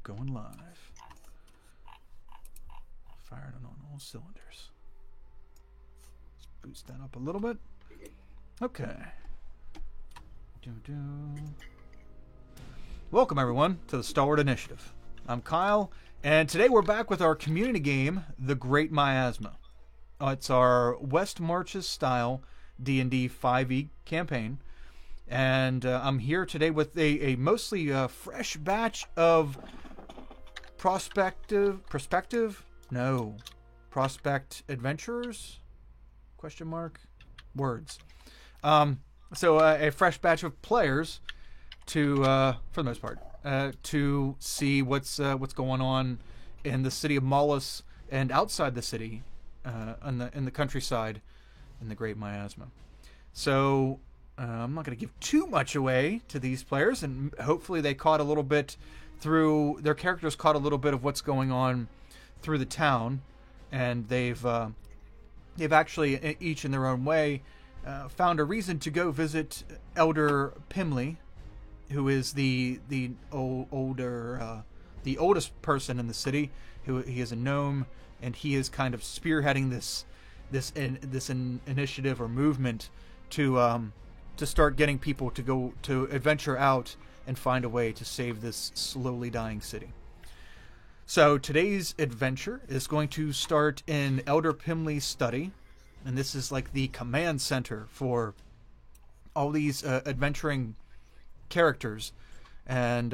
going live. Firing on all cylinders. Let's boost that up a little bit. Okay. Welcome, everyone, to the Stalwart Initiative. I'm Kyle, and today we're back with our community game, The Great Miasma. It's our West Marches style D&D 5e campaign, and I'm here today with a mostly fresh batch of prospect adventurers? Question mark? Words. So a fresh batch of players to, for the most part, to see what's going on in the city of Mollus and outside the city, in the countryside, in the Great Miasma. So I'm not going to give too much away to these players, and hopefully they caught a little bit through their characters caught a little bit of what's going on through the town, and they've actually each in their own way found a reason to go visit Elder Pimley, who is the oldest person in the city. He is a gnome, and he is kind of spearheading this initiative or movement to start getting people to go to adventure out and find a way to save this slowly dying city. So today's adventure is going to start in Elder Pimley's study, and this is like the command center for all these adventuring characters. And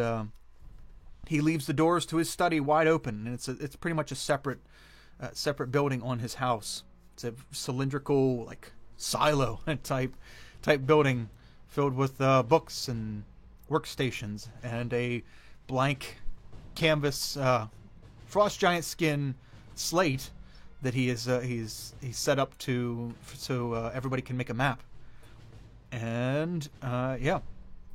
he leaves the doors to his study wide open, and it's pretty much a separate building on his house. It's a cylindrical, like, silo type building filled with books and workstations and a blank canvas frost giant skin slate that he's set up so everybody can make a map. And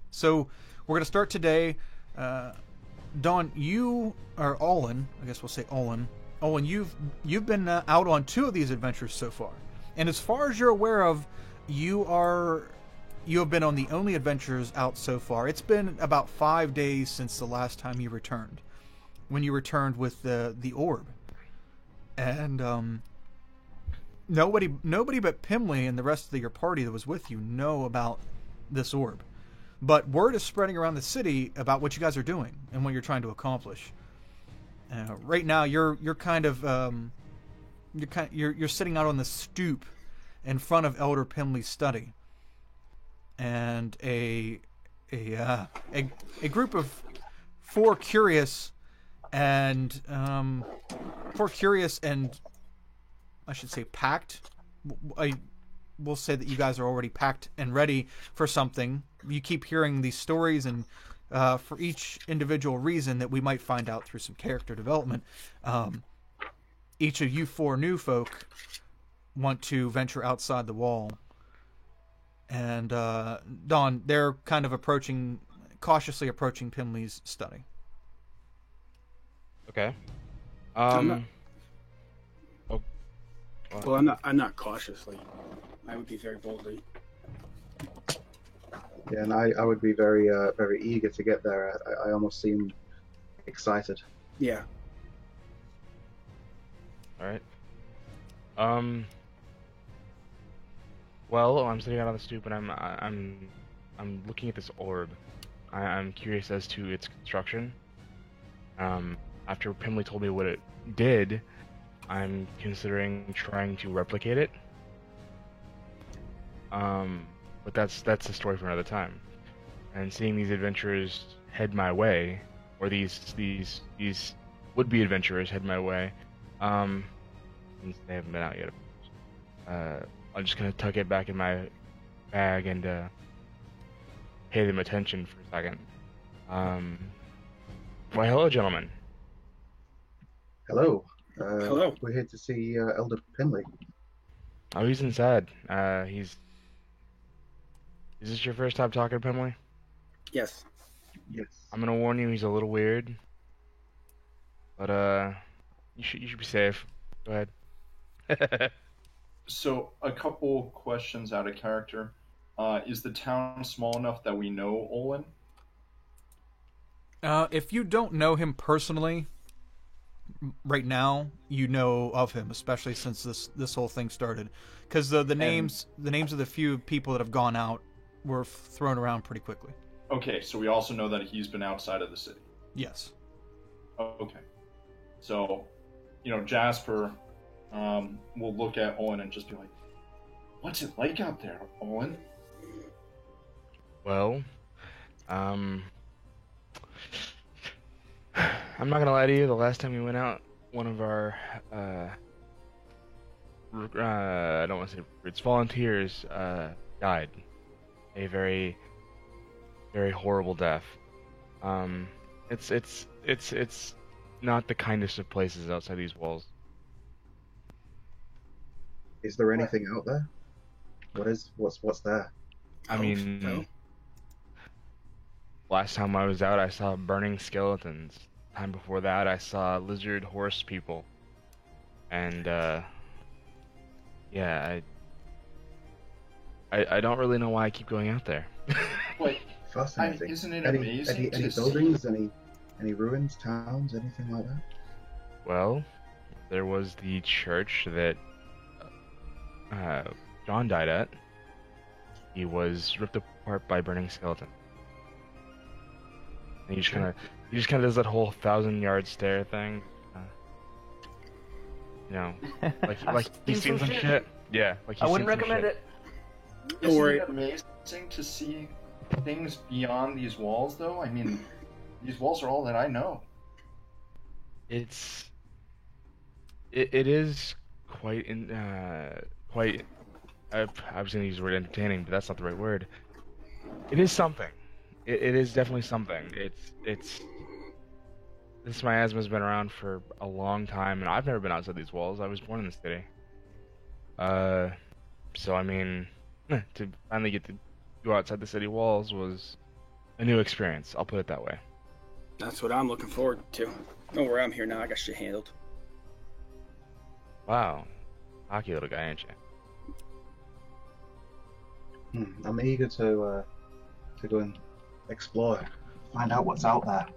so we're gonna start today. Dawn, you are Olin. I guess we'll say Olin. Olin, you've been out on 2 of these adventures so far, and as far as you're aware of, you have been on the only adventures out so far. It's been about 5 days since the last time you returned, when you returned with the orb, and nobody but Pimley and the rest of your party that was with you know about this orb. But word is spreading around the city about what you guys are doing and what you're trying to accomplish. Right now, you're sitting out on the stoop in front of Elder Pimley's study, and a group of four curious and I should say packed. I will say that you guys are already packed and ready for something. You keep hearing these stories, and for each individual reason that we might find out through some character development, each of you 4 new folk want to venture outside the wall. And Dawn, they're kind of cautiously approaching Pimley's study. Okay. Well, I'm not cautiously. I would be very boldly. Yeah, and I would be very very eager to get there. I almost seem excited. Yeah. All right. Well, I'm sitting out on the stoop, and I'm looking at this orb. I'm curious as to its construction. After Pimley told me what it did, I'm considering trying to replicate it. But that's a story for another time. And seeing these adventurers head my way, or these would-be adventurers head my way, since they haven't been out yet, I'm just gonna tuck it back in my bag and pay them attention for a second. Why, hello, gentlemen. Hello. Hello. We're here to see Elder Pimley. Oh, he's inside. Is this your first time talking to Pimley? Yes. Yes. I'm gonna warn you, he's a little weird. But you should be safe. Go ahead. So, a couple questions out of character. Is the town small enough that we know Olin? If you don't know him personally, right now you know of him, especially since this whole thing started, because the names of the few people that have gone out were thrown around pretty quickly. Okay, so we also know that he's been outside of the city. Yes. Okay. So, Jasper will look at Owen and just be like, "What's it like out there, Owen?" Well, I'm not gonna lie to you. The last time we went out, one of our I don't want to say recruits, volunteers died a very, very horrible death. It's not the kindest of places outside these walls. Is there anything out there? What's there? I mean, last time I was out, I saw burning skeletons. Time before that, I saw lizard horse people. And yeah, I don't really know why I keep going out there. Wait, Fascinating. isn't it any amazing any to see? buildings, any ruins, towns, anything like that? Well, there was the church that John died at. He was ripped apart by burning skeleton. And he just kind of does that whole 1,000-yard stare thing. Like he's seen some shit. Yeah, like he's I wouldn't seen some recommend shit. it. Don't Isn't worry. it amazing to see things beyond these walls, though? I mean, these walls are all that I know. It is quite I was going to use the word entertaining, but that's not the right word. It is something. It is definitely something. This miasma's been around for a long time, and I've never been outside these walls. I was born in the city. So I mean, to finally get to go outside the city walls was a new experience. I'll put it that way. That's what I'm looking forward to. Don't worry, I'm here now. I got shit handled. Wow, hockey little guy, ain't you? I'm eager to go and explore, find out what's out there.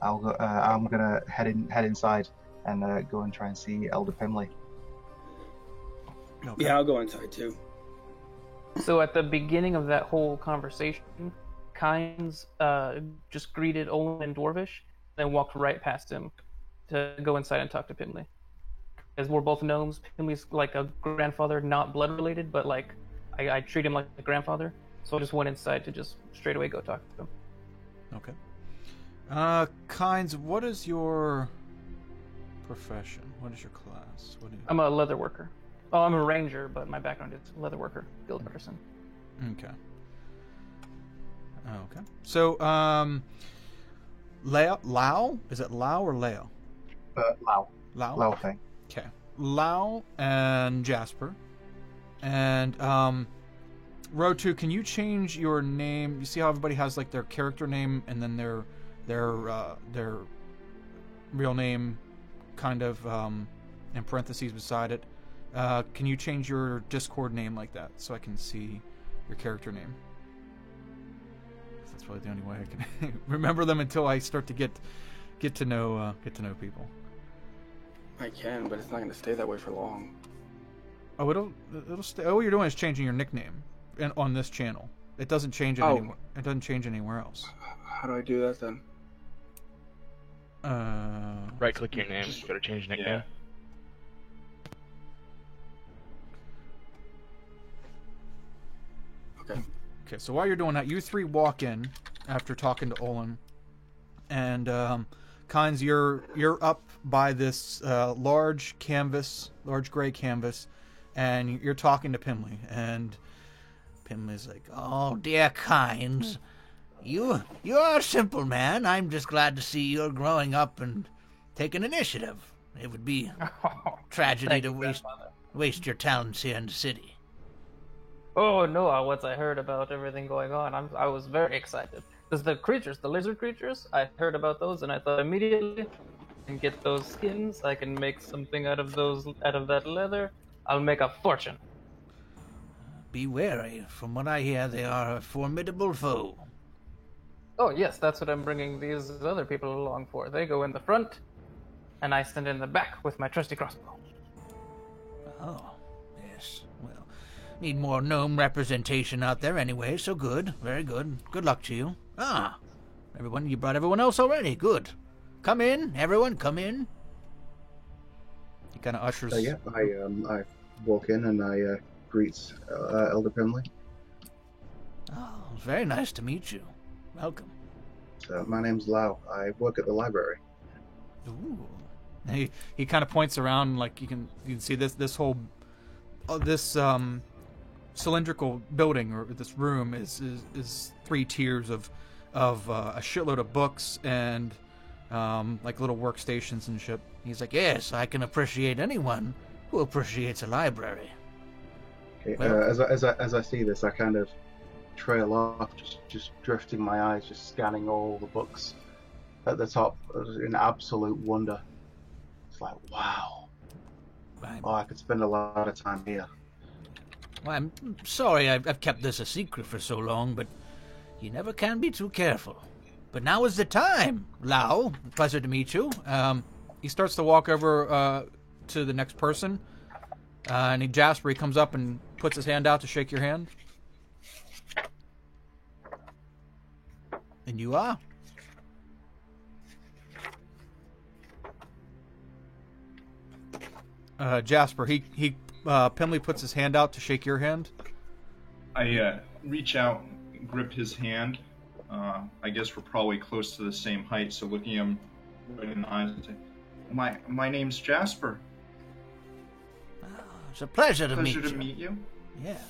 I'll go. I'm gonna head inside and go and try and see Elder Pimley. Okay. Yeah, I'll go inside too. So at the beginning of that whole conversation, Kynes just greeted Olin and Dwarvish, then walked right past him to go inside and talk to Pimley. As we're both gnomes, Pimley's like a grandfather, not blood related, but like I treat him like a grandfather. So I just went inside to just straight away go talk to him. Okay. Kynes, what is your profession? What is your class? What do you... I'm a leather worker. Oh, I'm a ranger, but my background is leather worker, guild person. Okay. Okay. So, Lau? Is it Lau or Leo? Lau. Lau? Lau thing. Okay. Lau and Jasper. And, Rotu, can you change your name? You see how everybody has, like, their character name and then their real name kind of, in parentheses beside it? Can you change your Discord name like that so I can see your character name? That's probably the only way I can remember them until I start to get to know people. I can, but it's not going to stay that way for long. Oh, it'll stay. All you're doing is changing your nickname on this channel. It doesn't change it Oh. anywhere. It doesn't change anywhere else. How do I do that then? Right click your name, go to change nickname. Yeah. Okay. Okay, so while you're doing that, you three walk in after talking to Olin, and Kynes, you're up by this large gray canvas, and you're talking to Pimley, and Pimley's like, "Oh, dear Kynes, you're a simple man. I'm just glad to see you're growing up and taking initiative. It would be tragedy Thank to you, grandfather. waste your talents here in the city." Oh no! Once I heard about everything going on, I was very excited. Because the lizard creatures, I heard about those, and I thought immediately, I can get those skins. I can make something out of that leather. I'll make a fortune. Be wary. From what I hear, they are a formidable foe. Oh, yes, that's what I'm bringing these other people along for. They go in the front, and I stand in the back with my trusty crossbow. Oh, yes. Well, need more gnome representation out there anyway, so good. Very good. Good luck to you. Ah, everyone, you brought everyone else already. Good. Come in, everyone, come in. He kind of ushers... Yeah, I walk in and I greet Elder Pimley. Oh, it's very nice to meet you. Welcome. My name's Lau. I work at the library. Ooh. He kind of points around, like you can see this whole cylindrical building, or this room is 3 tiers of a shitload of books and like little workstations and shit. He's like, yes, I can appreciate anyone who appreciates a library. Okay, Well- as I see this, I kind of trail off, just drifting my eyes, just scanning all the books at the top in absolute wonder. It's like, wow. Right. Oh, I could spend a lot of time here. Well, I'm sorry I've kept this a secret for so long, but you never can be too careful. But now is the time. Lau, pleasure to meet you. He starts to walk over to the next person, and Jasper, he comes up and puts his hand out to shake your hand. And you are? Jasper, Pimley puts his hand out to shake your hand. I reach out, grip his hand. I guess we're probably close to the same height, so looking him right in the eyes and say, My name's Jasper. It's a pleasure to Pleasure meet to you. meet you. Yes.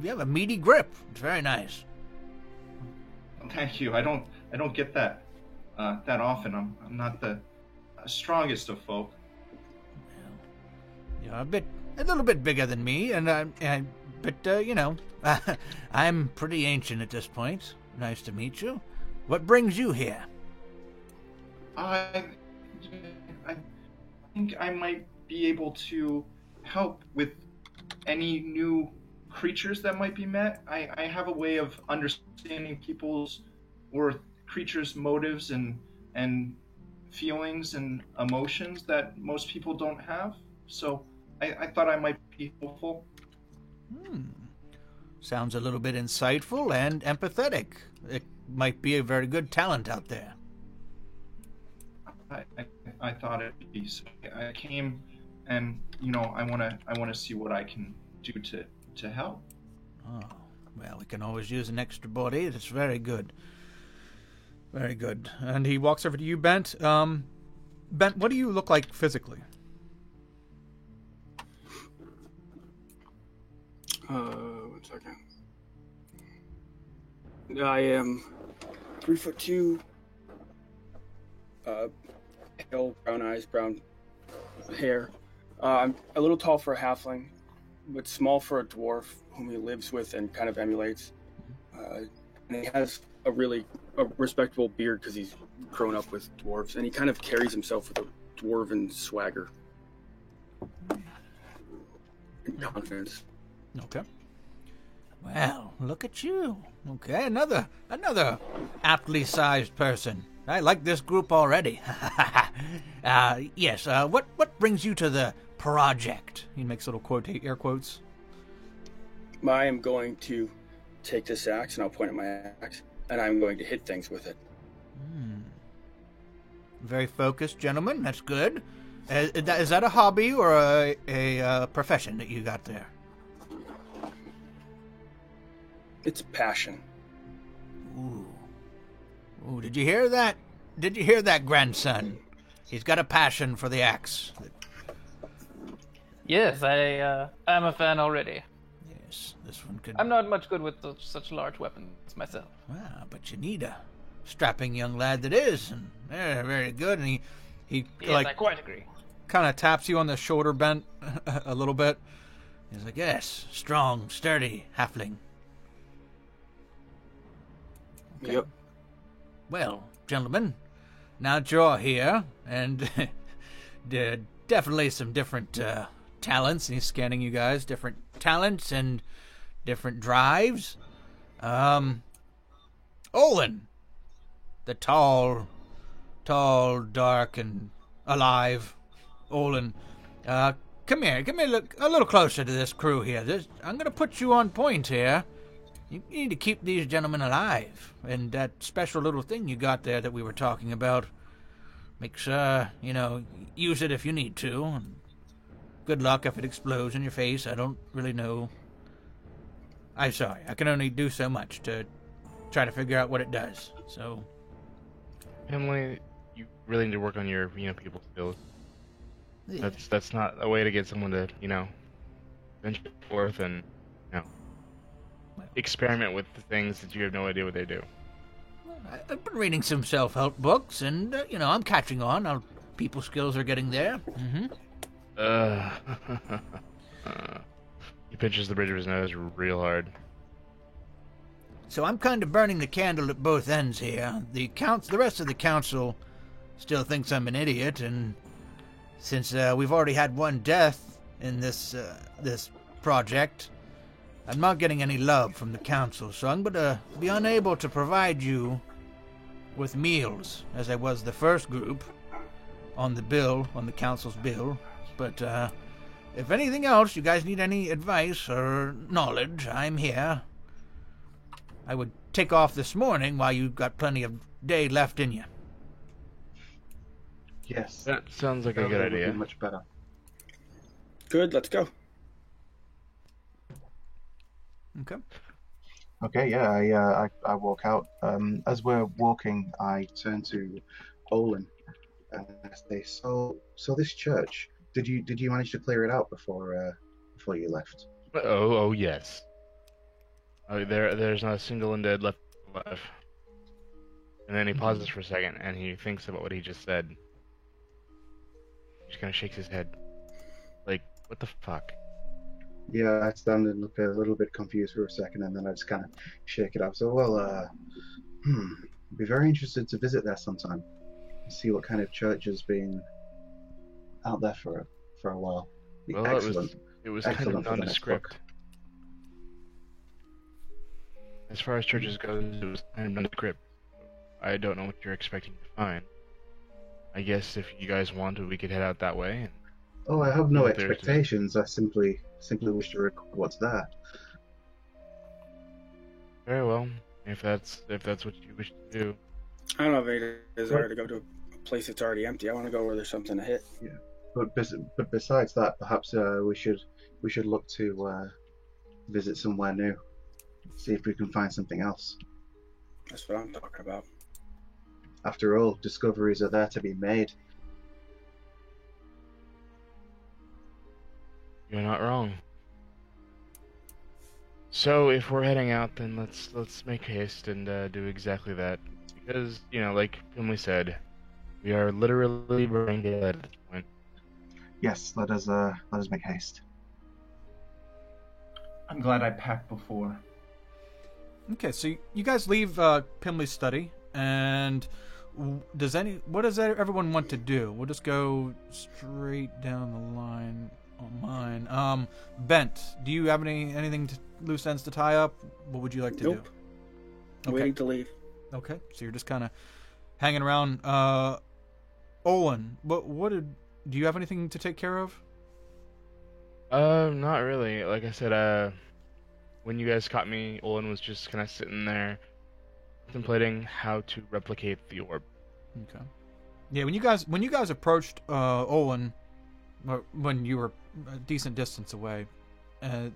You have a meaty grip. It's very nice. Thank you. I don't get that that often. I'm not the strongest of folk. You're a little bit bigger than me, but you know, I'm pretty ancient at this point. Nice to meet you. What brings you here? I think I might be able to help with any new creatures that might be met. I have a way of understanding people's or creatures' motives and feelings and emotions that most people don't have. So I thought I might be helpful. Sounds a little bit insightful and empathetic. It might be a very good talent out there. I thought it'd be. So I came, and I wanna see what I can do to help. Oh, well, we can always use an extra body. That's very good. Very good. And he walks over to you, Bent. Bent, what do you look like physically? One second. I am 3'2", pale brown eyes, brown hair. I'm a little tall for a halfling, but small for a dwarf whom he lives with and kind of emulates. And he has a respectable beard because he's grown up with dwarves, and he kind of carries himself with a dwarven swagger and confidence. Okay. Well, look at you. Okay, another aptly sized person. I like this group already. Yes, what brings you to the project? He makes little air quotes. I am going to take this axe, and I'll point at my axe, and I'm going to hit things with it. Very focused, gentlemen. That's good. Is that a hobby or a profession that you got there? It's passion. Ooh, did you hear that? Did you hear that, grandson? He's got a passion for the axe. Yes, I'm a fan already. Yes, this one could... I'm not much good with such large weapons myself. Well, but you need a strapping young lad that is, and very good. And he Yes, I quite agree. kind of taps you on the shoulder, Bent, a little bit. He's like, yes, strong, sturdy halfling. Okay. Yep. Well, gentlemen, now that you're here, and definitely some different talents, and he's scanning you guys, different talents and different drives. Olin, the tall, dark, and alive Olin. Come here, look a little closer to this crew here. I'm gonna put you on point here. You need to keep these gentlemen alive. And that special little thing you got there that we were talking about, make sure, use it if you need to. And good luck if it explodes in your face. I don't really know. I'm sorry. I can only do so much to try to figure out what it does. So, Emily, you really need to work on your, people skills. yeah. That's not a way to get someone to, venture forth and, experiment with the things that you have no idea what they do. I've been reading some self-help books, and, I'm catching on. People skills are getting there. He pinches the bridge of his nose real hard. So I'm kind of burning the candle at both ends here. The rest of the council still thinks I'm an idiot, and since we've already had one death in this project, I'm not getting any love from the council, so I'm going to be unable to provide you with meals, as I was the first group on the council's bill. But if anything else, you guys need any advice or knowledge, I'm here. I would take off this morning while you've got plenty of day left in you. Yes. That sounds like a That good would be idea. much better. Good, let's go. Okay. Okay, yeah, I walk out. As we're walking, I turn to Olin and I say, "So this church, did you manage to clear it out before you left?" Oh yes. Oh, there's not a single undead left alive. And then he pauses for a second and he thinks about what he just said. He just kind of shakes his head, like, what the fuck? Yeah, I stand and look a little bit confused for a second, and then I just kind of shake it up. So, well, I'd be very interested to visit there sometime, see what kind of church has been out there for a while. Well, Excellent. it was kind of Excellent for the next book. nondescript. As far as churches goes, it was kind of nondescript. I don't know what you're expecting to find. I guess if you guys wanted, we could head out that way. And Oh, I have no What there's- expectations. I simply wish to record what's there. very well, if that's what you wish to do. I don't know if any desire to go to a place that's already empty. I want to go where there's something to hit. But besides that, perhaps we should look to visit somewhere new, see if we can find something else. That's what I'm talking about. After all, discoveries are there to be made. You're not wrong. So if we're heading out, then let's make haste and do exactly that. Because like Finley said, we are literally burning daylight at this point. Yes, let us make haste. I'm glad I packed before. Okay, so you guys leave Pimley's study, and what does everyone want to do? We'll just go straight down the line on mine. Bent, do you have anything loose ends to tie up? What would you like to Nope. do? Okay. Waiting to leave. Okay, so you're just kind of hanging around. Olin, do you have anything to take care of? Not really. Like I said, when you guys caught me, Olin was just kind of sitting there, contemplating how to replicate the orb. Okay. Yeah, when you guys approached Olin, when you were a decent distance away,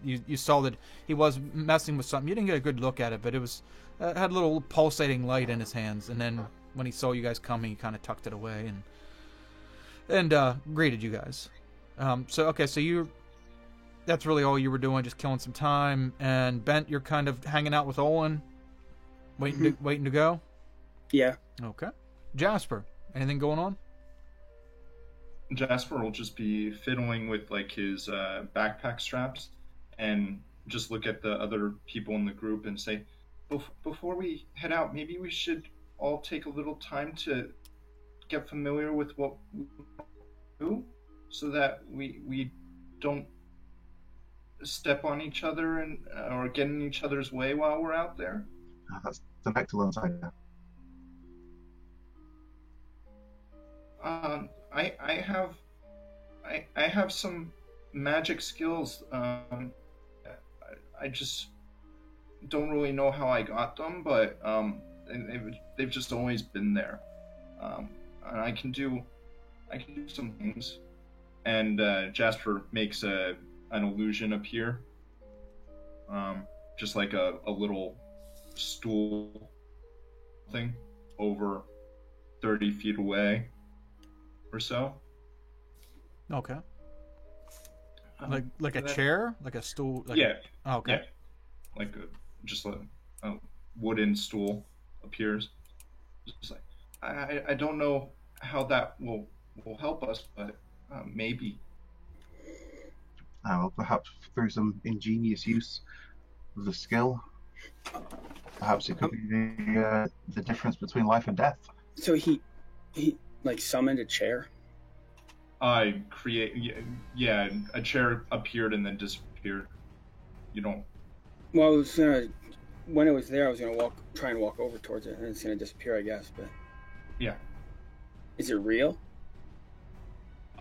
you saw that he was messing with something. You didn't get a good look at it, but it was had a little pulsating light in his hands. And then when he saw you guys coming, he kind of tucked it away and greeted you guys. So that's really all you were doing, just killing some time. And Bent, you're kind of hanging out with Olin, waiting to go. Yeah. Okay. Jasper, anything going on? Jasper will just be fiddling with like his backpack straps and just look at the other people in the group and say, before we head out, maybe we should all take a little time to get familiar with what we do so that we don't step on each other and or get in each other's way while we're out there. That's an excellent idea. I have some magic skills. I just don't really know how I got them, but they've just always been there. And I can do some things. And Jasper makes an illusion appear, just like a little stool thing over 30 feet away or so. Okay. Like a that- chair, like a stool. Like Yeah. Oh, okay. Yeah. Like just a wooden stool appears. Just like I don't know how that will help us, but maybe. Well, perhaps through some ingenious use of the skill, perhaps it could be the difference between life and death. So he like summoned a chair. I create yeah, a chair appeared and then disappeared. You don't. Well, I was gonna, when it was there, I was gonna try and walk over towards it, and it's gonna disappear, I guess. But Yeah. is it real?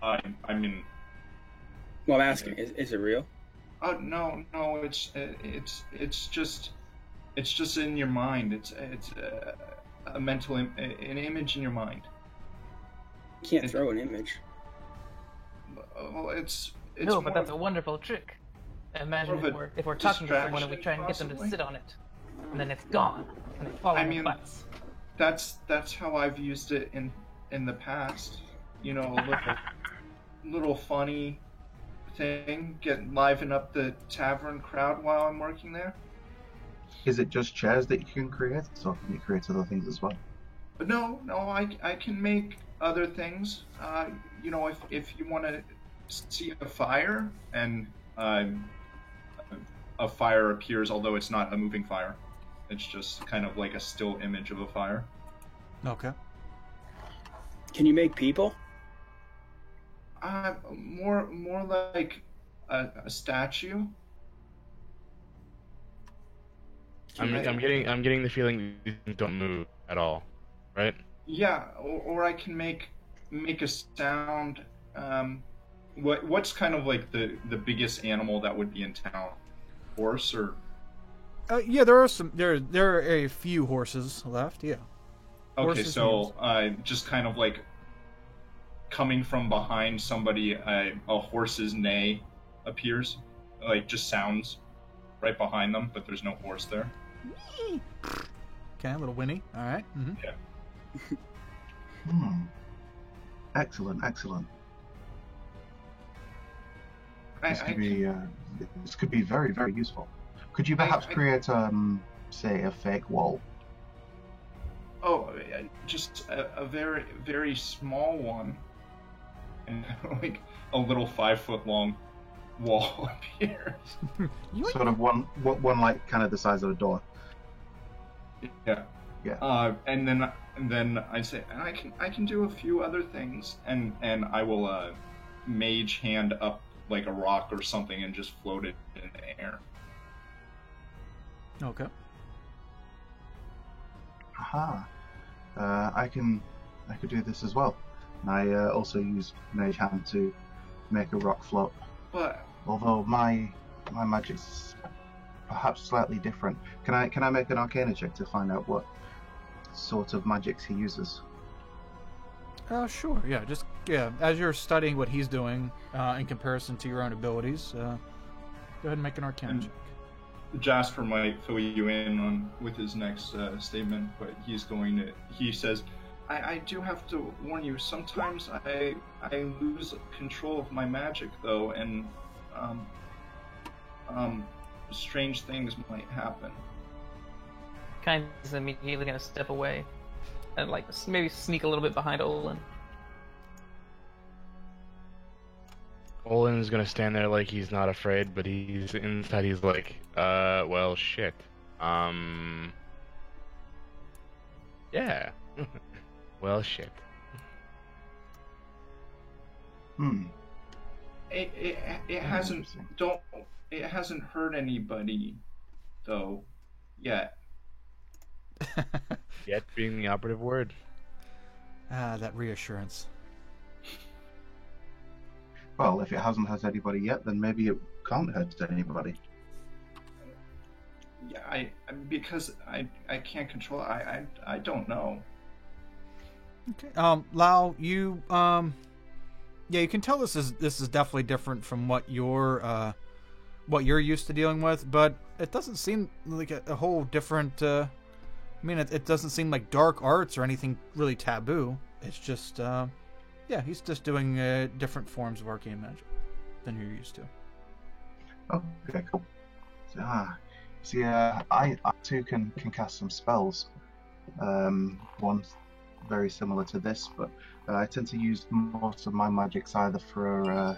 I mean. Well, I'm asking, is it real? No, it's just in your mind. It's a mental an image in your mind. You can't throw an image. Oh, it's No, more but that's a wonderful trick. Imagine more of if a we're talking to someone and we try distraction, and get them to possibly? sit on it, and then it's gone, and they fall I on their mean- butts. that's how I've used it in the past. You know, a little funny thing, liven up the tavern crowd while I'm working there. Is it just chairs that you can create, or can you create other things as well? But no, I can make other things. You know, if you want to see a fire and a fire appears, although it's not a moving fire. It's just kind of like a still image of a fire. Okay. Can you make people? More like a statue. I'm getting the feeling these things don't move at all, right? Yeah, or I can make a sound. What's kind of like the biggest animal that would be in town? Horse or? Yeah, there are a few horses left. Yeah. Okay, Horses so just kind of like coming from behind somebody, a horse's neigh appears, like just sounds right behind them, but there's no horse there. Okay, a little whinny. All right. Mm-hmm. Excellent. This could be very, very useful. Could you perhaps create, say, a fake wall? Oh, just a very, very small one, and like a little 5-foot long wall appears. Sort of one like kind of the size of a door. Yeah. Yeah. And then I say, I can do a few other things, and I will mage hand up like a rock or something and just float it in the air. Okay. Aha. I could do this as well. And I also use Mage Hand to make a rock float. But Although my magic's perhaps slightly different. Can I make an Arcana check to find out what sort of magics he uses? Sure. Yeah. As you're studying what he's doing in comparison to your own abilities, go ahead and make an Arcana And- check. Jasper might fill you in on with his next statement, but he says, I do have to warn you, sometimes I lose control of my magic though, and strange things might happen. Kind is immediately gonna step away, and like maybe sneak a little bit behind Olin. Olin is gonna stand there like he's not afraid, but he's inside. He's like, well, shit. Yeah. Well, shit. It hasn't Interesting. it hasn't hurt anybody though yet. Yet being the operative word. That reassurance. Well, if it hasn't hurt anybody yet, then maybe it can't hurt anybody. Yeah, because I can't control it. I don't know. Okay. Lau, you you can tell this is definitely different from what you're used to dealing with, but it doesn't seem like a whole different. I mean, it doesn't seem like dark arts or anything really taboo. It's just, he's just doing different forms of arcane magic than you're used to. Okay, cool. See, I too can cast some spells. One very similar to this, but I tend to use most of my magics either for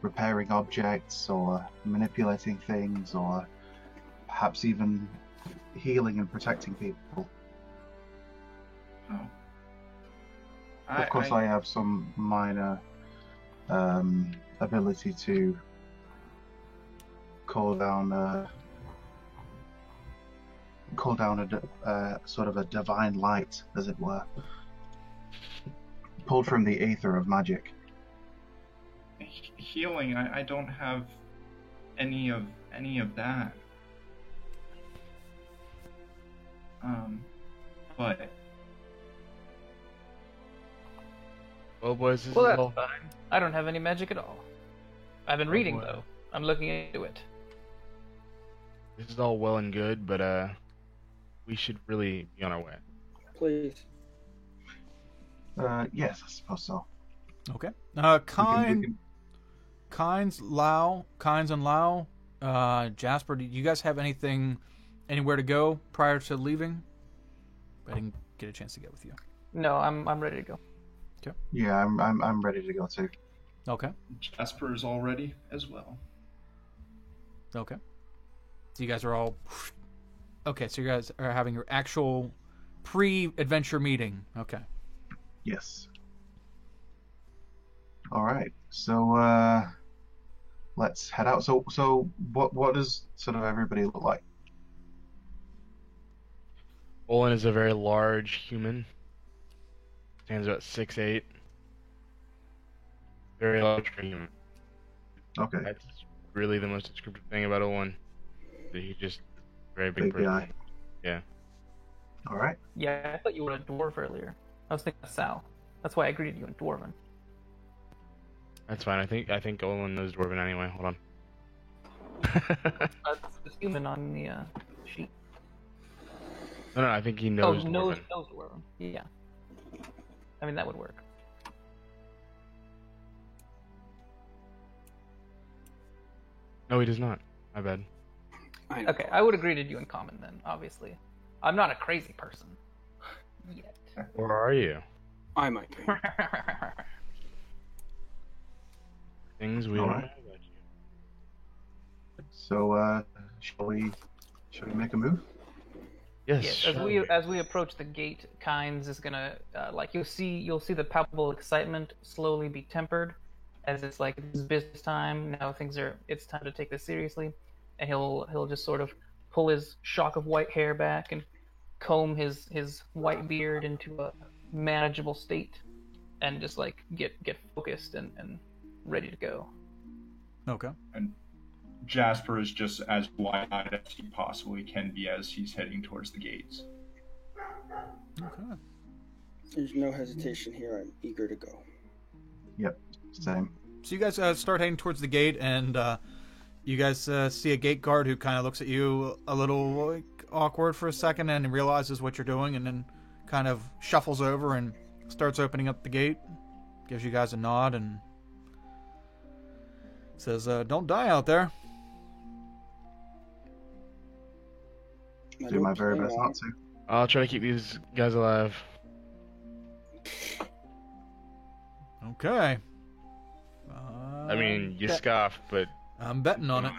repairing objects or manipulating things, or perhaps even healing and protecting people. Oh. Of course, I have some minor ability to call down a sort of a divine light, as it were, pulled from the aether of magic. Healing, I don't have any of that. But Well, boys, this Well, is that's all. fine. I don't have any magic at all. I've been reading, boy. though. I'm looking into it. This is all well and good, but we should really be on our way. Please. Yes, I suppose so. Okay. We can- Kynes and Lau, Jasper, do you guys have anywhere to go prior to leaving? I didn't get a chance to get with you. No, I'm ready to go. Yeah, I'm ready to go too. Okay. Jasper is all ready as well. Okay. So you guys are all... Okay, so you guys are having your actual pre-adventure meeting. Okay. Yes. All right. So let's head out. So what does sort of everybody look like? Olin is a very large human. Stands about 6'8". Very large for a human. Okay. That's really the most descriptive thing about Olin. That he's just a very big Big person. guy. Yeah. All right. Yeah, I thought you were a dwarf earlier. I was thinking of Sal. That's why I greeted you in Dwarven. That's fine. I think Olin knows Dwarven anyway. Hold on. That's the human on the sheet. No, I think he knows knows Dwarven. Dwarven. Yeah. I mean, that would work. No, he does not. My bad. I know. Okay, I would have greeted you in common then, obviously. I'm not a crazy person. Yet. Where are you? I might be. Things we All don't right. know about you. So shall we make a move? Yes. Yes, sure. as we approach the gate, Kynes is gonna you'll see the palpable excitement slowly be tempered, as it's like it's business time now. It's time to take this seriously, and he'll just sort of pull his shock of white hair back and comb his white beard into a manageable state, and just like get focused and ready to go. Okay. And Jasper is just as wide-eyed as he possibly can be as he's heading towards the gates. Okay. There's no hesitation here. I'm eager to go. Yep. Same. So you guys start heading towards the gate, and you guys see a gate guard who kind of looks at you a little like, awkward for a second, and realizes what you're doing, and then kind of shuffles over and starts opening up the gate. Gives you guys a nod and says, "Don't die out there." I Do don't my very plan best on not to. I'll try to keep these guys alive. Okay. I mean, you scoff, but I'm betting on it.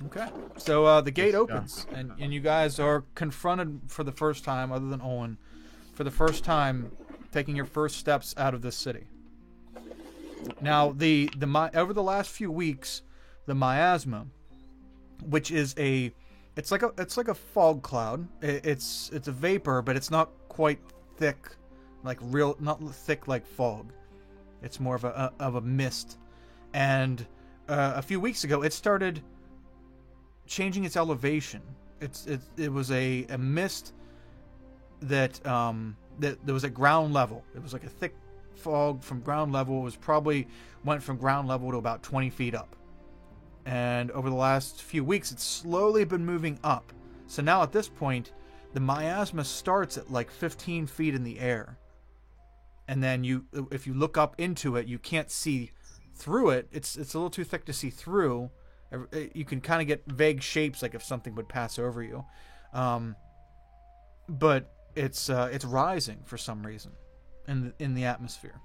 Okay. So the gate opens, and you guys are confronted for the first time, other than Owen, for the first time, taking your first steps out of this city. Now, over the last few weeks, the miasma, which is it's like a fog cloud. It's a vapor, but it's not quite thick like real, not thick like fog. It's more of a mist. And a few weeks ago, it started changing its elevation. It was a mist that was at ground level. It was like a thick fog from ground level. It was probably went from ground level to about 20 feet up. And over the last few weeks, it's slowly been moving up. So now at this point, the miasma starts at like 15 feet in the air. And then if you look up into it, you can't see through it. It's a little too thick to see through. You can kind of get vague shapes, like if something would pass over you. But it's rising for some reason in the atmosphere.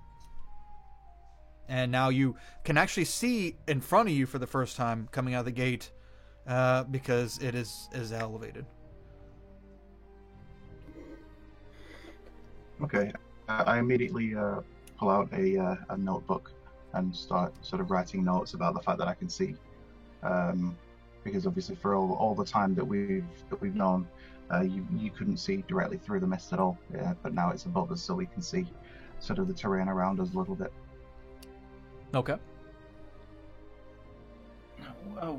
And now you can actually see in front of you for the first time coming out of the gate, because it is elevated. Okay, I immediately pull out a notebook and start sort of writing notes about the fact that I can see, because obviously for all the time that we've known, you couldn't see directly through the mist at all. But now it's above us, so we can see sort of the terrain around us a little bit. Okay.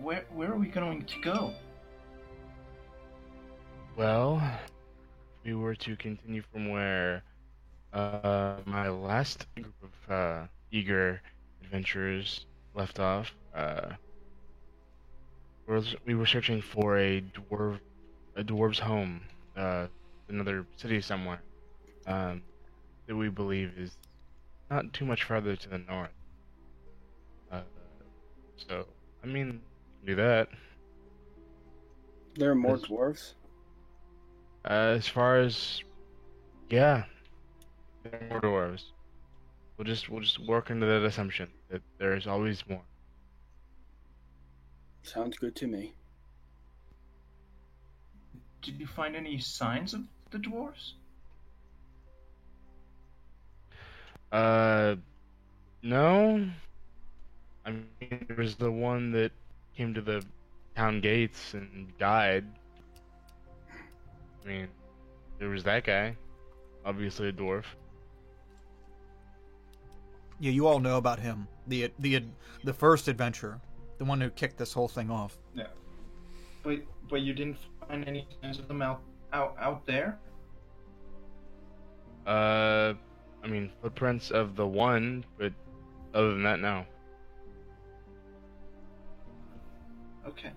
Where are we going to go? Well, if we were to continue from where my last group of eager adventurers left off, we were searching for a dwarf's home, another city somewhere, that we believe is not too much farther to the north. So, I mean, do that. There are more That's- dwarves? As far as, yeah, there are more dwarves. We'll just work into that assumption that there's always more. Sounds good to me. Did you find any signs of the dwarves? No. I mean, there was the one that came to the town gates and died. I mean, there was that guy. Obviously a dwarf. Yeah, you all know about him. The first adventurer, the one who kicked this whole thing off. Yeah. But you didn't find any signs of them out there? I mean, footprints of the one, but other than that, no. Okay.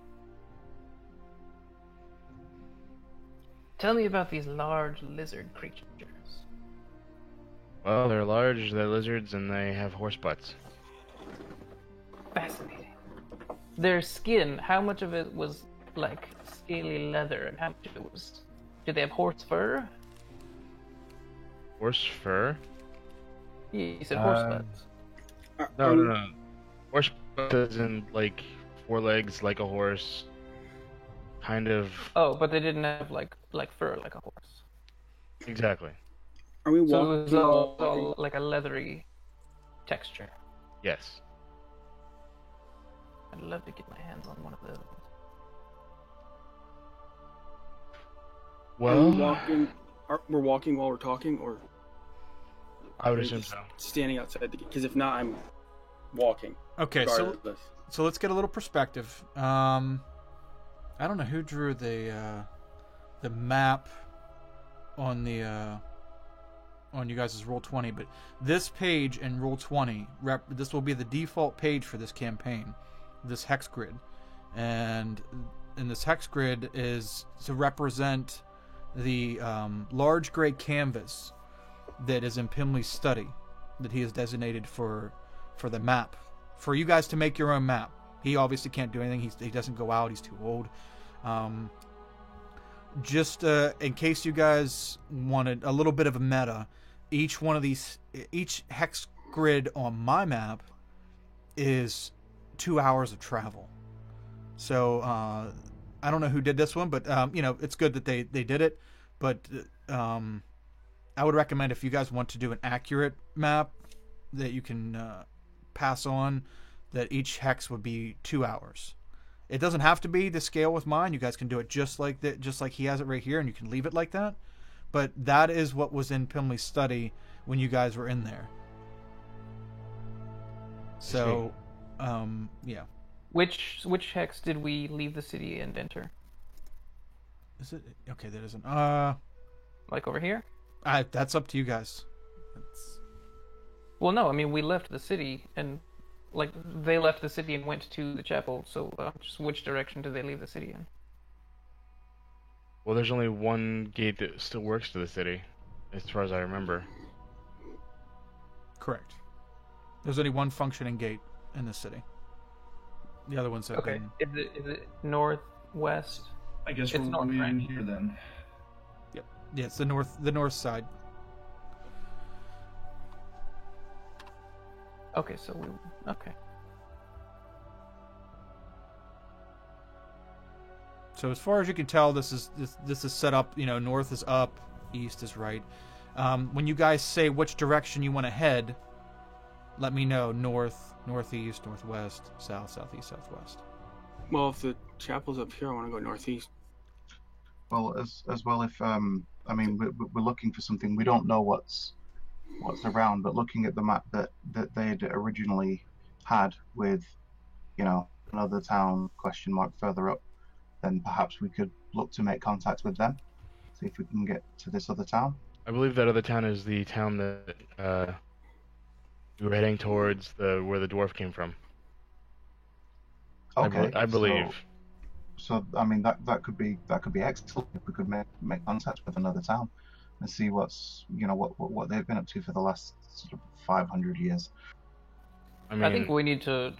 Tell me about these large lizard creatures. Well, they're large, they're lizards, and they have horse butts. Fascinating. Their skin, how much of it was like scaly leather, and how much of it was... Did they have horse fur? Horse fur? Yeah, you said horse butts. No. Horse butts as in, like, 4 legs like a horse. Kind of... Oh, but they didn't have like fur like a horse. Exactly. Are we So it walking? was all like a leathery texture. Yes. I'd love to get my hands on one of those. Are we Well, walking? We're walking while we're talking, or I would are we assume just so. standing outside the gate? Because if not, I'm walking. Okay, so regardless. let's get a little perspective. I don't know who drew the map on the on you guys' Roll20, but this page in Roll20, this will be the default page for this campaign, this hex grid, and this hex grid is to represent the large gray canvas that is in Pimley's study, that he has designated for the map, for you guys to make your own map. He obviously can't do anything. He doesn't go out. He's too old. Just in case you guys wanted a little bit of a meta, each hex grid on my map is 2 hours of travel. So I don't know who did this one, but it's good that they did it. But I would recommend, if you guys want to do an accurate map that you can pass on, that each hex would be 2 hours. It doesn't have to be to scale with mine. You guys can do it just like that, just like he has it right here, and you can leave it like that. But that is what was in Pimley's study when you guys were in there. So, yeah. Which hex did we leave the city and enter? Is it okay? That isn't. Like over here? That's up to you guys. That's... Well, no. I mean, we left the city, and like they left the city and went to the chapel. So, just which direction did they leave the city in? Well, there's only one gate that still works to the city, as far as I remember. Correct. There's only one functioning gate in the city. The other ones have been... Is it north, west? I guess It's we're north, moving in right? here then. Yep. Yeah, it's the north side. Okay, so okay. So as far as you can tell, this is set up. North is up, east is right. When you guys say which direction you want to head, let me know. North, northeast, northwest, south, southeast, southwest. Well, if the chapel's up here, I want to go northeast. Well, as well, if I mean, we're looking for something. We don't know what's around, but looking at the map that they had originally had with, another town ? Further up, then perhaps we could look to make contact with them, see if we can get to this other town. I believe that other town is the town that we were heading towards where the dwarf came from. Okay, I believe. So I mean that could be excellent if we could make contact with another town and see what they've been up to for the last sort of 500 years. I think we need to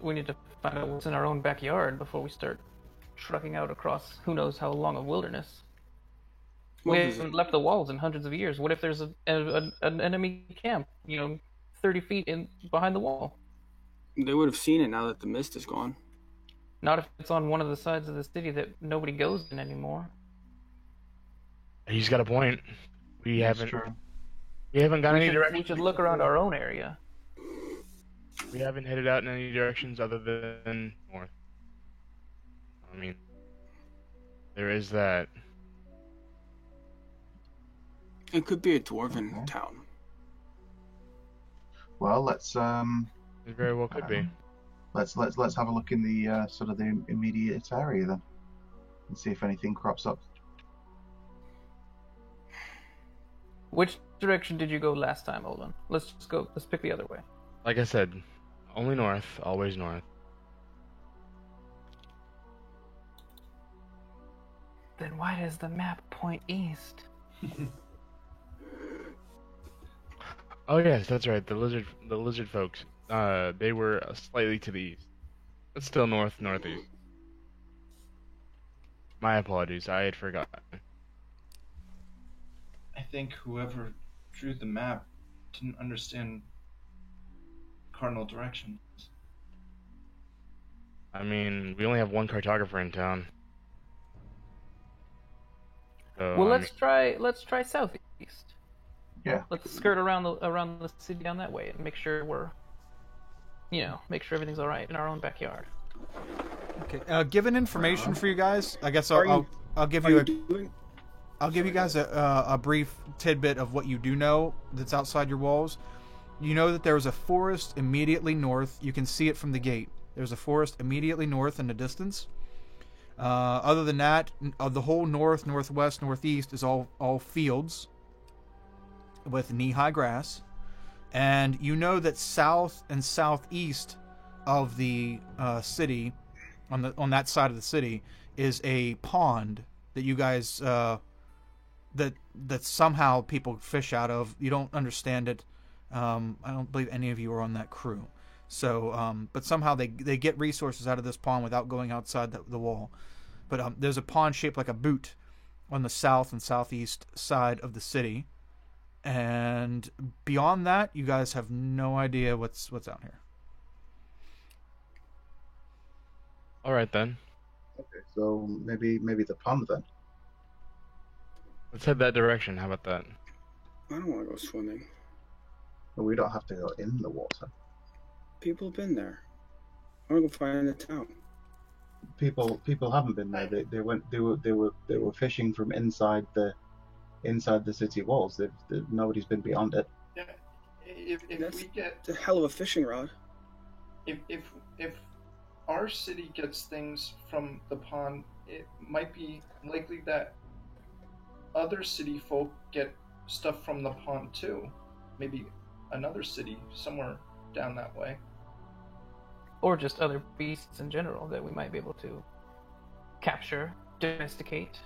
find out what's in our own backyard before we start trucking out across who knows how long a wilderness. We haven't left the walls in hundreds of years. What if there's an enemy camp, 30 feet behind the wall? They would have seen it now that the mist is gone. Not if it's on one of the sides of the city that nobody goes in anymore. He's got a point. We haven't gone any direction. We should look around our own area. We haven't headed out in any directions other than north. I mean, there is that. It could be a dwarven town. Well, let's It very well could be. let's have a look in the sort of the immediate area then, and see if anything crops up. Which direction did you go last time, Olin? Let's pick the other way. Like I said, only north, always north. Then why does the map point east? Oh yes, that's right. The lizard folks. They were slightly to the east, but still northeast. My apologies. I had forgotten. I think whoever drew the map didn't understand cardinal directions. I mean, we only have one cartographer in town. So, Well, let's try southeast. Yeah. Let's skirt around the city down that way and make sure everything's all right in our own backyard. Okay. Given information for you guys, I guess I'll give you I'll give you guys a brief tidbit of what you do know that's outside your walls. You know that there is a forest immediately north. You can see it from the gate. There's a forest immediately north in the distance. Other than that, the whole north, northwest, northeast is all fields with knee-high grass. And you know that south and southeast of the city, on that side of the city, is a pond that you guys that somehow people fish out of. You don't understand it. I don't believe any of you are on that crew. So, but somehow they get resources out of this pond without going outside the wall. But there's a pond shaped like a boot on the south and southeast side of the city. And beyond that, you guys have no idea what's out here. all right then. Okay, so maybe the pond then. Let's head that direction. How about that? I don't want to go swimming. But we don't have to go in the water. People have been there. I want to go find the town. People haven't been there. They were fishing from inside the city walls. Nobody's been beyond it. Yeah, if That's we get It's a hell of a fishing rod. if our city gets things from the pond, it might be likely that other city folk get stuff from the pond too. Maybe another city somewhere down that way. Or just other beasts in general that we might be able to capture, domesticate.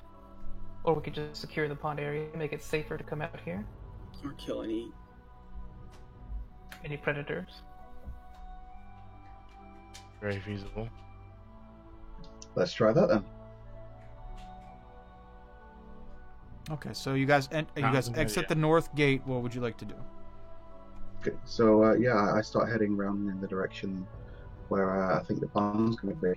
Or we could just secure the pond area, make it safer to come out here. Or kill and eat. Any predators? Very feasible. Let's try that then. Okay, so you guys exit the north gate. What would you like to do? Okay, so yeah, I start heading round in the direction where I think the pond's going to be.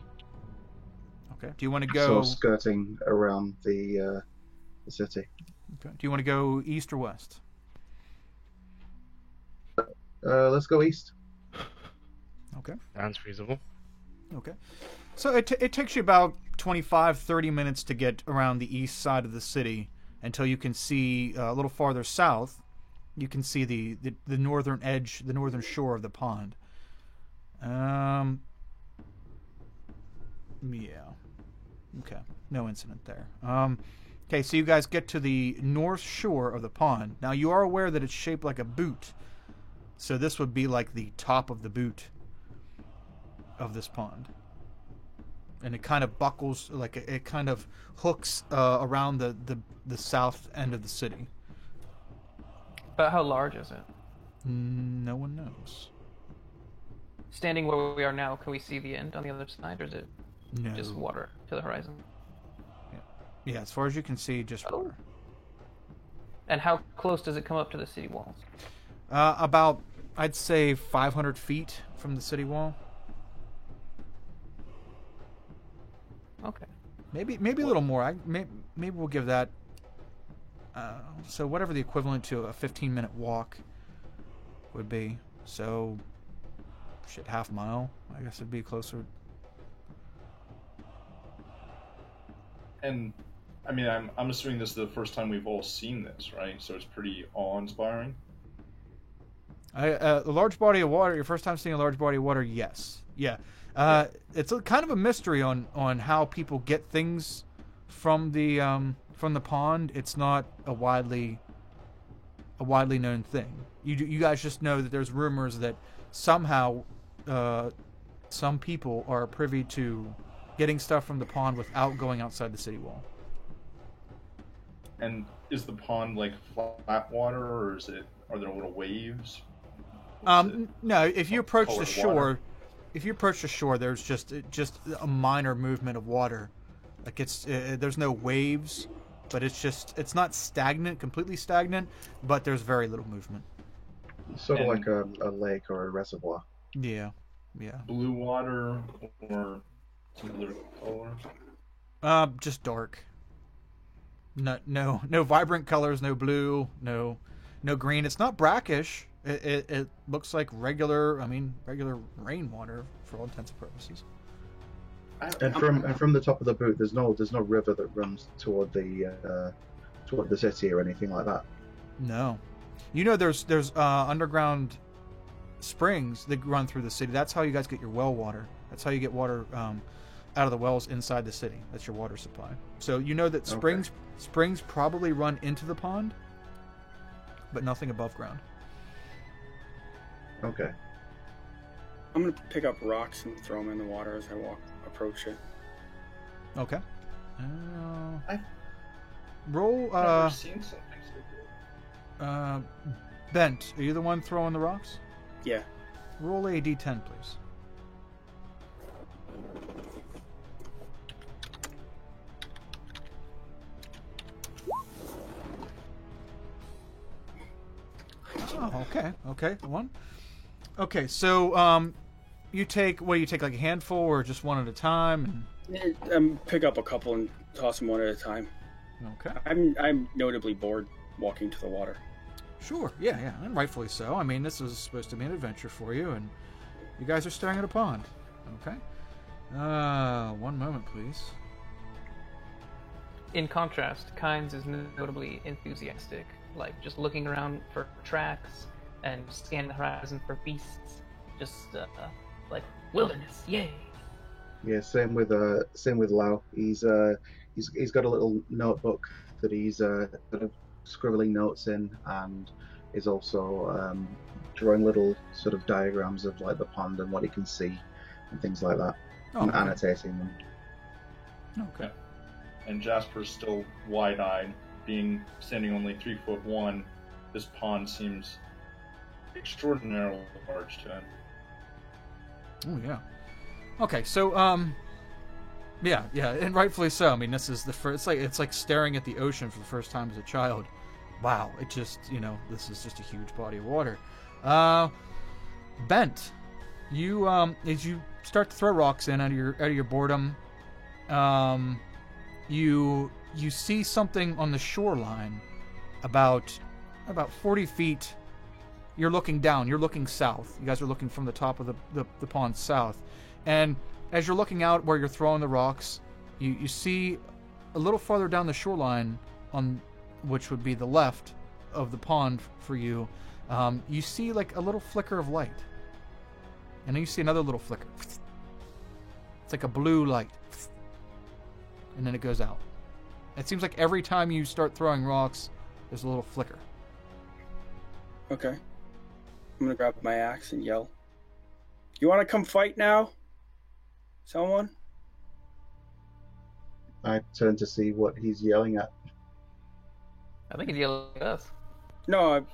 Okay. Do you want to go? So skirting around the city. Okay. Do you want to go east or west? Let's go east. Okay. Sounds feasible. Okay. So it takes you about 25, 30 minutes to get around the east side of the city until you can see a little farther south. You can see the northern edge, the northern shore of the pond. Yeah. Okay. No incident there. Okay, so you guys get to the north shore of the pond. Now you are aware that it's shaped like a boot. So this would be like the top of the boot of this pond. And it kind of buckles, like it kind of hooks around the south end of the city. But how large is it? No one knows. Standing where we are now, can we see the end on the other side, or is it No. just water to the horizon? Yeah, as far as you can see, just water. And how close does it come up to the city walls? About, I'd say, 500 feet from the city wall. Okay. Maybe a little more. Maybe we'll give that. So whatever the equivalent to a 15-minute walk would be. So, shit, half mile. I guess it'd be closer. And I mean, I'm assuming this is the first time we've all seen this, right? So it's pretty awe-inspiring. A large body of water. Your first time seeing a large body of water? Yes. Yeah. It's kind of a mystery on how people get things from the pond. It's not a widely known thing. You guys just know that there's rumors that somehow some people are privy to getting stuff from the pond without going outside the city wall. And is the pond like flat water, or are there little waves? No. If you approach the Colored shore, water? there's just a minor movement of water. Like there's no waves, but it's not stagnant, completely stagnant, but there's very little movement. Sort of like a lake or a reservoir. Yeah. Blue water or some other color? Just dark. No vibrant colors, no blue, no green. It's not brackish. It looks like regular rainwater for all intents and purposes. And from the top of the boot, there's no river that runs toward the city or anything like that. No, there's underground springs that run through the city. That's how you guys get your well water. That's how you get water out of the wells inside the city. That's your water supply. So that springs probably run into the pond, but nothing above ground. Okay. I'm gonna pick up rocks and throw them in the water as I approach it. Okay. I've Roll. never seen something so cool. Bent, are you the one throwing the rocks? Yeah. Roll a d10, please. Oh, okay. One. Okay, so you take like a handful or just one at a time? Pick up a couple and toss them one at a time. Okay. I'm notably bored walking to the water. Sure. Yeah, and rightfully so. I mean, this was supposed to be an adventure for you, and you guys are staring at a pond. Okay. One moment, please. In contrast, Kynes is notably enthusiastic, like just looking around for tracks, and scan the horizon for beasts. Just like wilderness, yay! Yeah, same with Lau. He's got a little notebook that he's sort of scribbling notes in, and is also drawing little sort of diagrams of like the pond and what he can see and things like that, and okay. annotating them. Okay. And Jasper's still wide-eyed, standing only 3'1". This pond seems extraordinarily large to him. Oh yeah. Okay, so yeah, and rightfully so. I mean, this is the first. It's like staring at the ocean for the first time as a child. Wow, it just this is just a huge body of water. Bent, you as you start to throw rocks in out of your boredom, you see something on the shoreline, about 40 feet. You're looking down. You're looking south. You guys are looking from the top of the pond south. And as you're looking out where you're throwing the rocks, you see a little farther down the shoreline, on which would be the left of the pond for you, you see like a little flicker of light. And then you see another little flicker. It's like a blue light. And then it goes out. It seems like every time you start throwing rocks, there's a little flicker. Okay. I'm gonna grab my axe and yell. You wanna come fight now? Someone? I turn to see what he's yelling at. I think he's yelling at us. No,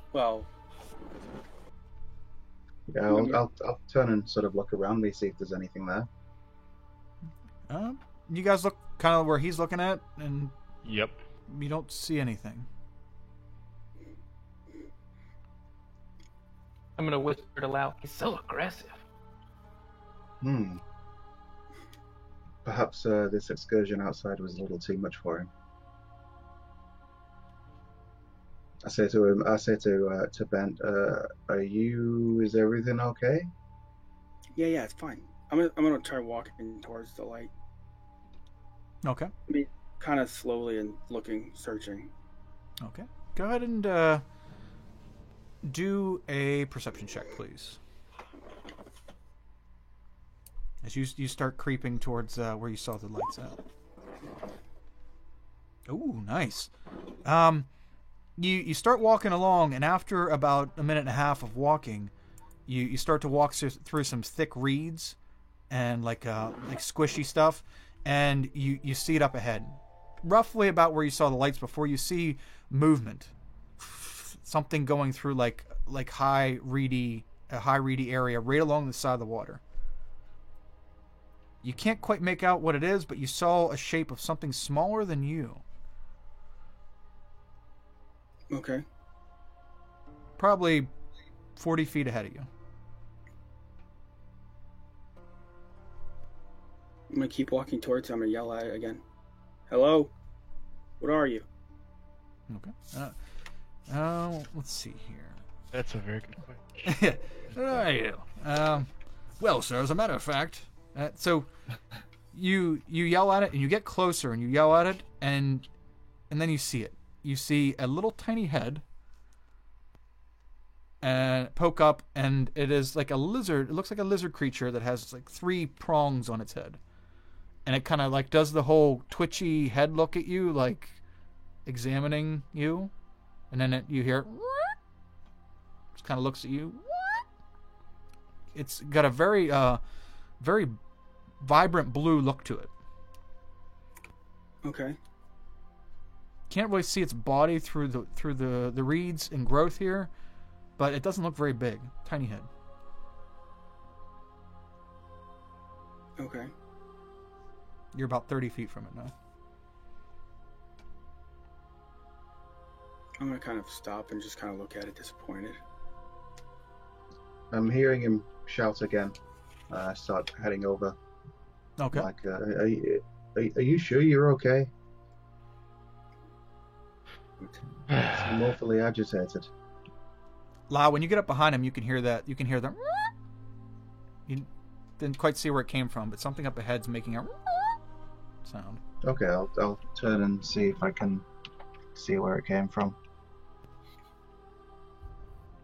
Yeah, I'll turn and sort of look around me, see if there's anything there. You guys look kind of where he's looking at, and Yep. you don't see anything. I'm gonna whisper it aloud. He's so aggressive. Perhaps this excursion outside was a little too much for him. I say to Bent, is everything okay? Yeah, it's fine. I'm gonna try walking towards the light. Okay. I mean, kind of slowly and looking, searching. Okay. Go ahead and do a perception check, please. As you start creeping towards where you saw the lights at. Ooh, nice. You start walking along, and after about a minute and a half of walking, you start to walk through some thick reeds and like squishy stuff, and you see it up ahead, roughly about where you saw the lights before. You see movement, something going through like a high reedy area right along the side of the water. You can't quite make out what it is, but you saw a shape of something smaller than you. Okay. Probably 40 feet ahead of you. I'm gonna keep walking towards it. I'm gonna yell at it again. Hello? What are you? Okay. Let's see here. That's a very good question. What are you? Well, sir, as a matter of fact, so you yell at it, and you get closer, and you yell at it, and then you see it. You see a little tiny head and poke up, and it is like a lizard. It looks like a lizard creature that has like 3 prongs on its head, and it kind of like does the whole twitchy head look at you, like examining you, and then you hear. Just kind of looks at you. It's got a very vibrant blue look to it. Okay. Can't really see its body through the reeds and growth here, but it doesn't look very big. Tiny head. Okay. You're about 30 feet from it now. I'm gonna kind of stop and just kind of look at it, disappointed. I'm hearing him shout again. I start heading over. Okay. Like, are you sure you're okay? I'm awfully agitated. Lau, when you get up behind him, you can hear that. You can hear the. You didn't quite see where it came from, but something up ahead's making a sound. Okay, I'll turn and see if I can see where it came from.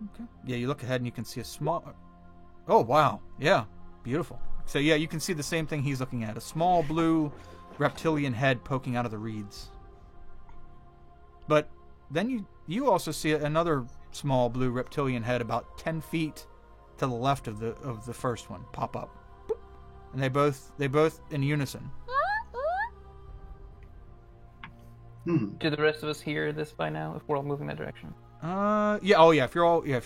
Okay. Yeah, you look ahead and you can see a small... Oh, wow. Yeah, beautiful. So, yeah, you can see the same thing he's looking at. A small blue reptilian head poking out of the reeds. But then you also see another small blue reptilian head about 10 feet to the left of the first one pop up. And they both in unison. Do the rest of us hear this by now? If we're all moving that direction? Yeah. Oh, yeah. If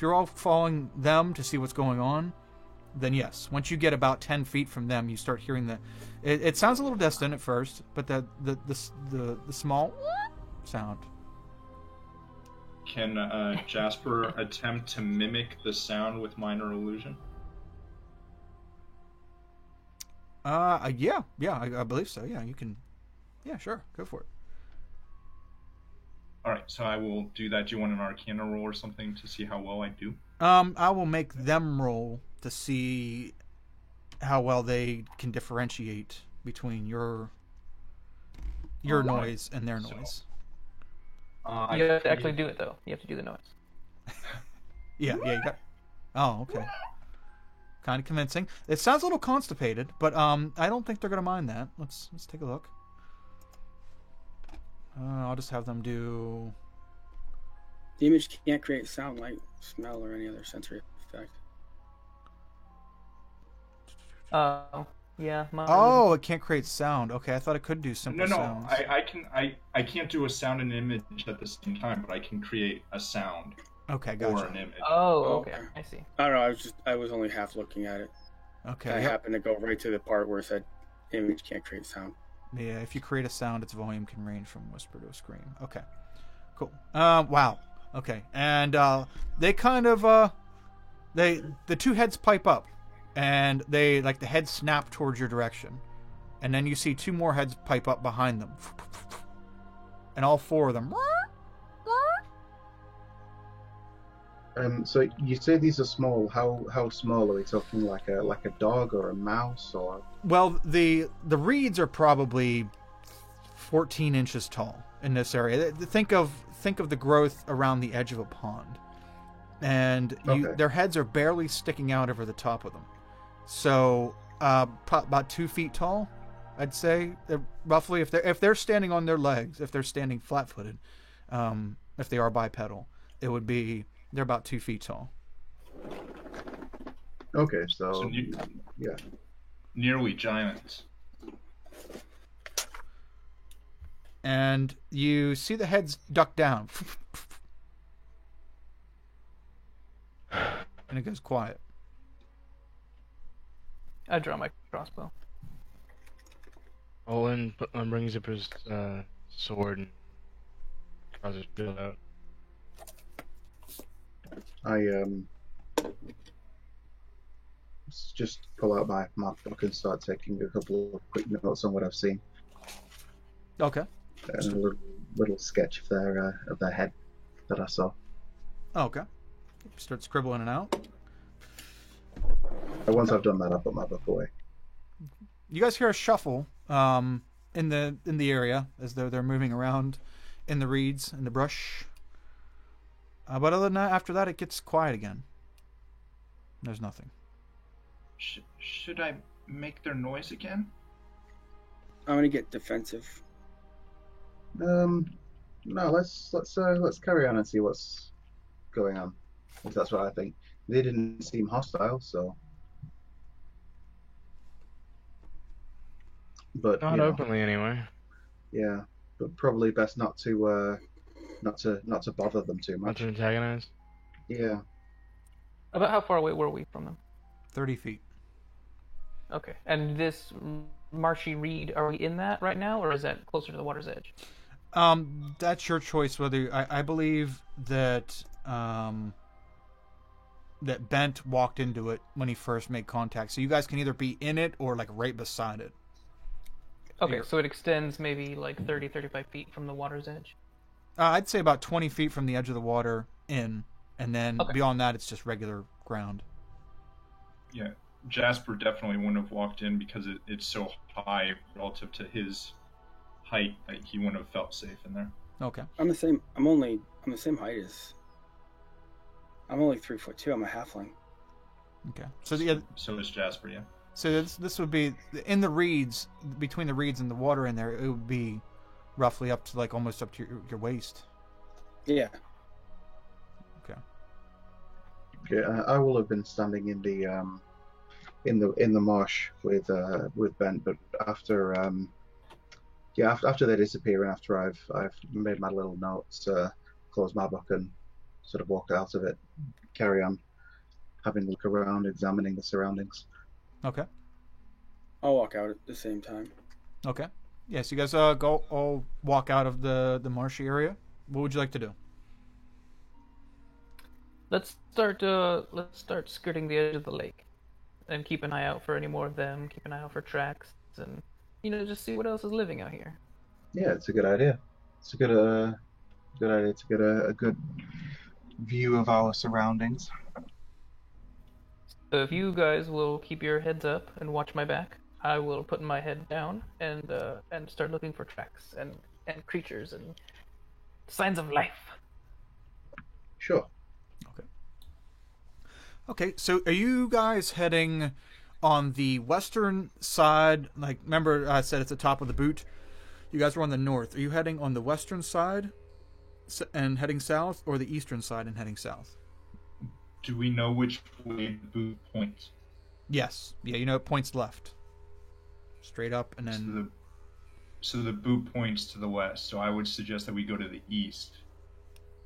you're all following them to see what's going on, then yes. Once you get about 10 feet from them, you start hearing the. It sounds a little distant at first, but the small sound. Can Jasper attempt to mimic the sound with minor illusion? Yeah, I believe so. Yeah, you can. Yeah, sure, go for it. All right, so I will do that. Do you want an Arcana roll or something to see how well I do? I will make them roll to see how well they can differentiate between your noise and their noise. You have to actually do it though. You have to do the noise. Yeah, you got. Oh, okay. Kind of convincing. It sounds a little constipated, but I don't think they're gonna mind that. Let's take a look. I'll just have them do. The image can't create sound, light, smell, or any other sensory effect. Yeah. Oh, it can't create sound. Okay, I thought it could do simple sounds. I can't do a sound and image at the same time, but I can create a sound. Okay, gotcha. Or an image. Oh, okay. I see. I don't know. I was only half looking at it. Okay. I happened to go right to the part where it said, "Image can't create sound." Yeah, if you create a sound, its volume can range from whisper to a scream. Okay, cool. Wow. Okay, and they kind of the two heads pipe up, and they the heads snap towards your direction, and then you see two more heads pipe up behind them, and all four of them. So you say these are small. How small are we talking? Like a dog or a mouse or? Well, the reeds are probably 14 inches tall in this area. Think of the growth around the edge of a pond, and their heads are barely sticking out over the top of them. So about 2 feet tall, I'd say. They're roughly, if they're standing on their legs, if they're standing flat-footed, if they are bipedal, it would be. They're about 2 feet tall. Okay, so yeah, nearly giants. And you see the heads duck down, and it goes quiet. I draw my crossbow. Olin brings up his sword and tries to fill out. I just pull out my book and start taking a couple of quick notes on what I've seen. Okay. And a little sketch of their head that I saw. Okay. Start scribbling it out. Once I've done that, I'll put my book away. You guys hear a shuffle in the area as though they're moving around in the reeds in the brush. But other than that, after that, it gets quiet again. There's nothing. Should I make their noise again? I'm gonna get defensive. No, let's carry on and see what's going on. If that's what I think. They didn't seem hostile, so. But not openly anyway. Yeah, but probably best not to bother them too much. Not to antagonize. Yeah. About how far away were we from them? 30 feet. Okay. And this marshy reed, are we in that right now, or is that closer to the water's edge? That's your choice. Whether I believe that that Bent walked into it when he first made contact. So you guys can either be in it or right beside it. Okay, so it extends maybe 30, 35 feet from the water's edge? I'd say about 20 feet from the edge of the water in, and then Okay. Beyond that, it's just regular ground. Yeah, Jasper definitely wouldn't have walked in because it's so high relative to his height that he wouldn't have felt safe in there. Okay. I'm the same height as. I'm only 3'2". I'm a halfling. Okay. So the So is Jasper, yeah. so this would be in the reeds, between the reeds and the water in there. It would be roughly up to like almost up to your waist. Yeah. Okay, I will have been standing in the marsh with Bent, but after after they disappear and after I've made my little notes, close my book and sort of walk out of it, carry on having a look around, examining the surroundings. Okay. I'll walk out at the same time. Okay. Yeah. So you guys go all walk out of the marshy area. What would you like to do? Let's start skirting the edge of the lake, and keep an eye out for any more of them. Keep an eye out for tracks, and just see what else is living out here. Yeah, it's a good idea. It's a good idea to get a good view of our surroundings. So if you guys will keep your heads up and watch my back, I will put my head down and start looking for tracks and creatures and signs of life. Sure. Okay, so are you guys heading on the western side? Like, remember I said it's the top of the boot? You guys were on the north. Are you heading on the western side and heading south, or the eastern side and heading south? Do we know which way the boot points? Yes. Yeah, it points left. Straight up, and then... So the boot points to the west, so I would suggest that we go to the east.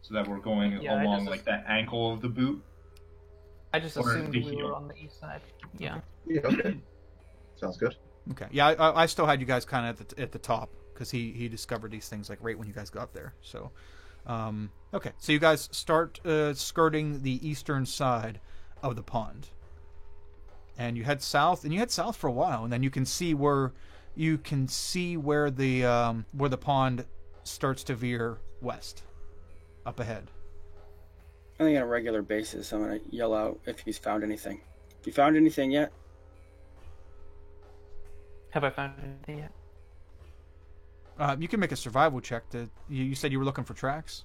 So that we're going along, like, that ankle of the boot. I just assumed we were on the east side. Yeah. Yeah, okay. Sounds good. Okay. Yeah, I still had you guys kind of at the top, because he discovered these things, like, right when you guys got there. So, okay. So you guys start skirting the eastern side of the pond. And you head south, and you head south for a while, and then you can see where the pond starts to veer west, up ahead. I think on a regular basis, I'm gonna yell out if he's found anything. You found anything yet? Have I found anything yet? You can make a survival check. You said you were looking for tracks?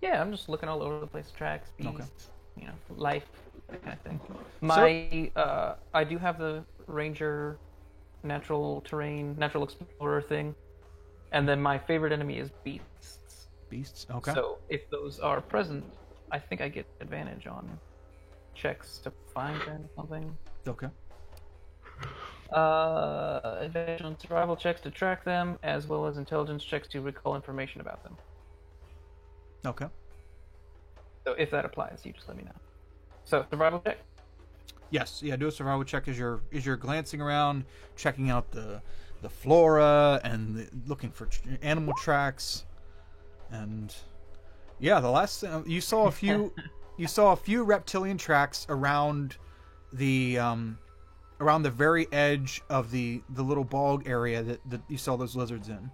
Yeah, I'm just looking all over the place. Tracks, beasts, Okay. Life, that kind of thing. I do have the Ranger natural terrain, natural explorer thing. And then my favorite enemy is beasts. Beasts? Okay. So if those are present, I think I get advantage on checks to find them or something. Okay. Advantage on survival checks to track them, as well as intelligence checks to recall information about them. Okay. So if that applies, you just let me know. So survival check. Yes. Yeah. Do a survival check as you're glancing around, checking out the flora and looking for animal tracks. And yeah, the last thing you saw a few reptilian tracks around the very edge of the little bog area that you saw those lizards in.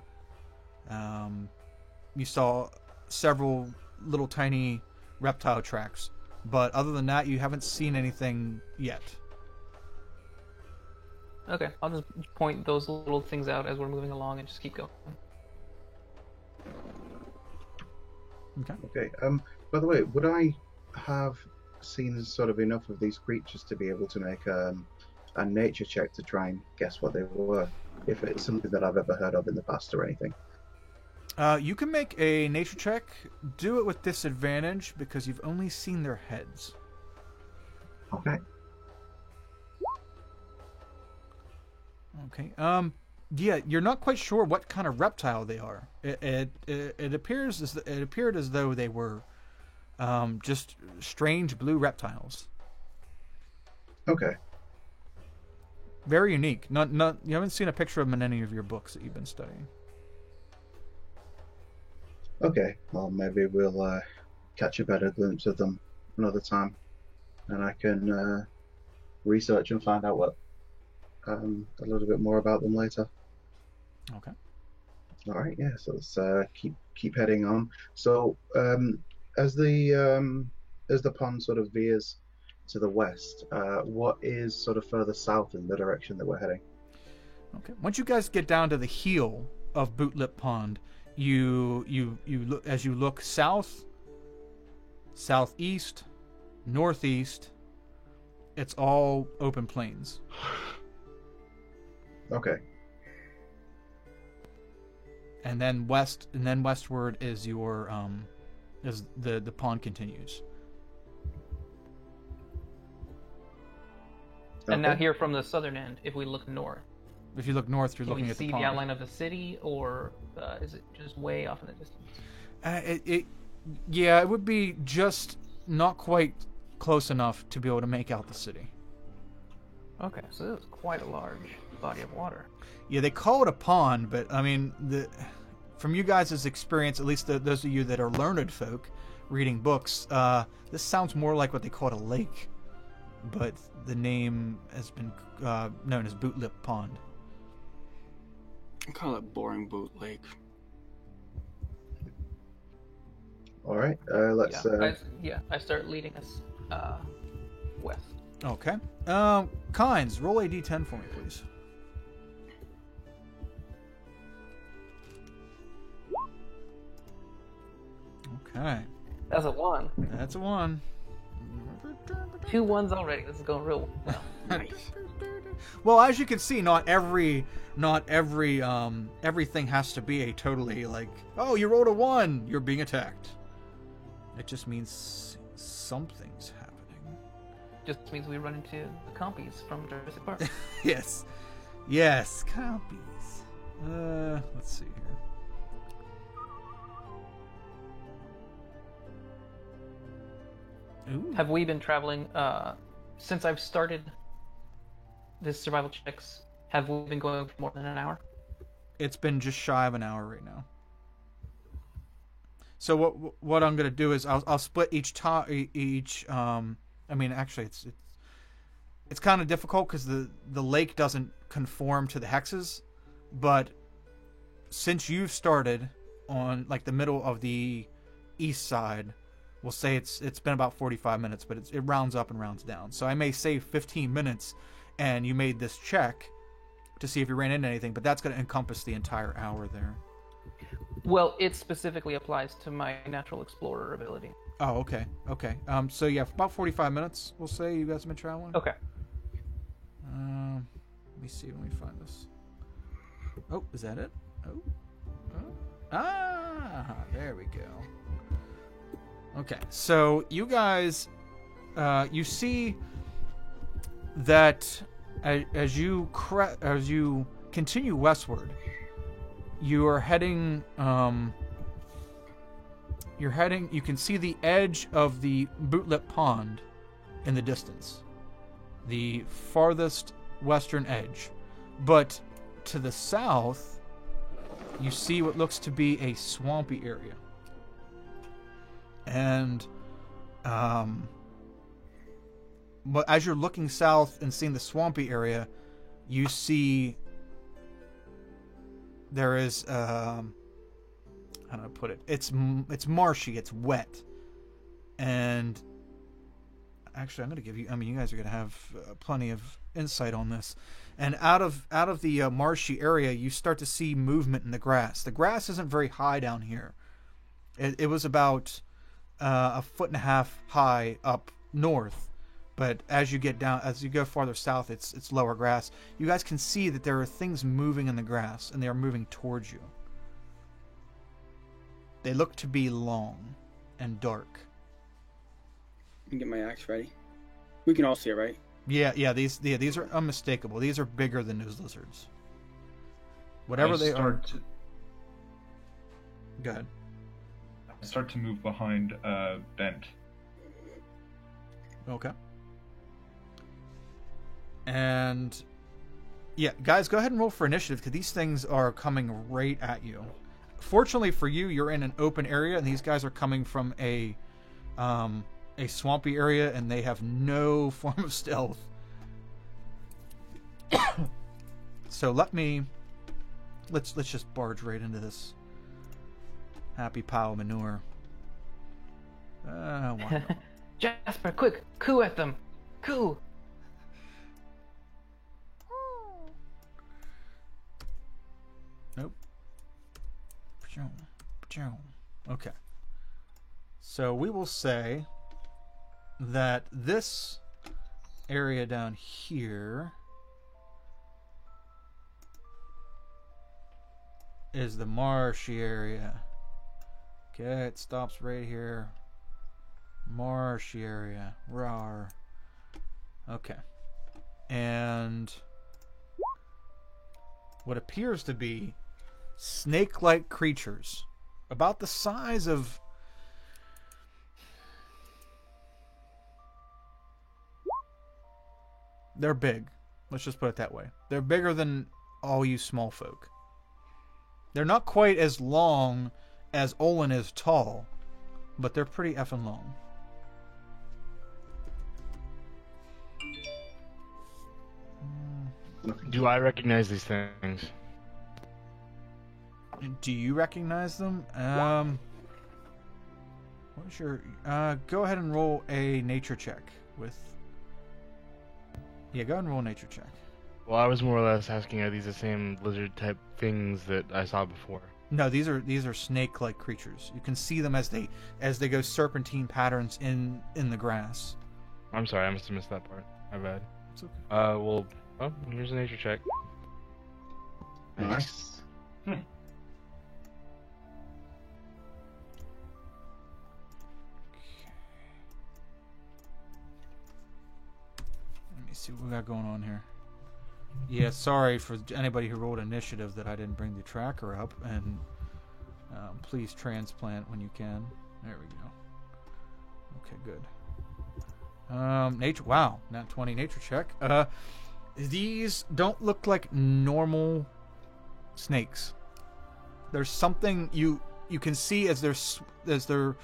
You saw several little tiny reptile tracks, but other than that, you haven't seen anything yet. Okay, I'll just point those little things out as we're moving along and just keep going. Okay. By the way, would I have seen sort of enough of these creatures to be able to make a nature check to try and guess what they were, if it's something that I've ever heard of in the past or anything? You can make a nature check. Do it with disadvantage because you've only seen their heads. Okay. Okay. Yeah, you're not quite sure what kind of reptile they are. It appeared as though they were just strange blue reptiles. Okay. Very unique. Not you haven't seen a picture of them in any of your books that you've been studying. Okay. Well, maybe we'll catch a better glimpse of them another time, and I can research and find out what a little bit more about them later. Okay. All right. Yeah. So let's keep heading on. So as the pond sort of veers to the west, what is sort of further south in the direction that we're heading? Okay. Once you guys get down to the heel of Bootlip Pond, you look as you look south. southeast, northeast, it's all open plains. Okay. And then westward is your is the pond continues. And now Okay. here from the southern end, if we look north, If you look north, you're can looking we at the see pond. the outline of the city, or is it just way off in the distance? Yeah, it would be just not quite close enough to be able to make out the city. Okay, so this is quite a large body of water. Yeah, they call it a pond, but I mean, from you guys' experience, at least those of you that are learned folk reading books, this sounds more like what they call a lake, but the name has been known as Bootlip Pond. I call it Boring Boot Lake. All right. Let's. I start leading us west. Okay. Kynes, roll a d10 for me, please. Okay. That's a 1. That's a 1. 2 1s already. This is going real well. Nice. Well, as you can see, not every everything has to be a totally like, oh, you rolled a 1, you're being attacked. It just means something's happening. Just means we run into the compies from Jurassic Park. Yes. Yes, copies. Let's see here. Ooh. Have we been traveling since I've started this survival checks? Have we been going for more than an hour? It's been just shy of an hour right now. So what I'm gonna do is I'll split each time I mean, actually it's kind of difficult because the lake doesn't conform to the hexes, but since you've started on like the middle of the east side, we'll say it's been about 45 minutes, but it rounds up and rounds down. So I may say 15 minutes, and you made this check to see if you ran into anything, but that's going to encompass the entire hour there. Well, it specifically applies to my natural explorer ability. Oh, okay. So yeah, for about 45 minutes, we'll say you guys have been traveling. Okay. Let me see when we find this. Oh, is that it? Oh. Ah, there we go. Okay, so you guys, you see that as you continue westward, you are heading. You can see the edge of the Bootlip Pond in the distance, the farthest western edge. But to the south, you see what looks to be a swampy area. And but as you're looking south and seeing the swampy area, you see there is how do I put it? It's marshy, it's wet, and actually I'm going to give you. I mean, you guys are going to have plenty of insight on this. And out of the marshy area, you start to see movement in the grass. The grass isn't very high down here. It was about a foot and a half high up north, but as you go farther south, it's lower grass. You guys can see that there are things moving in the grass, and they are moving towards you. They look to be long and dark. Let me get my axe ready. We can all see it, right? Yeah. These are unmistakable. These are bigger than news lizards. Whatever they are. Go ahead. I start to move behind Bent. Okay. And yeah, guys, go ahead and roll for initiative because these things are coming right at you. Fortunately for you, you're in an open area, and these guys are coming from a swampy area, and they have no form of stealth. So let's just barge right into this happy pile of manure. Why not? Jasper, quick, coo at them, coo. Nope. Okay. So we will say that this area down here is the marshy area. Okay, it stops right here. Marshy area. Rawr. Okay. And what appears to be snake-like creatures about the size of they're big. Let's just put it that way. They're bigger than all you small folk. They're not quite as long as Olin is tall, but they're pretty effing long. Do I recognize these things? Do you recognize them? What's your... go ahead and roll a nature check with... Yeah, go ahead and roll a nature check. Well, I was more or less asking, are these the same lizard type things that I saw before? No, these are snake-like creatures. You can see them as they go serpentine patterns in the grass. I'm sorry, I must have missed that part. My bad. It's okay. Well, here's a nature check. Nice. Let me see what we got going on here. Yeah, sorry for anybody who rolled initiative that I didn't bring the tracker up, and please transplant when you can. There we go. Okay, good. Nature. Wow, not 20 nature check. These don't look like normal snakes. There's something you can see as they're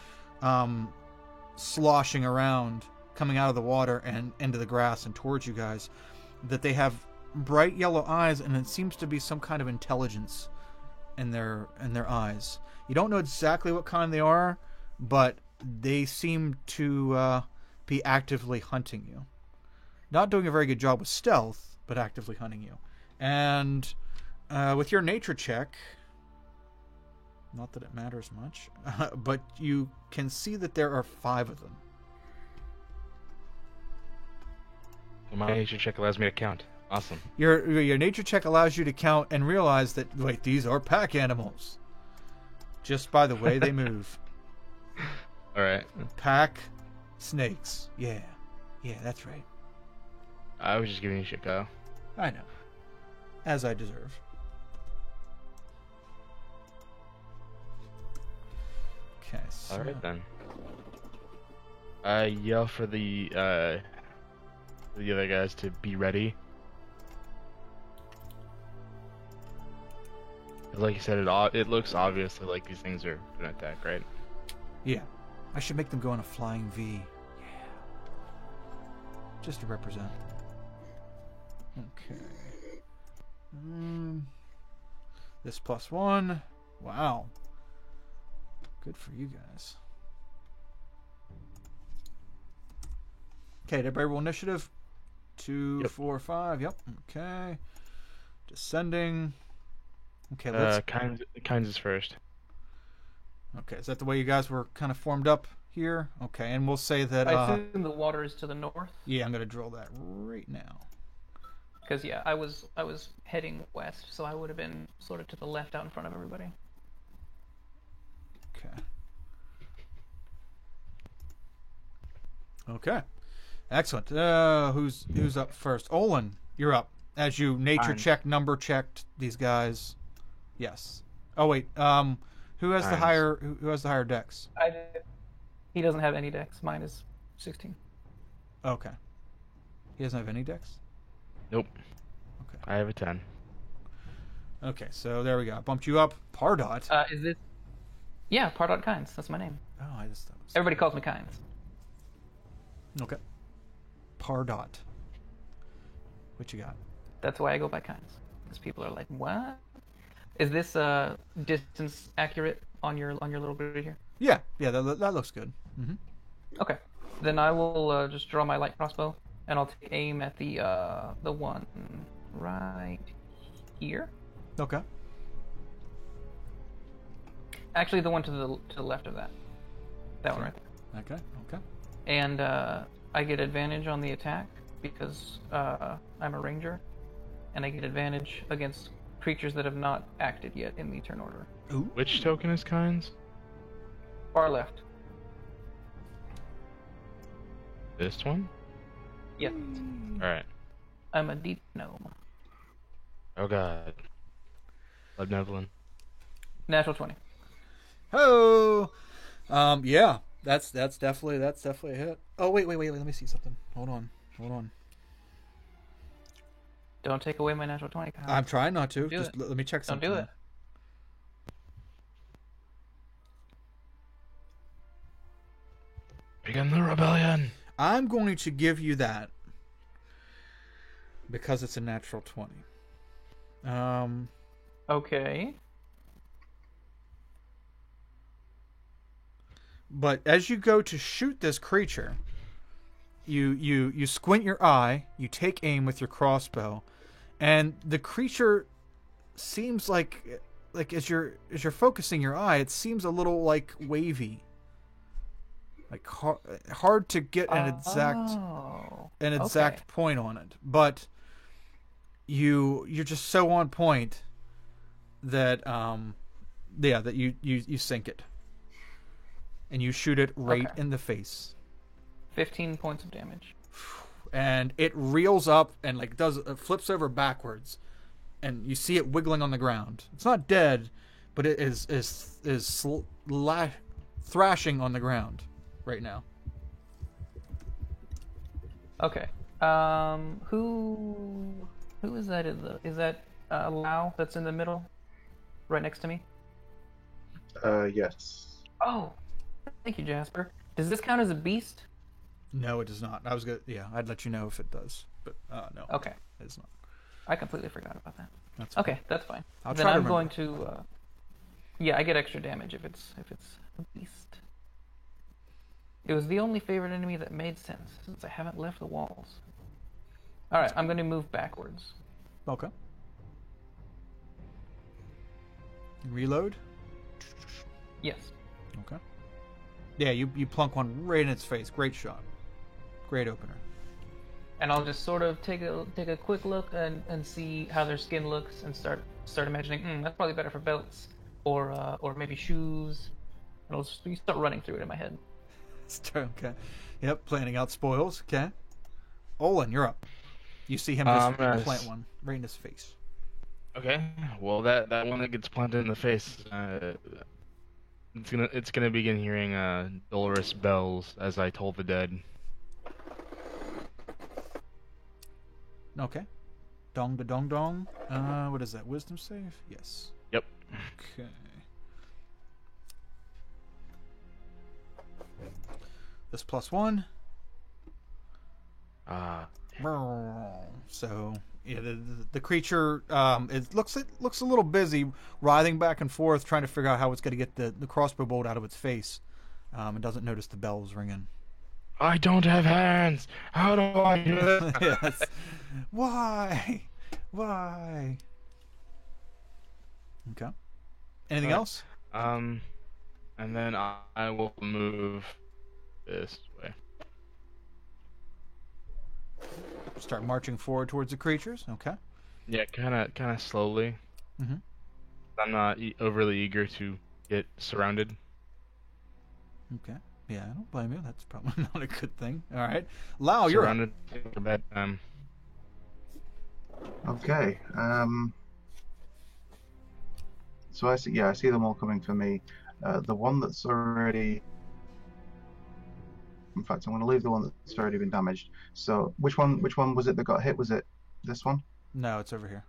sloshing around, coming out of the water and into the grass and towards you guys, that they have bright yellow eyes, and it seems to be some kind of intelligence in their eyes. You don't know exactly what kind they are, but they seem to be actively hunting you. Not doing a very good job with stealth, but actively hunting you. And with your nature check, not that it matters much, but you can see that there are 5 of them. My nature check allows me to count. Awesome. Your nature check allows you to count and realize that, wait, these are pack animals. Just by the way they move. Alright. Pack snakes. Yeah. Yeah, that's right. I was just giving you shit, Kyle. I know. As I deserve. Okay, so... Alright then. I yell for the other guys to be ready. Like you said, it looks obviously like these things are gonna attack, right? Yeah. I should make them go on a flying V. Yeah. Just to represent. Okay. This +1. Wow. Good for you guys. Okay, did everybody roll initiative? 2, Yep. 4, 5. Yep. Okay. Descending. Okay, let's... Kynes is first. Okay, is that the way you guys were kind of formed up here? Okay, and we'll say that... I assume the water is to the north. Yeah, I'm going to drill that right now. Because yeah, I was heading west, so I would have been sort of to the left, out in front of everybody. Okay. Okay. Excellent. Who's up first? Olin, you're up. As you nature check, number checked these guys. Yes. Oh wait. Who has the higher dex? He doesn't have any dex. Mine is 16. Okay. He doesn't have any dex? Nope. Okay. I have a 10. Okay, so there we go. I bumped you up. Pardot. Is this? Yeah, Pardot Kynes. That's my name. Oh, I just thought it was... Everybody calls me Kynes. Okay. Pardot. What you got? That's why I go by Kynes. Because people are like, what? Is this distance accurate on your little grid here? Yeah, that looks good. Mm-hmm. Okay. Then I will just draw my light crossbow, and I'll take aim at the one right here. Okay. Actually, the one to the left of that. That one right there. Okay. And I get advantage on the attack because I'm a ranger, and I get advantage against creatures that have not acted yet in the turn order. Ooh. Which token is kinds? Far left. This one? Yes. Alright. I'm a deep gnome. Oh god. Blood Nevlin. Natural 20. Oh. Yeah. That's definitely a hit. Oh wait. Let me see something. Hold on. Don't take away my natural 20, Kyle. I'm trying not to. Do Just it. let me check Don't something. do it. Begin the rebellion! I'm going to give you that because it's a natural 20. Okay. But as you go to shoot this creature, you squint your eye, you take aim with your crossbow, and the creature seems like as you're focusing your eye, it seems a little like wavy. Like hard to get an exact point on it, but you're just so on point that that you sink it, and you shoot it right in the face. 15 points of damage. And it reels up and flips over backwards, and you see it wiggling on the ground. It's not dead, but it is thrashing on the ground right now. Okay. Who is that? Is that Lau that's in the middle, right next to me? Yes. Oh, thank you, Jasper. Does this count as a beast? No, it does not. I'd let you know if it does, but no. Okay. It's not. I completely forgot about that. That's okay. That's fine. I'll then try to I'm remember. going to. Yeah, I get extra damage if it's a beast. It was the only favorite enemy that made sense since I haven't left the walls. All right, I'm going to move backwards. Okay. Reload. Yes. Okay. Yeah, you plunk one right in its face. Great shot. Great opener. And I'll just sort of take a quick look and see how their skin looks and start imagining, that's probably better for belts or maybe shoes. And I'll just start running through it in my head. Okay. Yep, planning out spoils. Okay. Olin, you're up. You see him just plant one right in his face. Okay. Well, that one that gets planted in the face, it's gonna begin hearing dolorous bells as I toll the dead. Okay. Dong da dong dong. What is that? Wisdom save? Yes. Yep. Okay. This +1. So yeah, the creature it looks a little busy, writhing back and forth, trying to figure out how it's going to get the crossbow bolt out of its face. It doesn't notice the bells ringing. I don't have hands. How do I do this? Yes. Why? Okay. Anything else? And then I will move this way. Start marching forward towards the creatures. Okay. Yeah, kind of slowly. Mm-hmm. I'm not overly eager to get surrounded. Okay. Yeah, I don't blame you. That's probably not a good thing. All right, Lau, you're up. Surrounded. Take a bad time. Okay. So I see them all coming for me. The one that's already. In fact, I'm going to leave the one that's already been damaged. So, which one was it that got hit? Was it this one? No, it's over here.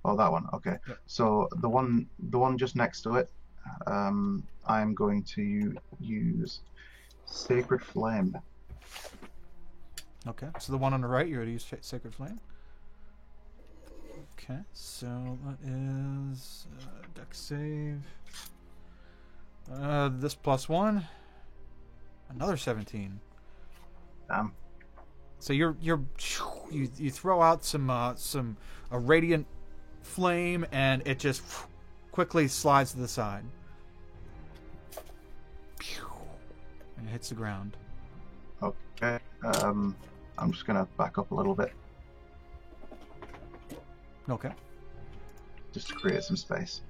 Oh, that one. Okay. Yep. So the one just next to it, I'm going to use Sacred Flame. Okay, so the one on the right, you already used Sacred Flame. Okay, so that is Dex save. This +1, another 17. Damn. So you throw out a radiant flame, and it just quickly slides to the side. and it hits the ground. Okay. I'm just gonna back up a little bit Okay. just to create some space.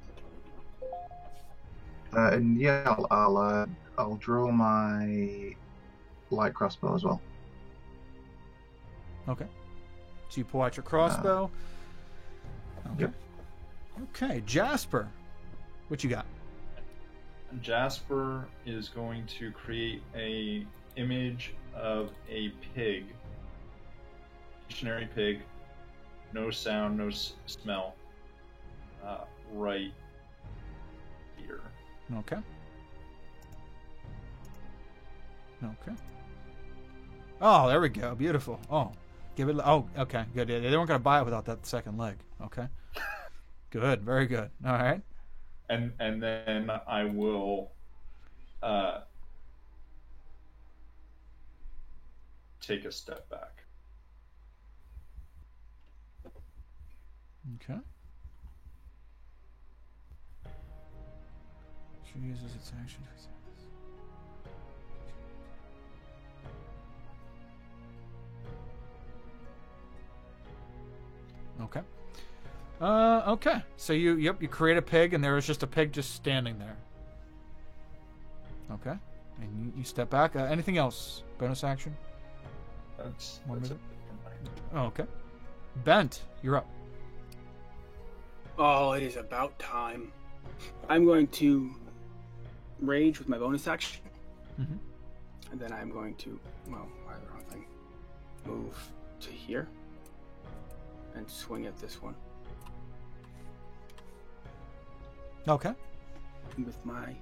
And yeah, I'll draw my light crossbow as well. Okay. So you pull out your crossbow. Okay. Yep. Okay, Jasper. What you got? Jasper is going to create a image of a pig, stationary pig, no sound, no smell, right here. Okay. Okay. Oh, there we go. Beautiful. Oh, give it. Oh, okay. Good. They weren't going to buy it without that second leg. Okay. Good. Very good. All right. And then I will take a step back. Okay. She uses its action. Okay. Okay. So you create a pig, and there is just a pig just standing there. Okay. And you step back. Anything else? Bonus action? That's One it minute. for my- Oh, okay. Bent, you're up. Oh, it is about time. I'm going to rage with my bonus action. Mhm. And then I'm going to, well, I have the wrong thing. Move to here. And swing at this one Okay. with my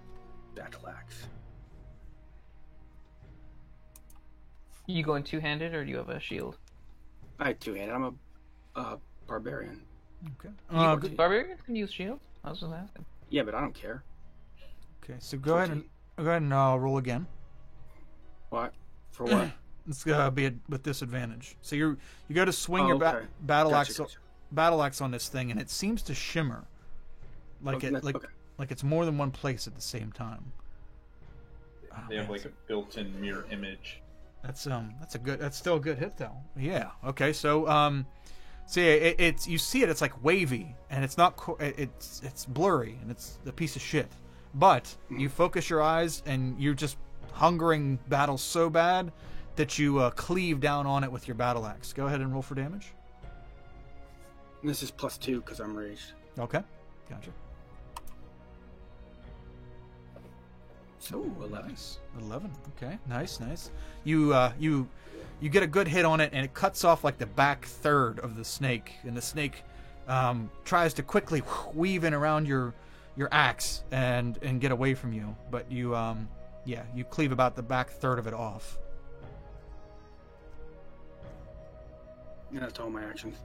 battle axe. You going two-handed, or do you have a shield? I had two-handed. I'm a barbarian. Okay. Barbarians can use shields. I was just asking. Yeah, but I don't care. Okay. So go ahead and roll again. What? For what? It's gonna be with disadvantage. So you go to swing Oh, your okay. battle Gotcha, axe battle axe on this thing, and it seems to shimmer, like Okay, okay. like it's more than one place at the same time. Oh, They have man. like a built-in mirror image. That's still a good hit though. Yeah. Okay. So so yeah, it's you see it. It's like wavy, and it's not. It's blurry, and it's a piece of shit. But you focus your eyes, and you're just hungering battle so bad that you cleave down on it with your battle axe. Go ahead and roll for damage. And this is +2 because I'm raged. Okay. Gotcha. So 11. Nice. 11. Okay. Nice. You get a good hit on it, and it cuts off like the back third of the snake, and the snake tries to quickly weave in around your axe and get away from you, but you cleave about the back third of it off. Yeah, that's all my actions.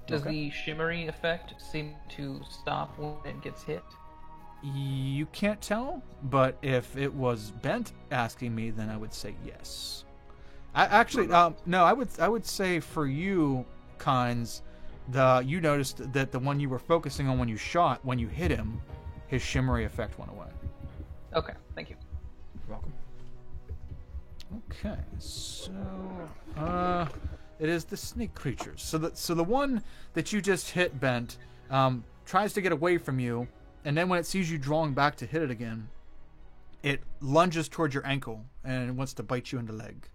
Does Okay. the shimmery effect seem to stop when it gets hit? You can't tell, but if it was Bent asking me, then I would say yes. No, I would say for you, Kynes, you noticed that the one you were focusing on when you hit him, his shimmery effect went away. Okay, thank you. You're welcome. Okay, so it is the snake creatures. So the one that you just hit, Bent, tries to get away from you, and then when it sees you drawing back to hit it again, it lunges towards your ankle and it wants to bite you in the leg.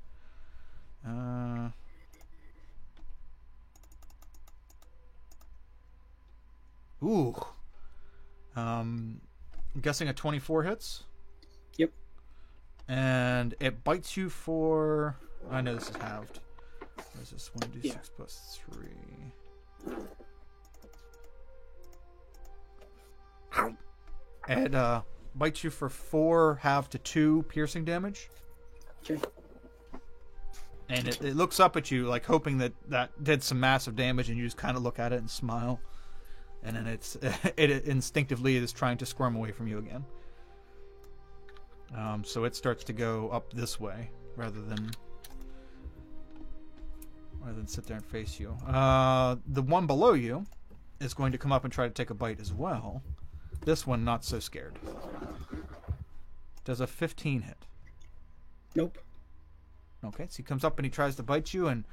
Ooh. I'm guessing a 24 hits. Yep. And it bites you for. I know this is halved. What is this? 1d6 Yeah. plus 3. It bites you for 4 halved to 2 piercing damage. Okay. And it looks up at you like hoping that did some massive damage, and you just kind of look at it and smile. And then it instinctively is trying to squirm away from you again. So it starts to go up this way rather than sit there and face you. The one below you is going to come up and try to take a bite as well. This one not so scared. Does a 15 hit? Nope. Okay, so he comes up and he tries to bite you, and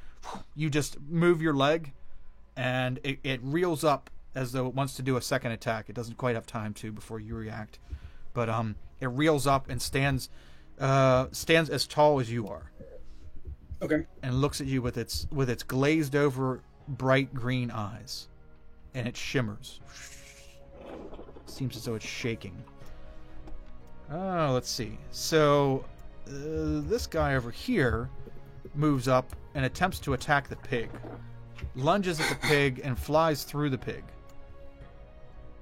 you just move your leg, and it reels up as though it wants to do a second attack. It doesn't quite have time to before you react, but it reels up and stands as tall as you are. Okay. And looks at you with its glazed over bright green eyes, and it shimmers. Seems as though it's shaking. Oh, let's see. So this guy over here moves up and attempts to attack the pig. Lunges at the pig and flies through the pig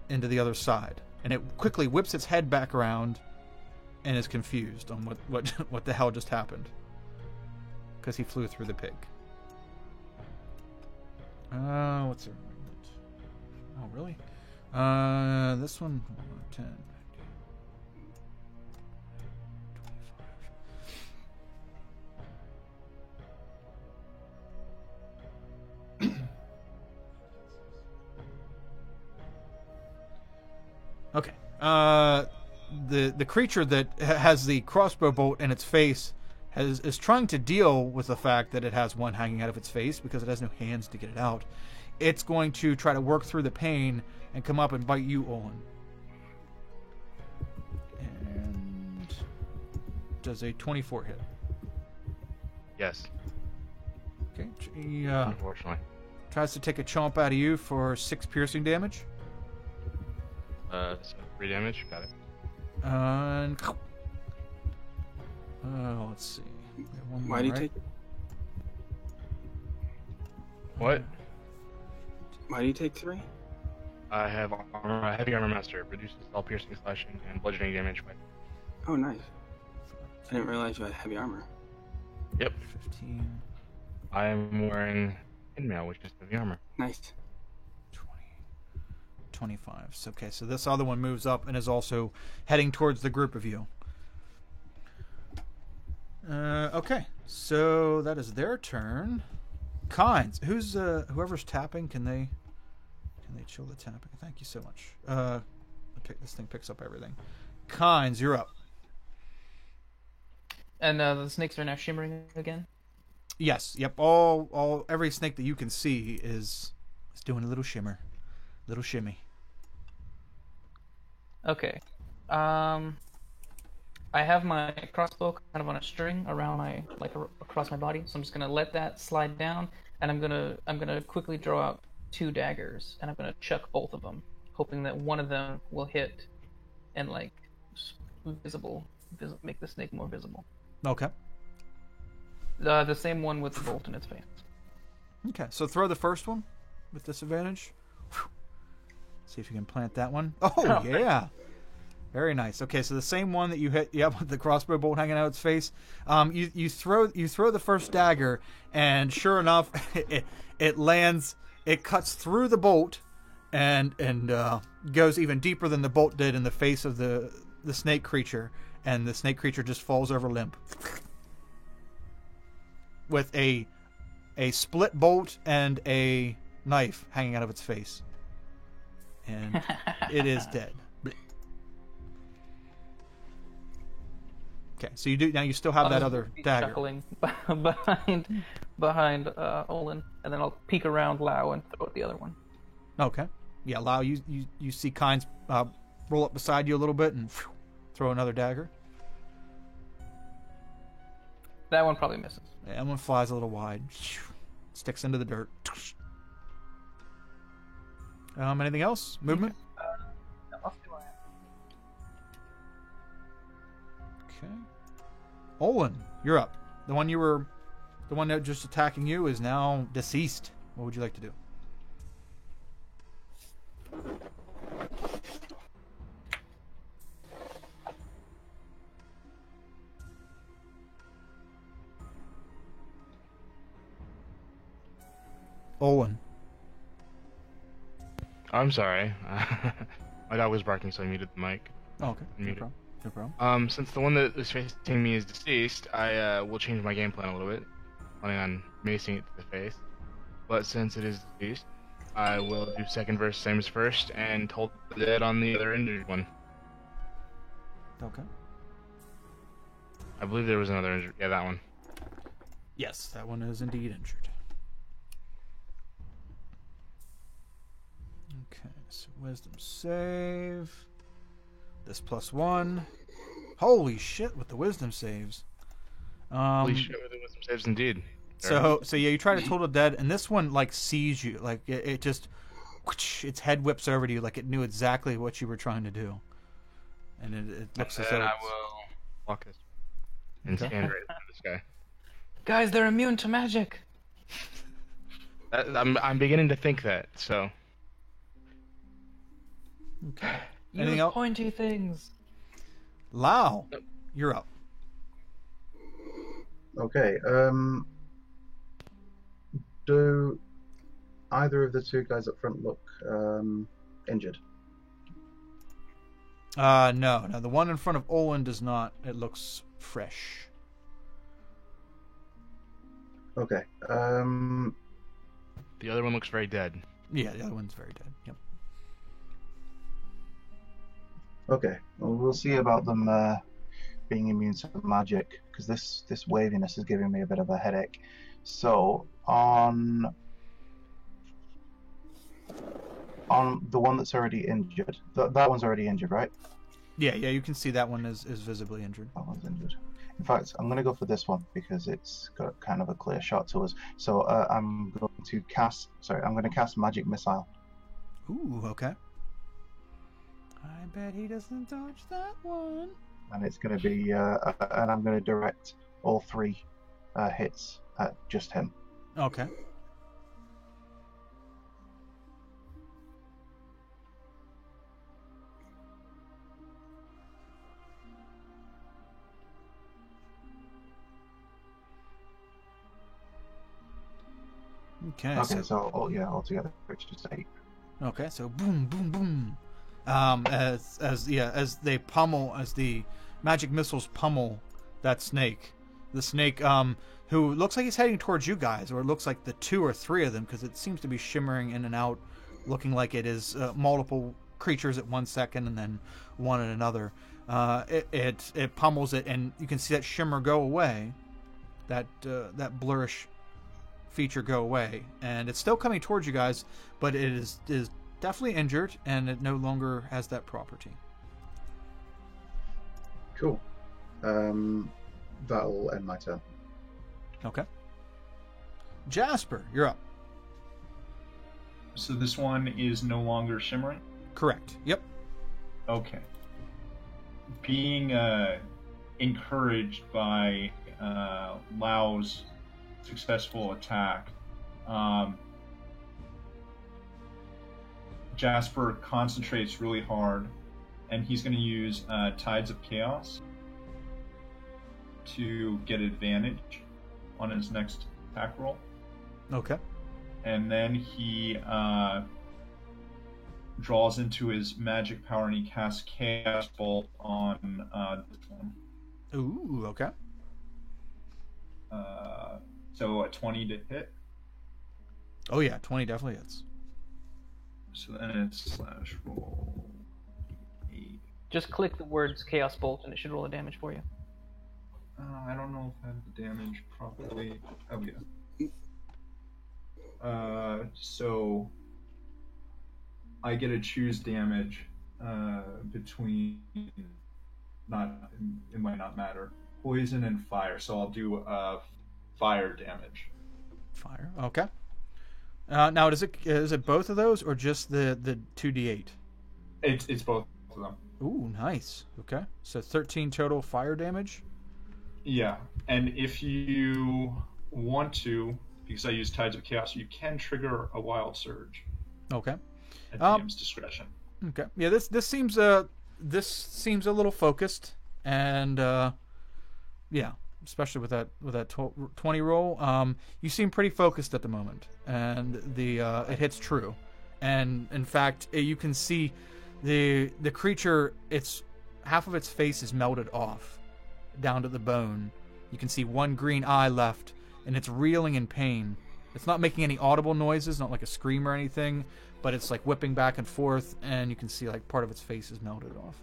into the other side. And it quickly whips its head back around and is confused on what the hell just happened. Because he flew through the pig. What's it? Oh, really? This one, 10. 25. Okay. The creature that has the crossbow bolt in its face is trying to deal with the fact that it has one hanging out of its face because it has no hands to get it out. It's going to try to work through the pain and come up and bite you, Olin. And does a 24 hit? Yes. Okay. He Unfortunately. tries to take a chomp out of you for 6 piercing damage. So 3 damage. Got it. And let's see. We have one more, Why do you right? take? What? Why do you take 3? I have armor, heavy armor master. Reduces all piercing, slashing, and bludgeoning damage by. Oh, nice. I didn't realize you had heavy armor. Yep. 15, I am wearing chainmail, which is heavy armor. Nice. 20, 25. So, okay, so this other one moves up and is also heading towards the group of you. Okay, so that is their turn. Kynes, who's whoever's tapping? Can they chill the tapping? Thank you so much. This thing picks up everything. Kynes, you're up. And the snakes are now shimmering again. Yes. Yep. Every snake that you can see is doing a little shimmer, little shimmy. Okay. I have my crossbow kind of on a string around across my body, so I'm just gonna let that slide down, and I'm gonna quickly draw out 2 daggers, and I'm gonna chuck both of them, hoping that one of them will hit, and make the snake more visible. Okay. The same one with the bolt in its face. Okay. So throw the first one with disadvantage. See if you can plant that one. Oh yeah. Very nice. Okay, so the same one that you hit, with the crossbow bolt hanging out its face. You throw the first dagger, and sure enough, it lands. It cuts through the bolt, and goes even deeper than the bolt did in the face of the snake creature, and the snake creature just falls over limp, with a split bolt and a knife hanging out of its face, and it is dead. Okay, so you still have that other dagger. Chuckling behind Olin, and then I'll peek around Lau and throw at the other one. Okay. Yeah, Lau, you see Kynes roll up beside you a little bit and throw another dagger. That one probably misses. Yeah, that one flies a little wide. Sticks into the dirt. Anything else? Movement? I'll see what I Okay. Olin, you're up. The one that just attacking you is now deceased. What would you like to do? Olin. I'm sorry. My dog was barking, so I muted the mic. Oh, okay. No Muted. problem. No problem. Since the one that is facing me is deceased, I will change my game plan a little bit, planning on macing it to the face. But since it is deceased, I will do second verse same as first, and hold the dead on the other injured one. Okay. I believe there was another injury. Yeah, that one. Yes, that one is indeed injured. Okay, so wisdom save. This +1. Holy shit with the wisdom saves. Holy shit with the wisdom saves indeed. So yeah, you try to total dead, and this one like sees you, like it just, its head whips over to you, like it knew exactly what you were trying to do, and it looks as though. I will walk this and stand right in front of this guy. Guys, they're immune to magic. I'm beginning to think that. So. Okay. Use Anything else? pointy things. Lau, you're up. Okay. Do either of the two guys up front look injured? No. The one in front of Olin does not. It looks fresh. Okay. The other one looks very dead. Yeah, the other one's very dead. Yep. Okay. Well, we'll see about them being immune to magic, because this waviness is giving me a bit of a headache. So on the one that's already injured, that one's already injured, right? Yeah. You can see that one is visibly injured. That one's injured. In fact, I'm going to go for this one because it's got kind of a clear shot to us. So I'm going to cast magic missile. Ooh, okay. I bet he doesn't dodge that one. And it's going to be, and I'm going to direct all 3 hits at just him. Okay. Okay. So altogether it's just 8. Okay, so boom, boom, boom. As they pummel, as the magic missiles pummel that snake, the snake, who looks like he's heading towards you guys, or it looks like the 2 or 3 of them, because it seems to be shimmering in and out, looking like it is multiple creatures at one second and then one at another. It pummels it, and you can see that shimmer go away, that blurish feature go away, and it's still coming towards you guys, but it is definitely injured, and it no longer has that property. Cool. That'll end my turn. Okay. Jasper, you're up. So this one is no longer shimmering? Correct. Yep. Okay. Being encouraged by Lau's successful attack, Jasper concentrates really hard, and he's going to use Tides of Chaos to get advantage on his next attack roll. Okay. And then he draws into his magic power, and he casts Chaos Bolt on this one. Ooh, okay. So a 20 to hit. Oh yeah, 20 definitely hits. So then it's slash roll 8. Just click the words Chaos Bolt and it should roll the damage for you. I don't know if I have the damage properly. Oh yeah. So I get to choose damage between, it might not matter, poison and fire. So I'll do fire damage. Fire. Okay. Now, is it both of those or just the 2d8? It's both of them. Ooh, nice. Okay, so 13 total fire damage. Yeah, and if you want to, because I use Tides of Chaos, you can trigger a Wild Surge. Okay. At DM's discretion. Okay. Yeah, this seems a little focused, and yeah, especially with that 20 roll. You seem pretty focused at the moment, and it hits true, and in fact you can see the creature. It's half of its face is melted off down to the bone. You can see one green eye left, and it's reeling in pain. It's not making any audible noises, not like a scream or anything, but it's like whipping back and forth, and you can see like part of its face is melted off.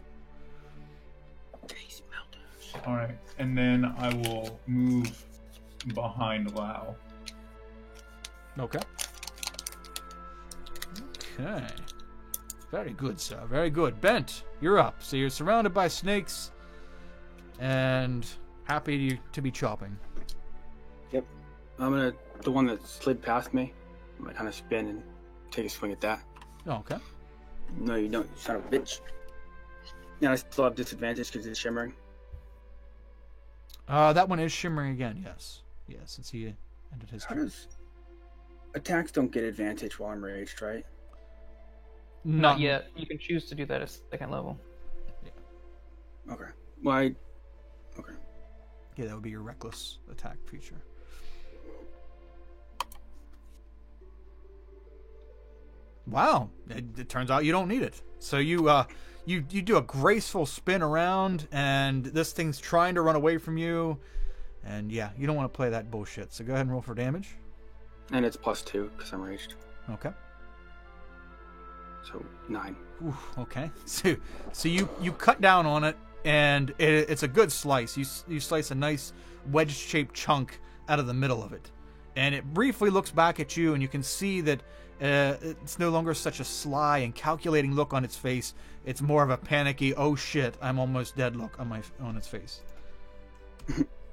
Face melters. All right, and then I will move behind Lau. Okay. Okay. Very good, sir. Very good. Bent, you're up. So you're surrounded by snakes and happy to be chopping. Yep. The one that slid past me, I'm gonna kind of spin and take a swing at that. Oh, okay. No, you don't, you son of a bitch. And I still have disadvantage because it's shimmering. That one is shimmering again, yes. Yes, since he ended his How turn. does... Attacks don't get advantage while I'm raged, right? Not yet. You can choose to do that at second level. Okay. Why? Okay. Yeah, that would be your reckless attack feature. Wow, it turns out you don't need it. So you do a graceful spin around, and this thing's trying to run away from you. And yeah, you don't want to play that bullshit. So go ahead and roll for damage. And it's +2 because I'm raged. Okay. So 9. Ooh, okay. So you cut down on it, and it's a good slice. You slice a nice wedge-shaped chunk out of the middle of it, and it briefly looks back at you, and you can see that it's no longer such a sly and calculating look on its face. It's more of a panicky, "Oh shit, I'm almost dead" look on its face,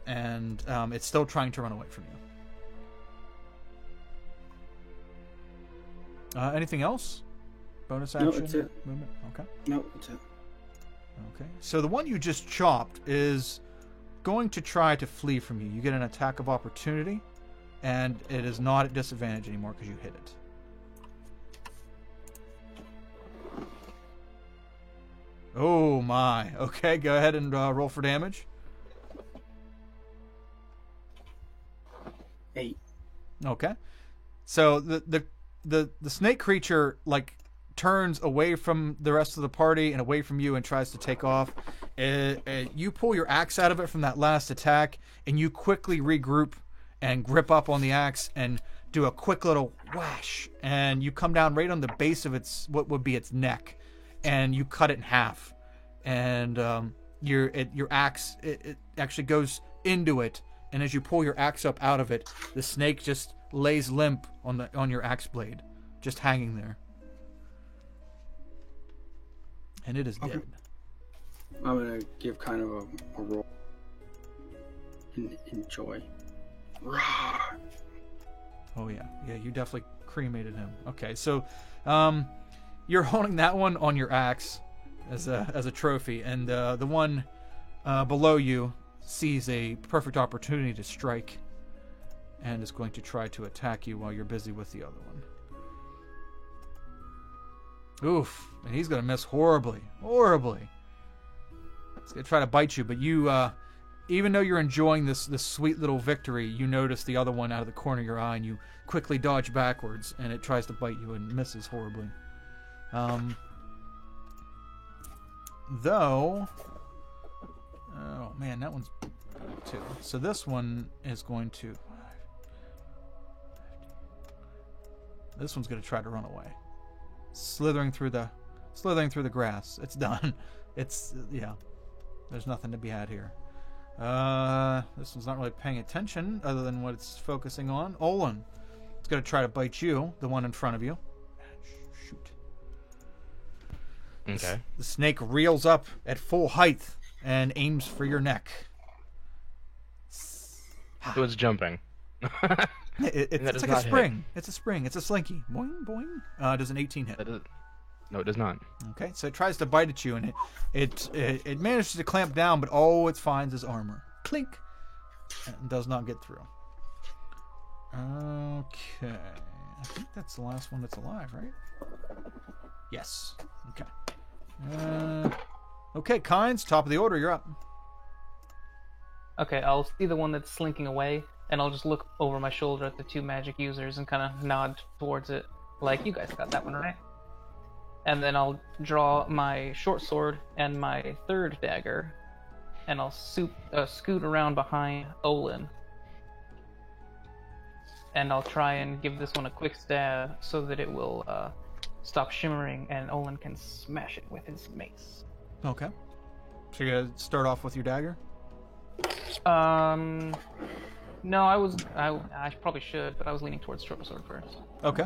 and it's still trying to run away from you. Anything else? Bonus action? No, that's it. Movement? Okay. No, that's it. Okay. So the one you just chopped is going to try to flee from you. You get an attack of opportunity, and it is not at disadvantage anymore because you hit it. Oh my. Okay, go ahead and roll for damage. 8. Okay. So the snake creature turns away from the rest of the party and away from you and tries to take off. You pull your axe out of it from that last attack, and you quickly regroup and grip up on the axe and do a quick little whash, and you come down right on the base of what would be its neck, and you cut it in half. And your axe it actually goes into it, and as you pull your axe up out of it, the snake just lays limp on your axe blade, just hanging there. And it is dead. I'm gonna give kind of a roll. Enjoy. Oh yeah, you definitely cremated him. Okay, so you're holding that one on your axe as a trophy, and the one below you sees a perfect opportunity to strike, and is going to try to attack you while you're busy with the other one. Oof, and he's gonna miss horribly. He's gonna try to bite you, but you, even though you're enjoying this sweet little victory, you notice the other one out of the corner of your eye, and you quickly dodge backwards, and it tries to bite you and misses horribly. Though, oh man, that one's 2. So this one is going to. This one's gonna try to run away. Slithering through the grass. It's done. It's there's nothing to be had here. This one's not really paying attention other than what it's focusing on. Olin, it's gonna try to bite you, the one in front of you. Shoot. Okay. The snake reels up at full height and aims for your neck. So it's jumping. It's like a spring. It's a spring. It's a slinky. Boing, boing. Does an 18 hit? No, it does not. Okay, so it tries to bite at you, and it manages to clamp down, but all it finds is armor. Clink! And does not get through. Okay. I think that's the last one that's alive, right? Yes. Okay. Okay, Kynes, top of the order, you're up. Okay, I'll see the one that's slinking away, and I'll just look over my shoulder at the 2 magic users and kind of nod towards it, like, you guys got that one right. And then I'll draw my short sword and my 3rd dagger, and I'll scoot around behind Olin. And I'll try and give this one a quick stab so that it will stop shimmering, and Olin can smash it with his mace. Okay. So you're going to start off with your dagger? No, I probably should, but I was leaning towards short sword first. Okay.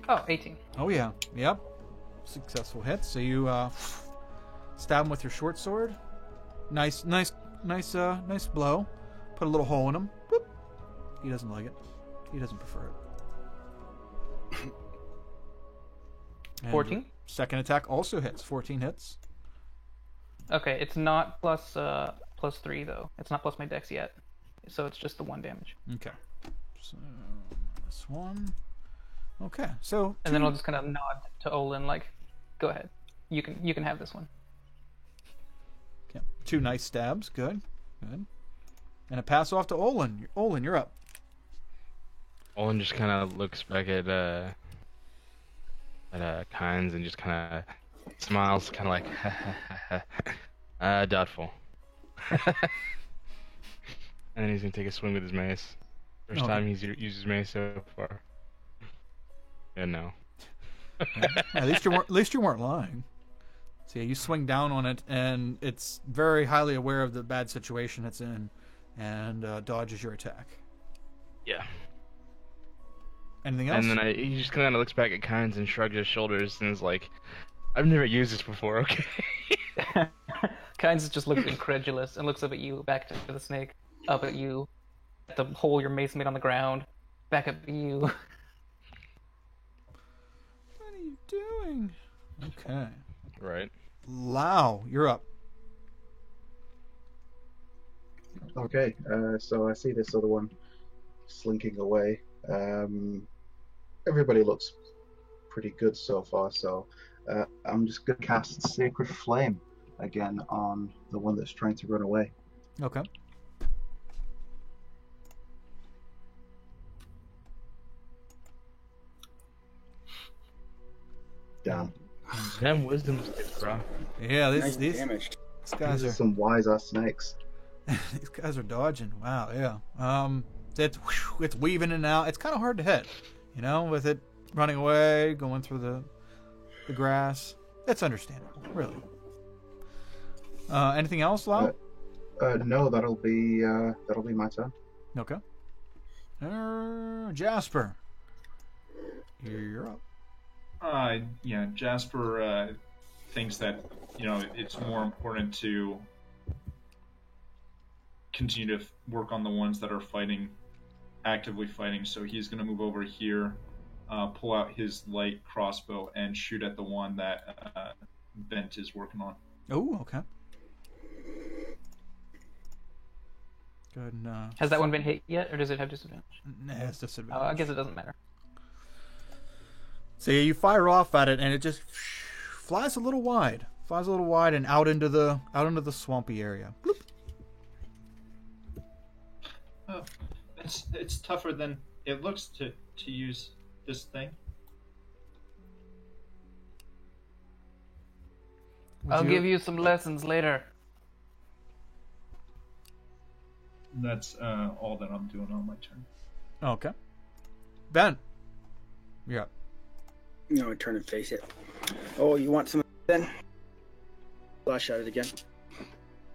Oh, 18. Oh yeah. Yep. Successful hit. So you stab him with your short sword. Nice blow. Put a little hole in him. Boop. He doesn't like it. He doesn't prefer it. And 14. Second attack also hits. 14 hits. Okay, it's not plus 3 though. It's not plus my dex yet, so it's just the 1 damage. Okay. So this one. Okay. So. And then I'll just kind of nod to Olin, like, go ahead. You can have this one. Yeah. 2 nice stabs. Good. Good. And a pass off to Olin. Olin, you're up. Olin just kind of looks back at Kynes and just kind of smiles, kind of like, doubtful. And then he's gonna take a swing with his mace. First time he's used his mace so far. Yeah, no. At least you weren't lying. So yeah, you swing down on it, and it's very highly aware of the bad situation it's in, and dodges your attack. Yeah. Anything else? And then he just kind of looks back at Kynes and shrugs his shoulders and is like, I've never used this before, okay? Kynes just looks incredulous and looks up at you, back to the snake, up at you, at the hole your mace made on the ground, back up at you. What are you doing? Okay. Right. Lau, you're up. Okay, so I see this other one slinking away. Everybody looks pretty good so far, so I'm just going to cast Sacred Flame again on the one that's trying to run away. Okay. Damn. Damn wisdom, bro. Yeah, Nice these damage. guys These are are some wise-ass snakes. these guys are dodging. Wow, yeah. It's weaving in and out. It's kind of hard to hit, with it running away, going through the grass. It's understandable, really. Anything else, Lau? No, that'll be my turn. Okay. Jasper, you're up. Yeah, Jasper thinks that it's more important to continue to work on the ones that are actively fighting. So he's going to move over here, pull out his light crossbow, and shoot at the one that Bent is working on. Oh, okay. Good. Has that one been hit yet, or does it have disadvantage? It has disadvantage. I guess it doesn't matter. So you fire off at it, and it just flies a little wide. And out into the swampy area. Bloop. Oh, it's tougher than it looks to use this thing. I'll give you some lessons later. That's all that I'm doing on my turn. Okay. Ben. Yeah. No, I turn and face it. Oh, you want some then? Flash at it again.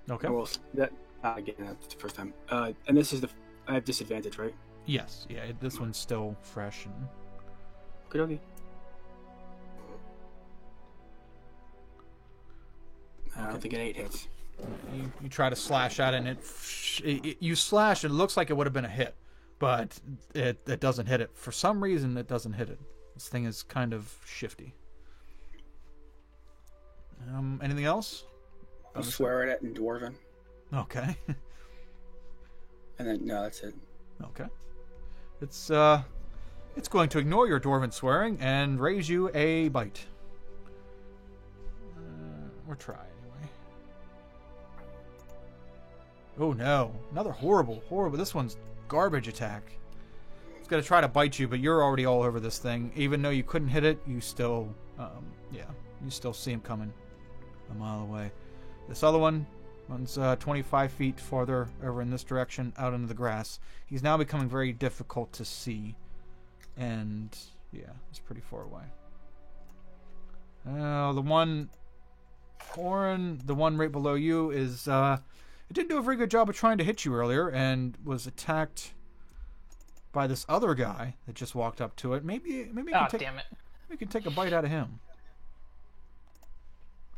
Okay. Well, that again. That's the first time. And this is I have disadvantage, right? Yes. Yeah. This one's still fresh and. Good okay. I don't think an 8 hits. You try to slash at it, and you slash, and it looks like it would have been a hit, but it doesn't hit it. For some reason, it doesn't hit it. This thing is kind of shifty. Anything else? I'll swear at it in Dwarven. Okay. And then no, that's it. Okay. It's going to ignore your Dwarven swearing and raise you a bite. Or try anyway. Oh no! Another horrible. This one's garbage attack. It's gonna try to bite you, but you're already all over this thing. Even though you couldn't hit it, you still, you still see him coming a mile away. This other one's 25 feet farther over in this direction, out into the grass. He's now becoming very difficult to see, and yeah, it's pretty far away. The one Orin, the one right below you, is it didn't do a very good job of trying to hit you earlier and was attacked by this other guy that just walked up to it. Maybe you can damn it. we can take a bite out of him.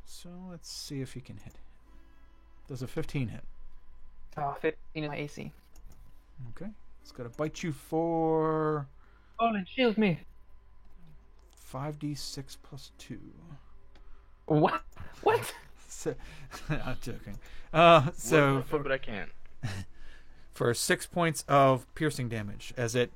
So let's see if he can hit. Does a 15 hit? Oh, 15 is my AC. Okay. It's gonna bite you for Olin, shield me. 5d6 plus 2. What? What? So, I'm joking. So but I can't. for 6 points of piercing damage, as it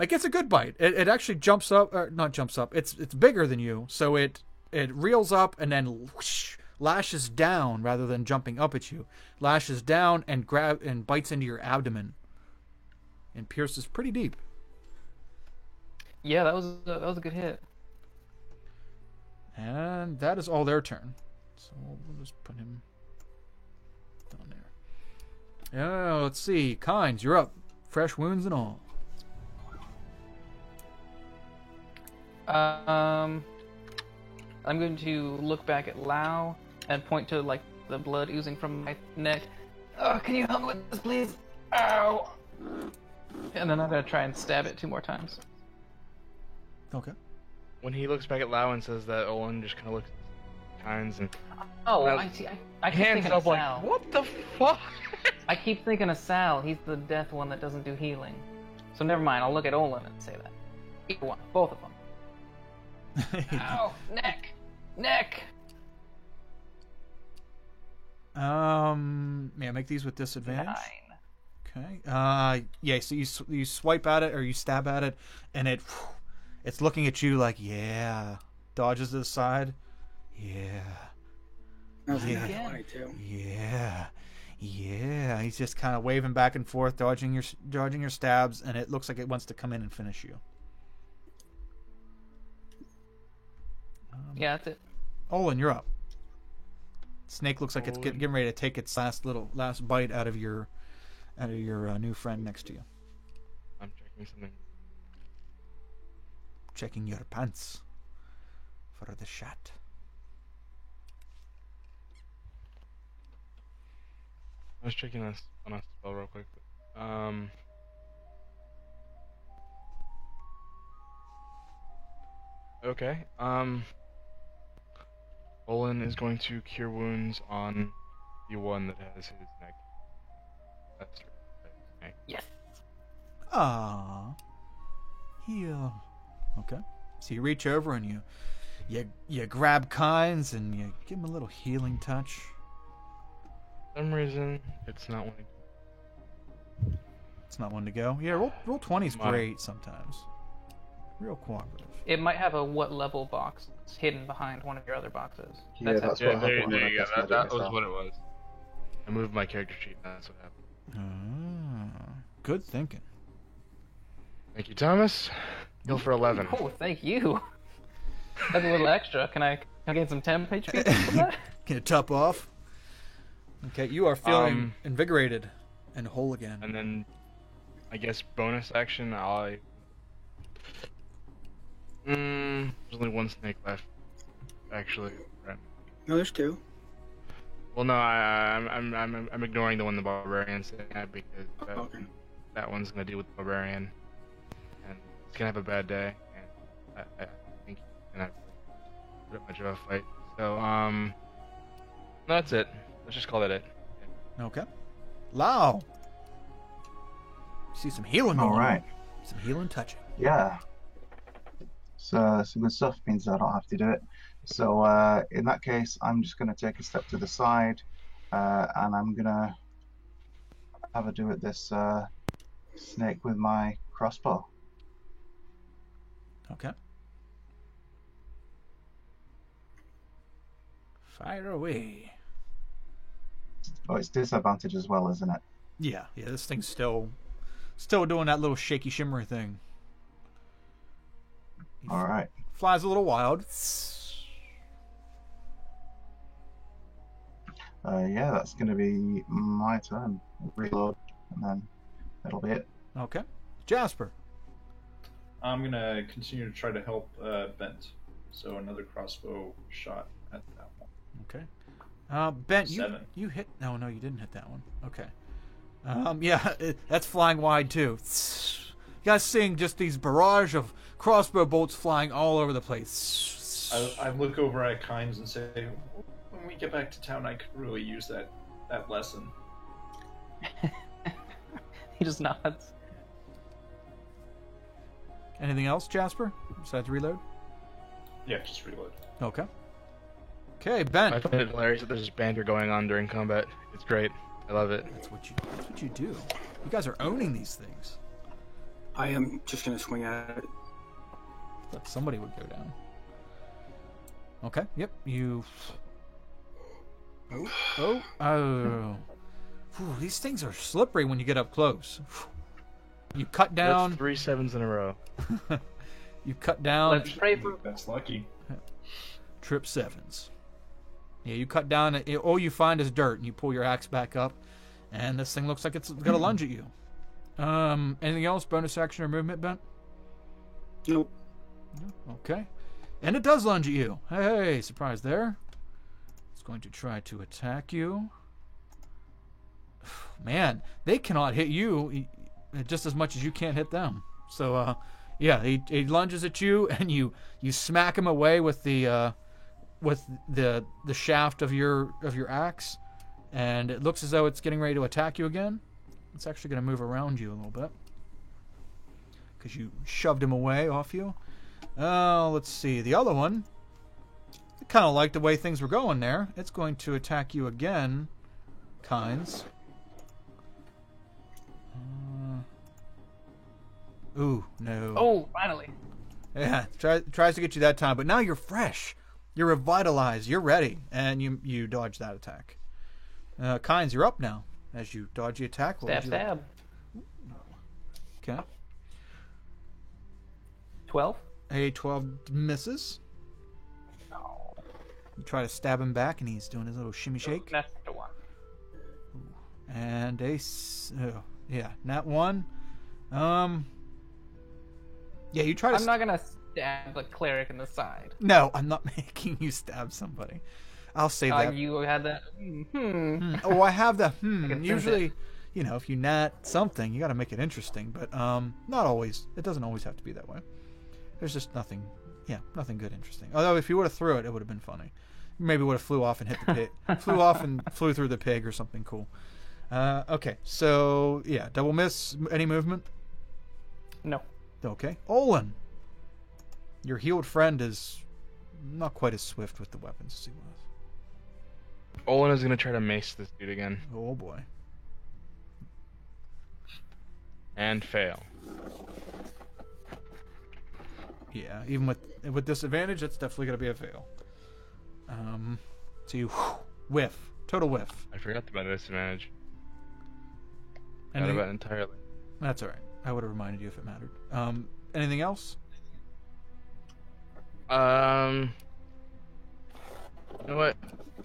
gets a good bite. It actually jumps up, or not jumps up. It's bigger than you, so it reels up and then whoosh, lashes down rather than jumping up at you. Lashes down and bites into your abdomen, and pierces pretty deep. Yeah, that was a good hit. And that is all their turn. So we'll just put him down there. Yeah, let's see. Kynes, you're up. Fresh wounds and all. I'm going to look back at Lao and point to like the blood oozing from my neck. Oh, can you help me with this, please? Ow! And then I'm gonna try and stab it 2 more times. Okay. When he looks back at Lau and says that, Olin just kind of looks at Kynes and Oh, Well, I see. I keep hands thinking up of like, Sal. what the fuck? I keep thinking of Sal. He's the death one that doesn't do healing. So never mind. I'll look at Olin and say that. Either one. Both of them. Ow! Neck! Neck! Yeah, make these with disadvantage. 9. Okay. Yeah. So you swipe at it or you stab at it, and it's looking at you like, yeah. Dodges to the side. Yeah. That was Yeah. a 22. Yeah. He's just kind of waving back and forth, dodging your stabs, and it looks like it wants to come in and finish you. Yeah, that's it. Olin, you're up. Snake looks like it's getting ready to take its last bite out of your new friend next to you. I'm checking something. Checking your pants for the shot. I was checking this on a spell real quick. Okay. Olin is going to cure wounds on the one that has his neck. That's right. Yes. Ah. Heal. Okay. So you reach over and you grab Kynes and you give him a little healing touch. For some reason, it's not one. It's not one to go. Yeah, roll 20 is Mine. great sometimes. Real cooperative. It might have a what level box hidden behind one of your other boxes. Yeah, that's Yeah, what there happened when I you go. cast That magic was myself. what it was. I moved my character sheet, and that's what happened. Good thinking. Thank you, Thomas. Go for 11. Oh, thank you. That's a little extra. Can I gain some temp HP from that? Can you top off? Okay, you are feeling invigorated and whole again. And then, I guess bonus action. There's only one snake left, actually. Right. No, there's 2. Well, no, I'm ignoring the one the barbarian said because Okay. that one's gonna deal with the barbarian, and it's gonna have a bad day, and I think he's gonna put up much of a fight. So that's it. Let's just call that it. Okay. Lao. See some healing going All right. on. Some healing touching. Yeah. So some good stuff means I don't have to do it. So in that case, I'm just going to take a step to the side, and I'm going to have a do at this snake with my crossbow. Okay. Fire away. Oh, it's disadvantage as well, isn't it? Yeah, this thing's still doing that little shaky shimmery thing. All right. Flies a little wild. Yeah, that's going to be my turn. Reload, and then that'll be it. Okay. Jasper. I'm gonna continue to try to help Bent. So another crossbow shot at that one. Okay. Ben, Seven. you hit. No, you didn't hit that one. Okay. Yeah, that's flying wide too. You guys seeing just these barrage of crossbow bolts flying all over the place. I look over at Kynes and say, when we get back to town, I could really use that lesson. He just nods. Anything else, Jasper? Besides reload? Yeah, just reload. Okay. Okay, Ben. I find it hilarious that there's just banter going on during combat. It's great. I love it. That's what you do. You guys are owning these things. I am just gonna swing at it. Thought somebody would go down. Okay. Yep. You. Oh. Whew, these things are slippery when you get up close. You cut down. That's 3 7s in a row. You cut down. Let's pray for. That's lucky. Trip 7s. Yeah, you cut down. All you find is dirt, and you pull your axe back up, and this thing looks like it's gonna lunge at you. Anything else? Bonus action or movement, Ben? Nope. Okay. And it does lunge at you. Hey, surprise there. It's going to try to attack you. Man, they cannot hit you just as much as you can't hit them. So, yeah, he lunges at you, and you smack him away with the shaft of your axe, and it looks as though it's getting ready to attack you again. It's actually going to move around you a little bit because you shoved him away off you. Let's see. The other one, I kind of like the way things were going there. It's going to attack you again, Kynes. Ooh, no. Oh, finally. Yeah, tries to get you that time, but now you're fresh. You're revitalized. You're ready, and you dodge that attack. Kynes, you're up now. As you dodge the attack. Stab. Okay. 12. A 12 misses. No. You try to stab him back, and he's doing his little shimmy shake. That's the one. And nat 1. Yeah, you try to. I'm not gonna stab the cleric in the side. No, I'm not making you stab somebody. I'll save that. You had that. Oh, I have the can Usually, if you nat something, you got to make it interesting. But not always. It doesn't always have to be that way. There's just nothing. Yeah, nothing good interesting. Although if you would have threw it, it would have been funny. Maybe would have flew off and hit the pig. Flew through the pig or something cool. Okay, so yeah, double miss. Any movement? No. Okay, Olin. Your healed friend is not quite as swift with the weapons as he was. Olin is going to try to mace this dude again. Oh boy. And fail. Yeah, even with disadvantage, that's definitely going to be a fail. So you whiff. Total whiff. I forgot about disadvantage. Anything? Forgot about it entirely. That's alright. I would have reminded you if it mattered. Anything else? You know what?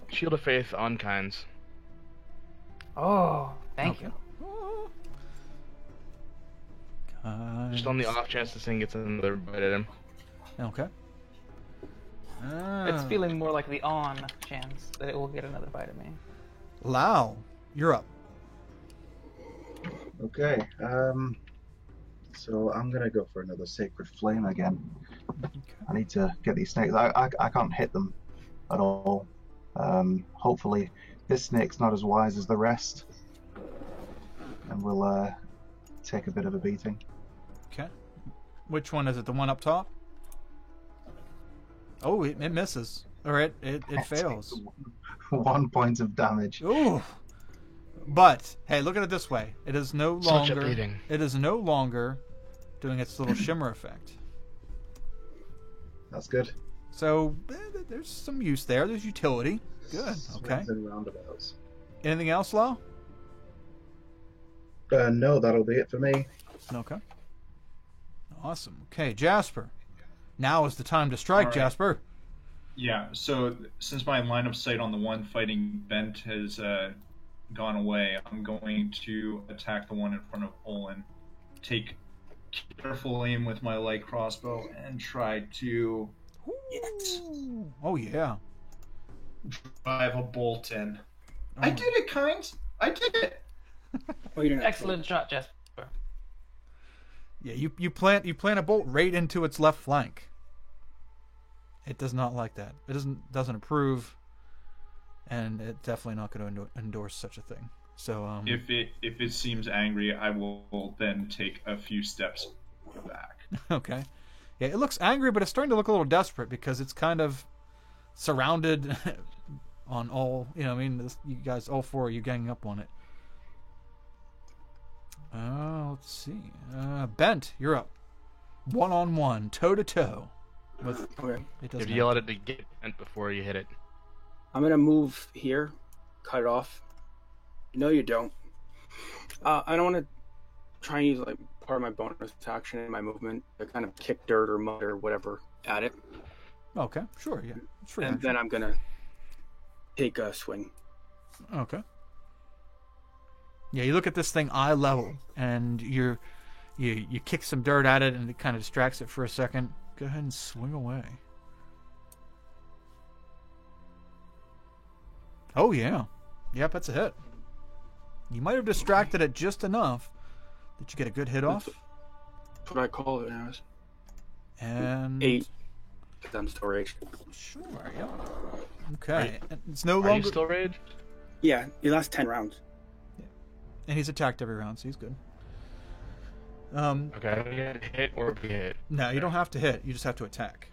Shield of Faith on Kynes. Oh, thank you. Just on the off chance this thing gets another bite at him. Okay. It's feeling more like the on chance that it will get another bite of me. Lau, you're up. Okay. So I'm gonna go for another Sacred Flame again. Okay. I need to get these snakes. I can't hit them at all. Hopefully this snake's not as wise as the rest, and will take a bit of a beating. Okay. Which one is it? The one up top? Oh, it misses. Or it fails. 1 point of damage. Ooh. But hey, look at it this way. It is no Such a longer. beating. It is no longer doing its little shimmer effect. That's good. So there's some use there. There's utility. Good. Okay. Swings and roundabouts. Anything else, Lau? No, that'll be it for me. Okay. Awesome. Okay, Jasper. Now is the time to strike, All right. Jasper. Yeah, so since my line of sight on the one fighting Bent has gone away, I'm going to attack the one in front of Olin. Take careful aim with my light crossbow and try to hit. Oh, yeah. drive a bolt in. Oh I my- did it, Kynes. I did it. Oh, you didn't have to- Excellent shot, Jasper. Yeah, you plant a bolt right into its left flank. It does not like that. It doesn't approve, and it's definitely not going to endorse such a thing. So If it seems angry, I will then take a few steps back. okay, yeah, it looks angry, but it's starting to look a little desperate because it's kind of surrounded on all. You know, you guys, all four of you, ganging up on it. Let's see. Bent, you're up. 1-on-1, toe-to-toe. With Okay. it You doesn't have to yell at it to get bent before you hit it. I'm gonna move here, cut it off. No, you don't. I don't want to try and use like part of my bonus action in my movement to kind of kick dirt or mud or whatever at it, Okay, sure, yeah. It's free and action. then I'm gonna take a swing. Okay. Yeah, you look at this thing eye level, and you kick some dirt at it, and it kind of distracts it for a second. Go ahead and swing away. Oh yeah, yep, that's a hit. You might have distracted it just enough that you get a good hit off, That's what I call it now. and 8. Because I'm still raged. Sure, yeah. Okay, and it's no Are you longer. still raged? Yeah, he lasts 10 rounds. And he's attacked every round, so he's good. Okay, I don't get to hit or be hit. No, you don't have to hit. You just have to attack.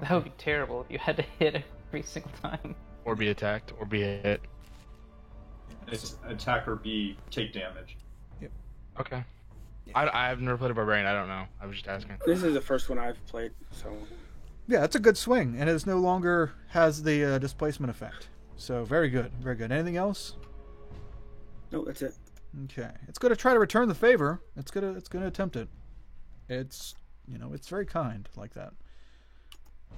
That would be terrible if you had to hit every single time. Or be attacked or be hit. It's attack or B, take damage. Okay. I've never played a barbarian. I don't know. I was just asking. This is the first one I've played, so Yeah, it's a good swing, and it no longer has the displacement effect. So very good, very good. Anything else? no, that's it. Okay, it's going to try to return the favor. It's going to attempt it. It's it's very kind like that.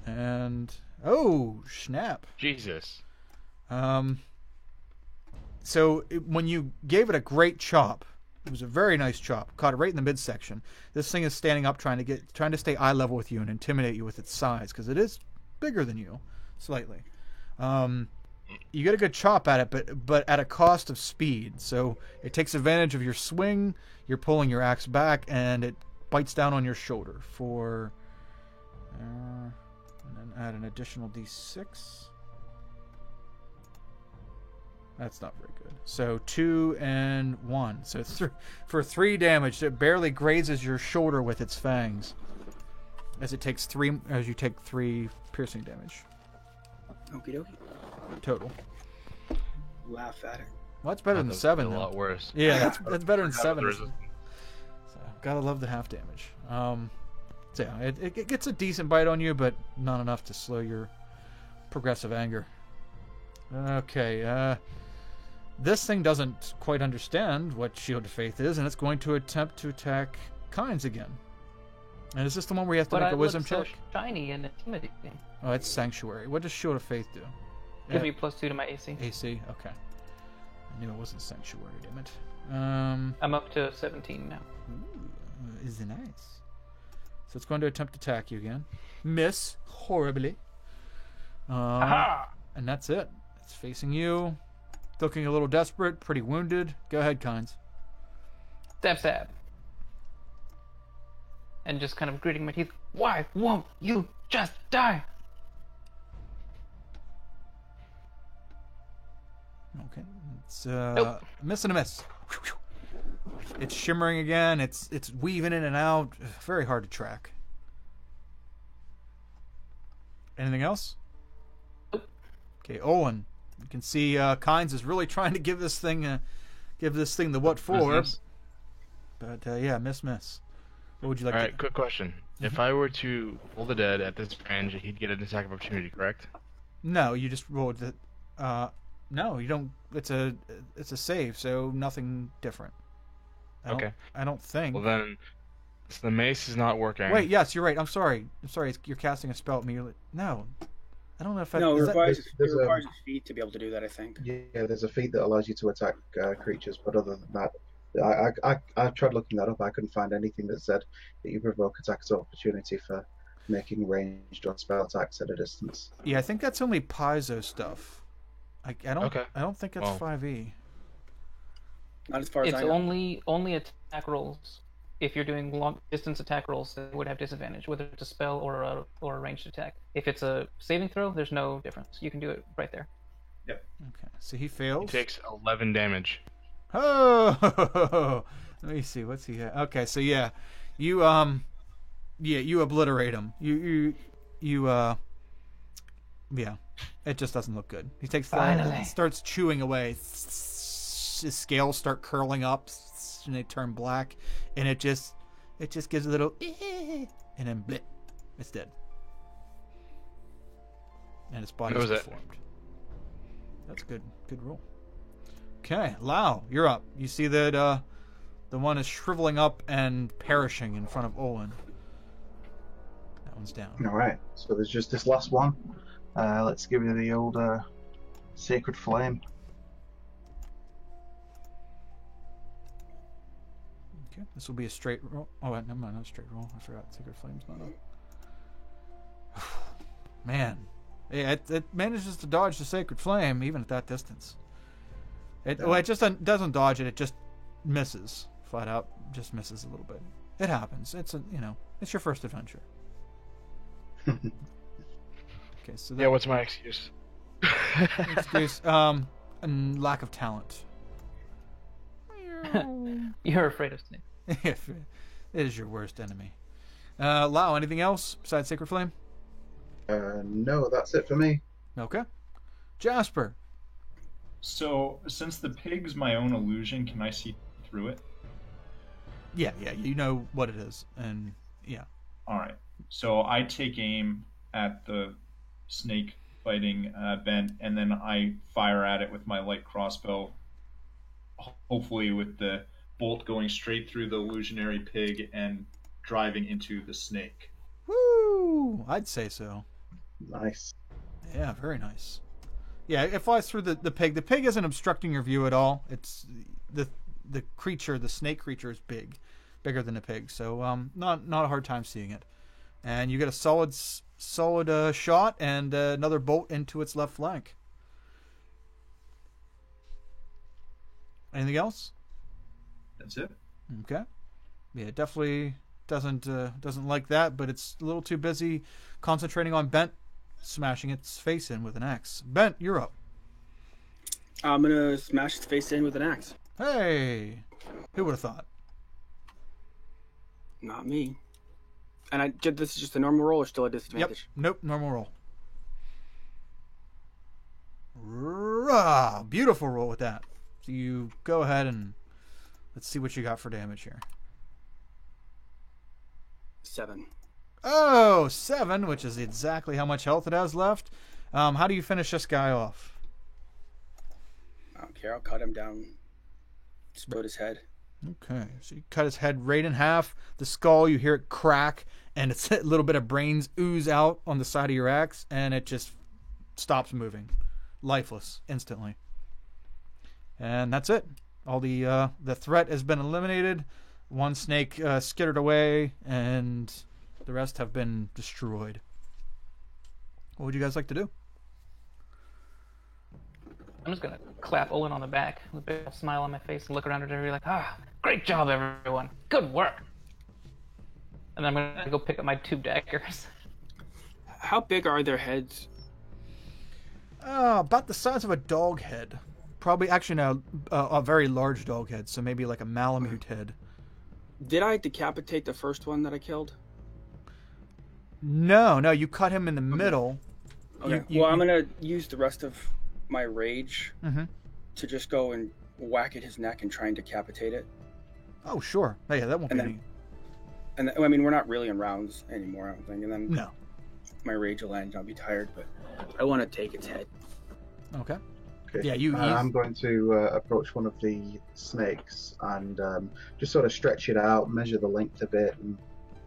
And oh snap! Jesus. So when you gave it a great chop, it was a very nice chop. Caught it right in the midsection. This thing is standing up, trying to stay eye level with you and intimidate you with its size, because it is bigger than you, slightly. You get a good chop at it, but at a cost of speed. So it takes advantage of your swing. You're pulling your axe back, and it bites down on your shoulder for, and then add an additional d6. That's not very good. So 2 and 1. So for 3 damage. It barely grazes your shoulder with its fangs, as you take 3 piercing damage Okie dokie. total. Laugh at it. Well, that's better than 7. A Then. lot worse. Yeah, that's better than Forgot 7. the isn't it? So gotta love the half damage. So yeah, it gets a decent bite on you, but not enough to slow your progressive anger. Okay, this thing doesn't quite understand what Shield of Faith is, and it's going to attempt to attack Kynes again. And is this the one where you have to But make I a look wisdom so check? shiny and intimidating. Oh, it's Sanctuary. What does Shield of Faith do? Give me +2 to my AC. AC. Okay. I knew it wasn't Sanctuary, damn it. I'm up to 17 now. Ooh, is nice. So it's going to attempt to attack you again. Miss horribly. Aha! And that's it. It's facing you. Looking a little desperate, pretty wounded. Go ahead, Kynes. Stab. And just kind of gritting my teeth. Why won't you just die? Okay. It's Nope. miss and a miss. It's shimmering again. It's weaving in and out. Very hard to track. Anything else? Nope. Okay, Olin. You can see Kynes is really trying to give this thing the what for. Miss. But yeah, miss. What would you like All to right, quick question. If I were to pull the dead at this range, he'd get an attack of opportunity, correct? No, you just rolled the no, you don't. It's a save, so nothing different. Okay. I don't think. Well then, so the mace is not working. Wait, yes, you're right. I'm sorry. You're casting a spell at me. No, I don't know if I. No, it is that- requires, there's it requires a feat to be able to do that, I think. Yeah, there's a feat that allows you to attack creatures, but other than that, I tried looking that up. I couldn't find anything that said that you provoke attacks of opportunity for making ranged or spell attacks at a distance. Yeah, I think that's only Paizo stuff. I don't. Okay. I don't think it's Well. 5e. Not as far as It's I know. only attack rolls. If you're doing long distance attack rolls, they would have disadvantage, whether it's a spell or a ranged attack. If it's a saving throw, there's no difference. You can do it right there. Okay, so he He fails. takes 11 damage. Oh, let me see. What's he? Okay, so yeah, you you obliterate him. You yeah, it just doesn't look good. He takes Finally. starts chewing away. His scales start curling up, and they turn black, and it just gives a little, and then blip, it's dead, and its body That is was it. deformed. That's good roll. Okay, Lau, you're up. You see that the one is shriveling up and perishing in front of Olin. That one's down. Alright, so there's just this last one. Let's give you the old Sacred Flame. Okay, this will be a straight roll. Oh, wait, never mind, not a straight roll. I forgot Sacred Flame's not up. Man, yeah, it manages to dodge the Sacred Flame even at that distance. It just doesn't dodge it. It just misses flat out. Just misses a little bit. It happens. It's it's your first adventure. Okay, so that Yeah, what's my excuse? excuse and lack of talent. You're afraid of snakes. It is your worst enemy. Lau, anything else besides Sacred Flame? No, that's it for me. Okay. Jasper. So, since the pig's my own illusion, can I see through it? Yeah, you know what it is, and yeah. All right. So I take aim at the snake fighting Bent, and then I fire at it with my light crossbow. Hopefully, with the bolt going straight through the illusionary pig and driving into the snake. Woo! I'd say so. Nice. Yeah, very nice. Yeah, it flies through the pig. The pig isn't obstructing your view at all. It's the creature, the snake creature, is bigger than the pig, so not a hard time seeing it. And you get a solid shot and another bolt into its left flank. Anything else? That's it. Okay. Yeah, it definitely doesn't like that, but it's a little too busy concentrating on Bent smashing its face in with an axe. Bent, you're up. I'm gonna smash its face in with an axe. Hey, who would have thought? Not me. And this is just a normal roll or still a disadvantage? Yep. Nope. Normal roll. Rah, beautiful roll with that. So you go ahead and let's see what you got for damage here. 7. Oh, 7, which is exactly how much health it has left. How do you finish this guy off? I don't care. I'll cut him down. Explode his head. Okay, so you cut his head right in half. The skull, you hear it crack, and it's a little bit of brains ooze out on the side of your axe, and it just stops moving, lifeless, instantly. And that's it. All the threat has been eliminated. One snake skittered away, and the rest have been destroyed. What would you guys like to do? I'm just gonna clap Olin on the back with a big smile on my face and look around at everybody like, great job, everyone. Good work. And then I'm gonna go pick up my 2 daggers. How big are their heads? About the size of a dog head. Probably, actually, no, a very large dog head, so maybe like a Malamute head. Did I decapitate the first one that I killed? No, you cut him in the middle. Okay. I'm gonna use the rest of my rage Mhm. to just go and whack at his neck and try and decapitate it. Oh, sure. Yeah, that won't And be then- any... And I mean, we're not really in rounds anymore, I don't think. And then No. my rage will end. I'll be tired, but I want to take its head. Okay. Okay. Yeah, you- I'm going to approach one of the snakes and just sort of stretch it out, measure the length a bit, and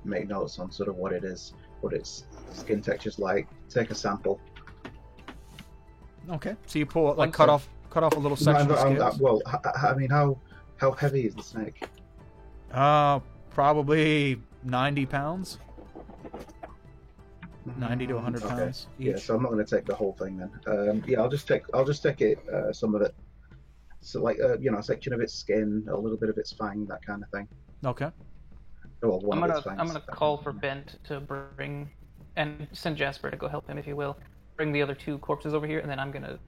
make notes on sort of what it is, what its skin texture's like. Take a sample. Okay. So you pull, like, Okay. cut off a little section of scales. Well, I mean, how heavy is the snake? Probably 90 pounds. 90 to 100 Okay. pounds each. Yeah, so I'm not going to take the whole thing then. Yeah, I'll just take it, some of it. So like, a section of its skin, a little bit of its fang, that kind of thing. Okay. Well, one of its I'm fangs. gonna call for Bent to bring, and send Jasper to go help him if he will. Bring the other 2 corpses over here, and then I'm gonna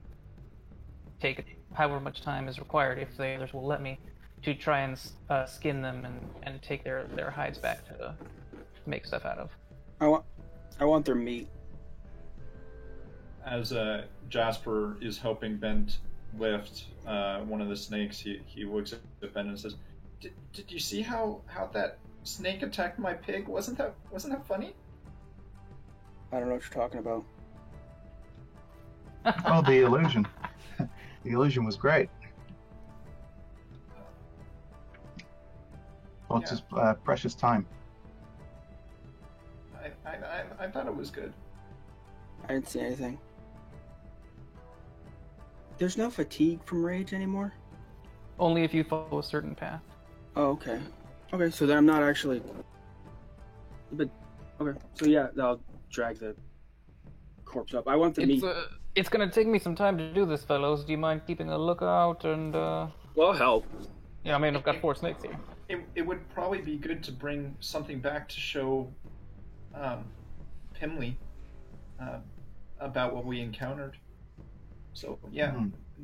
take however much time is required, if the others will let me, to try and skin them and take their hides back to make stuff out of. I want their meat. As Jasper is helping Bent lift one of the snakes, he looks at Bent and says, "Did you see how that snake attacked my pig? Wasn't that funny?" I don't know what you're talking about. Oh, the illusion. The illusion was great. Well, it's just precious time. I thought it was good. I didn't see anything. There's no fatigue from rage anymore? Only if you follow a certain path. Oh, okay. Okay, so then I'm not actually... But, okay. So yeah, I'll drag the corpse up. I want the meat. It's gonna take me some time to do this, fellows. Do you mind keeping a lookout and, Well, I'll help. Yeah, I mean, I've got 4 snakes here. It would probably be good to bring something back to show Pimley about what we encountered. So yeah,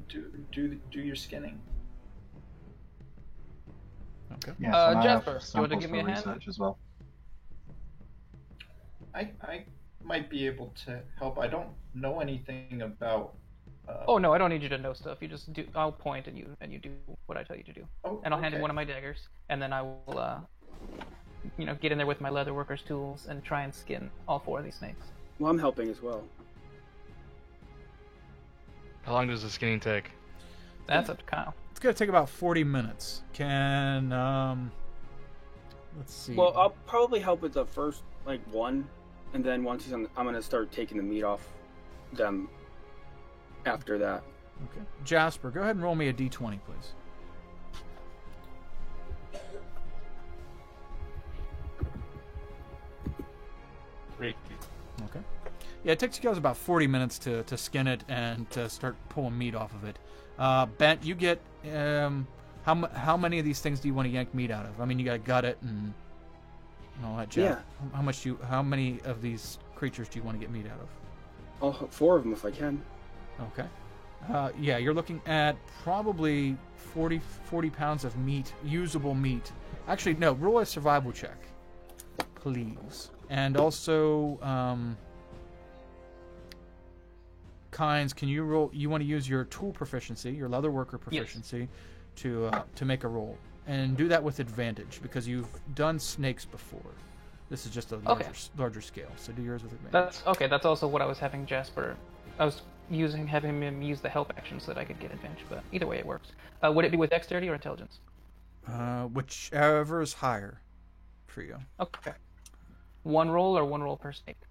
do your skinning. Okay. Yes, and I have Jasper, do you want to samples give me a for hand? research as well. I might be able to help. I don't know anything about. Oh no, I don't need you to know stuff. You just do. I'll point and you do what I tell you to do. Oh, And I'll hand him okay. one of my daggers, and then I will, get in there with my leather worker's tools and try and skin all 4 of these snakes. Well, I'm helping as well. How long does the skinning take? That's up to Kyle. It's going to take about 40 minutes. Can, let's see. Well, I'll probably help with the first, one, and then once he's on, I'm going to start taking the meat off them after that. Okay. Jasper, go ahead and roll me a d20, please. Great. Okay. Yeah, it takes you guys about 40 minutes to skin it and to start pulling meat off of it. Bent, you get how many of these things do you want to yank meat out of? I mean, you got to gut it and all that jazz. Yeah. How many of these creatures do you want to get meat out of? I'll 4 of them if I can. Okay. Yeah, you're looking at probably 40 pounds of meat, usable meat. Actually, no, roll a survival check, please. And also, Kynes, can you roll? You want to use your tool proficiency, your leather worker proficiency, to make a roll, and do that with advantage because you've done snakes before. This is just a larger scale, so do yours with advantage. That's okay. That's also what I was having Jasper. I was having him use the help action so that I could get advantage. But either way, it works. Would it be with dexterity or intelligence? Whichever is higher for you. Okay. 1 roll or 1 roll per snake?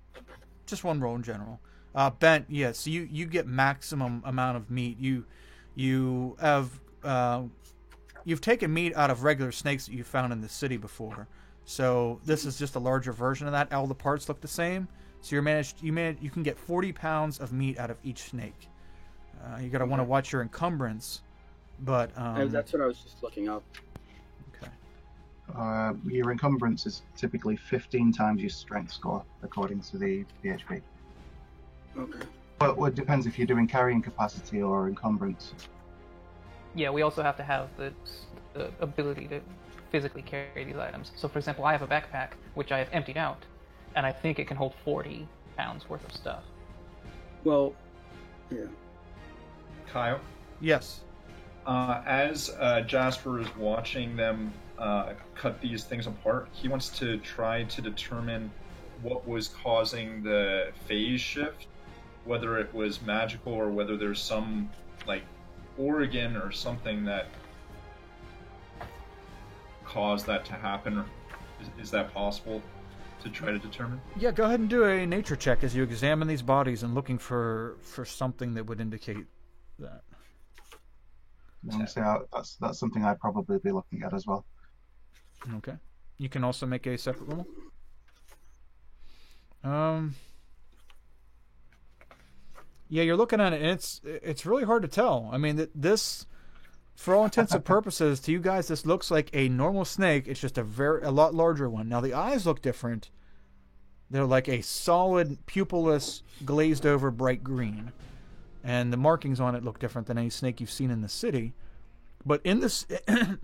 Just 1 roll in general. Bent, yes, you get maximum amount of meat. You have you've taken meat out of regular snakes that you found in the city before. So this is just a larger version of that. All the parts look the same. So you can get 40 pounds of meat out of each snake. You gotta want to watch your encumbrance, but that's what I was just looking up. Okay. Your encumbrance is typically 15 times your strength score, according to the PHP. Okay. But it depends if you're doing carrying capacity or encumbrance. Yeah, we also have to have the ability to physically carry these items. So, for example, I have a backpack, which I have emptied out, and I think it can hold 40 pounds worth of stuff. Well, yeah. Kyle, Yes. as Jasper is watching them cut these things apart, he wants to try to determine what was causing the phase shift, whether it was magical or whether there's some organ or something that caused that to happen. Is that possible to try to determine? Yeah, go ahead and do a nature check as you examine these bodies and looking for something that would indicate that. Honestly, that's something I'd probably be looking at as well. Okay. You can also make a separate roll. Yeah, you're looking at it, and it's really hard to tell. I mean, this, for all intents and purposes, to you guys, this looks like a normal snake. It's just a lot larger one. Now the eyes look different. They're like a solid, pupilless, glazed over bright green. And the markings on it look different than any snake you've seen in the city. But in this,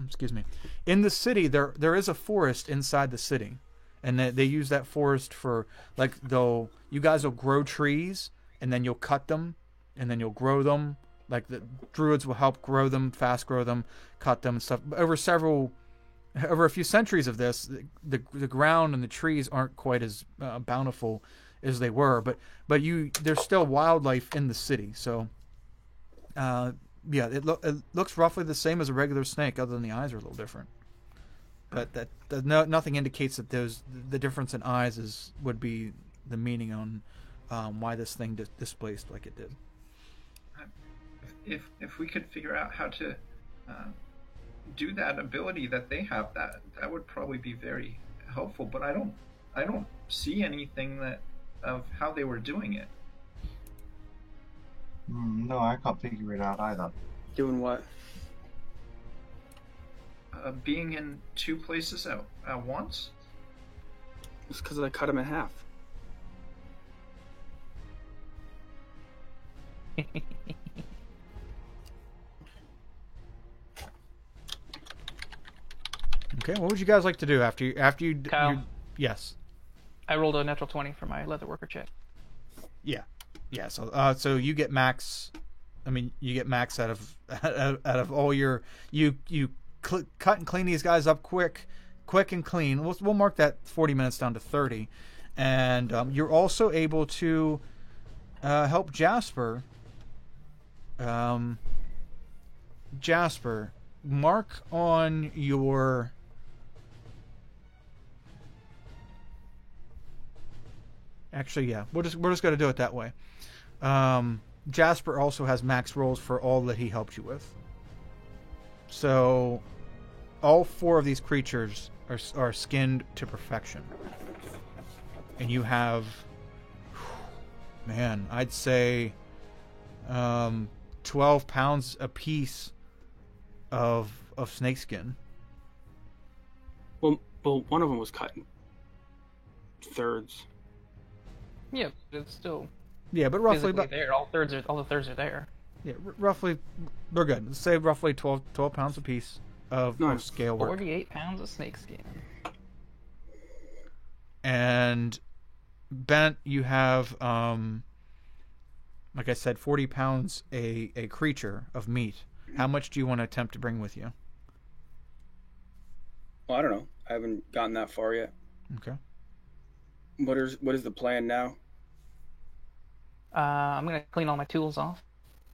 excuse me, in the city, there is a forest inside the city. And they use that forest for, like, you guys will grow trees, and then you'll cut them, and then you'll grow them. Like, the druids will help grow them, fast grow them, cut them and stuff. Over a few centuries of this, the ground and the trees aren't quite as bountiful as they were, but there's still wildlife in the city. So, yeah, it looks roughly the same as a regular snake, other than the eyes are a little different. But nothing indicates that the difference in eyes would be the meaning on why this thing displaced like it did. If we could figure out how to do that ability that they have, that would probably be very helpful. But I don't see anything of how they were doing it. No, I can't figure it out either. Doing what? Being in two places at once? It's because I cut him in half. Okay, what would you guys like to do after you? Kyle? Yes. I rolled a natural 20 for my leatherworker check. Yeah. So you get max. I mean, you get max out of all your you cut and clean these guys up quick and clean. We'll mark that 40 minutes down to 30, and you're also able to help Jasper. Jasper, mark on your. Actually, yeah, we're just going to do it that way. Jasper also has max rolls for all that he helped you with. So, all 4 of these creatures are skinned to perfection, and you have, man, I'd say, 12 pounds a piece of snakeskin. Well, one of them was cut in thirds. Yeah, but it's still. Yeah, but roughly about there. All the thirds are there. Yeah, roughly, they're good. Let's say roughly 12 pounds a piece of scale work. 48 pounds of snakeskin. And Bent, you have, like I said, 40 pounds a creature of meat. How much do you want to attempt to bring with you? Well, I don't know. I haven't gotten that far yet. Okay. What is the plan now? I'm gonna clean all my tools off,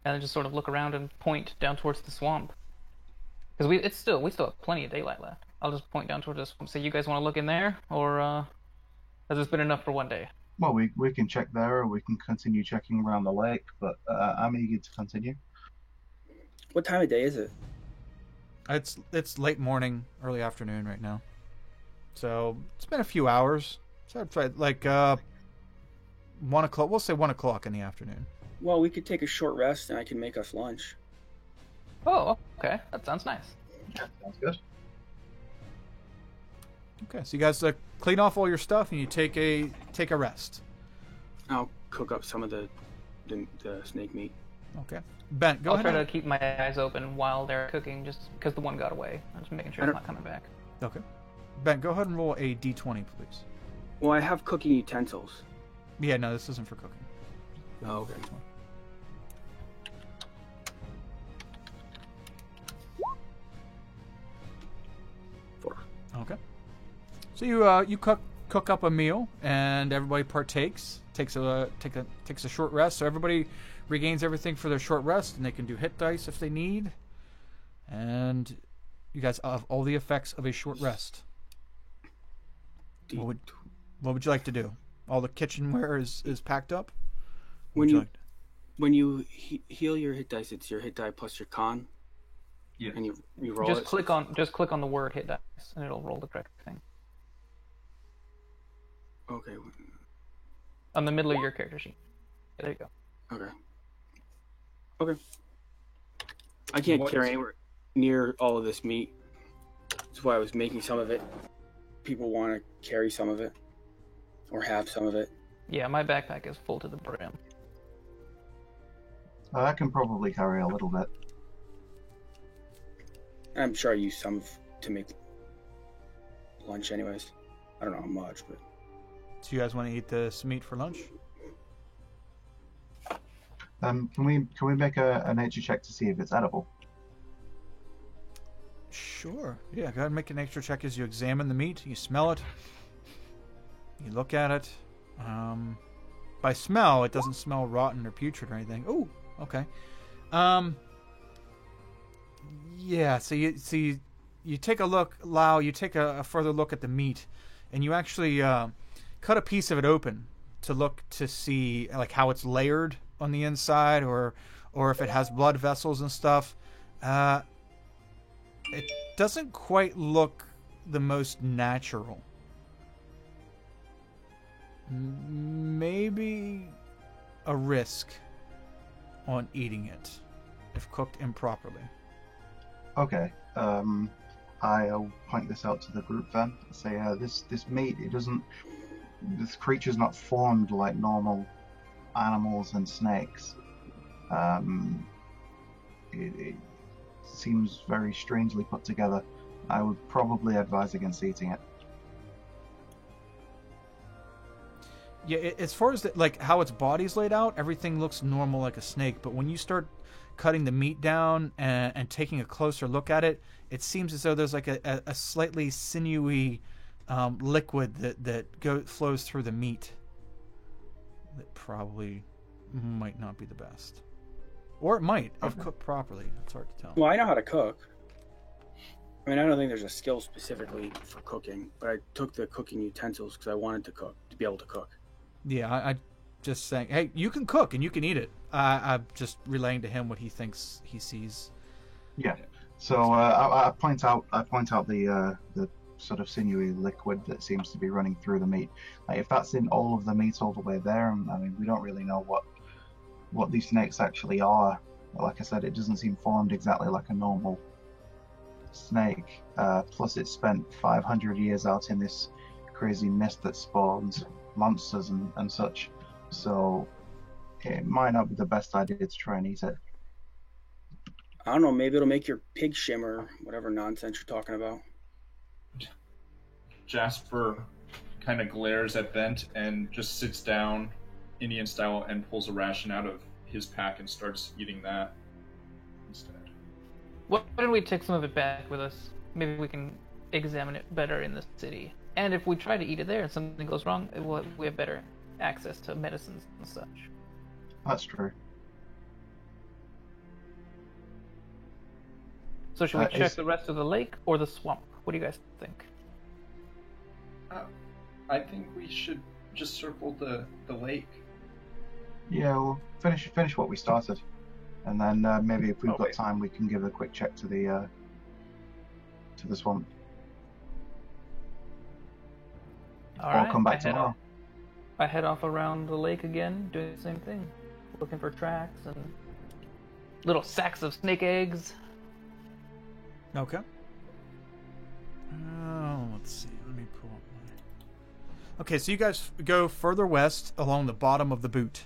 and then just sort of look around and point down towards the swamp. Because we still have plenty of daylight left. I'll just point down towards the swamp. Say, you guys want to look in there, or has this been enough for one day? Well, we can check there, or we can continue checking around the lake. But I'm eager to continue. What time of day is it? It's late morning, early afternoon right now. So it's been a few hours. So I'd try like 1 o'clock. We'll say 1 o'clock in the afternoon. Well, we could take a short rest, and I can make us lunch. Oh, okay. That sounds nice. Sounds good. Okay, so you guys clean off all your stuff and you take a rest. I'll cook up some of the snake meat. Okay, Ben, go ahead. I'll try to keep my eyes open while they're cooking, just because the one got away. I'm just making sure I'm not coming back. Okay, Ben, go ahead and roll a d20, please. Well, I have cooking utensils. Yeah, no, this isn't for cooking. Oh, okay. Okay. So you cook up a meal and everybody partakes. Takes a short rest. So everybody regains everything for their short rest, and they can do hit dice if they need. And you guys have all the effects of a short rest. What would you like to do? All the kitchenware is packed up. When you heal your hit dice, it's your hit die plus your con. Yeah. And you roll just it. click on the word hit dice, and it'll roll the correct thing. Okay. On the middle of your character sheet. Yeah, there you go. Okay. Okay. I can't What- carry anywhere near all of this meat. That's why I was making some of it. People want to carry some of it or have some of it. Yeah, my backpack is full to the brim. I can probably carry a little bit. I'm sure I use some to make lunch anyways. I don't know how much, but... So you guys want to eat this meat for lunch? Can we make a nature check to see if it's edible? Sure. Yeah, go ahead and make an nature check as you examine the meat. You smell it. You look at it. By smell, it doesn't smell rotten or putrid or anything. Oh, okay. Yeah. So you take a look, Lau. You take a further look at the meat, and you actually cut a piece of it open to look to see like how it's layered on the inside, or if it has blood vessels and stuff. It doesn't quite look the most natural. Maybe a risk on eating it if cooked improperly. Okay. I'll point this out to the group then. Say, this meat, this creature's not formed like normal animals and snakes. It seems very strangely put together. I would probably advise against eating it. Yeah, as far as how its body's laid out, everything looks normal like a snake. But when you start cutting the meat down and taking a closer look at it, it seems as though there's like a slightly sinewy liquid that flows through the meat. That probably might not be the best, or it might if cooked properly. It's hard to tell. Well, I know how to cook. I mean, I don't think there's a skill specifically for cooking, but I took the cooking utensils because I wanted to cook, to be able to cook. Yeah, I just saying, hey, you can cook and you can eat it. I'm just relaying to him what he thinks he sees. Yeah. So I point out the sort of sinewy liquid that seems to be running through the meat. Like, if that's in all of the meat all the way there, I mean, we don't really know what these snakes actually are. Like I said, it doesn't seem formed exactly like a normal snake. Plus, it spent 500 years out in this crazy mist that spawns monsters and such. So it might not be the best idea to try and eat it. I don't know, maybe it'll make your pig shimmer, whatever nonsense you're talking about. Jasper kind of glares at Bent and just sits down Indian style and pulls a ration out of his pack and starts eating that instead. Why don't we take some of it back with us? Maybe we can examine it better in the city. And if we try to eat it there and something goes wrong, we have better access to medicines and such. That's true. So should we check the rest of the lake or the swamp? What do you guys think? I think we should just circle the lake. Yeah, we'll finish what we started, and then maybe if we've got Okay. time, we can give a quick check to the swamp. All Or right, come back tomorrow. I head off around the lake again, doing the same thing. Looking for tracks and little sacks of snake eggs. Okay. Let's see. Let me pull up my... Okay, so you guys go further west along the bottom of the boot.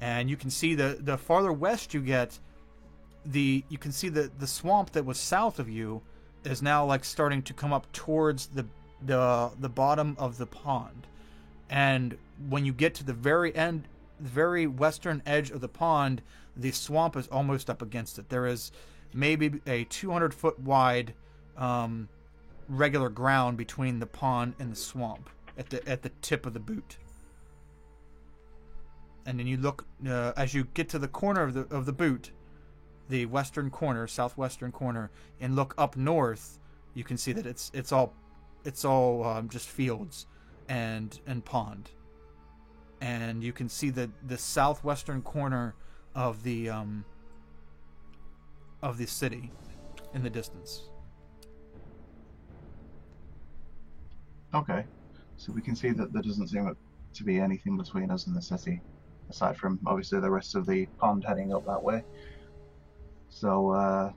And you can see the farther west you get, you can see the swamp that was south of you is now like starting to come up towards the bottom of the pond. And when you get to the very end, the very western edge of the pond, the swamp is almost up against it. There is maybe a 200-foot wide regular ground between the pond and the swamp at the tip of the boot. And then you look as you get to the corner of the boot, the western corner, southwestern corner, and look up north. You can see that it's all just fields and pond. And you can see the southwestern corner of the city in the distance. Okay, so we can see that there doesn't seem to be anything between us and the city. aside from obviously the rest of the pond heading up that way. So,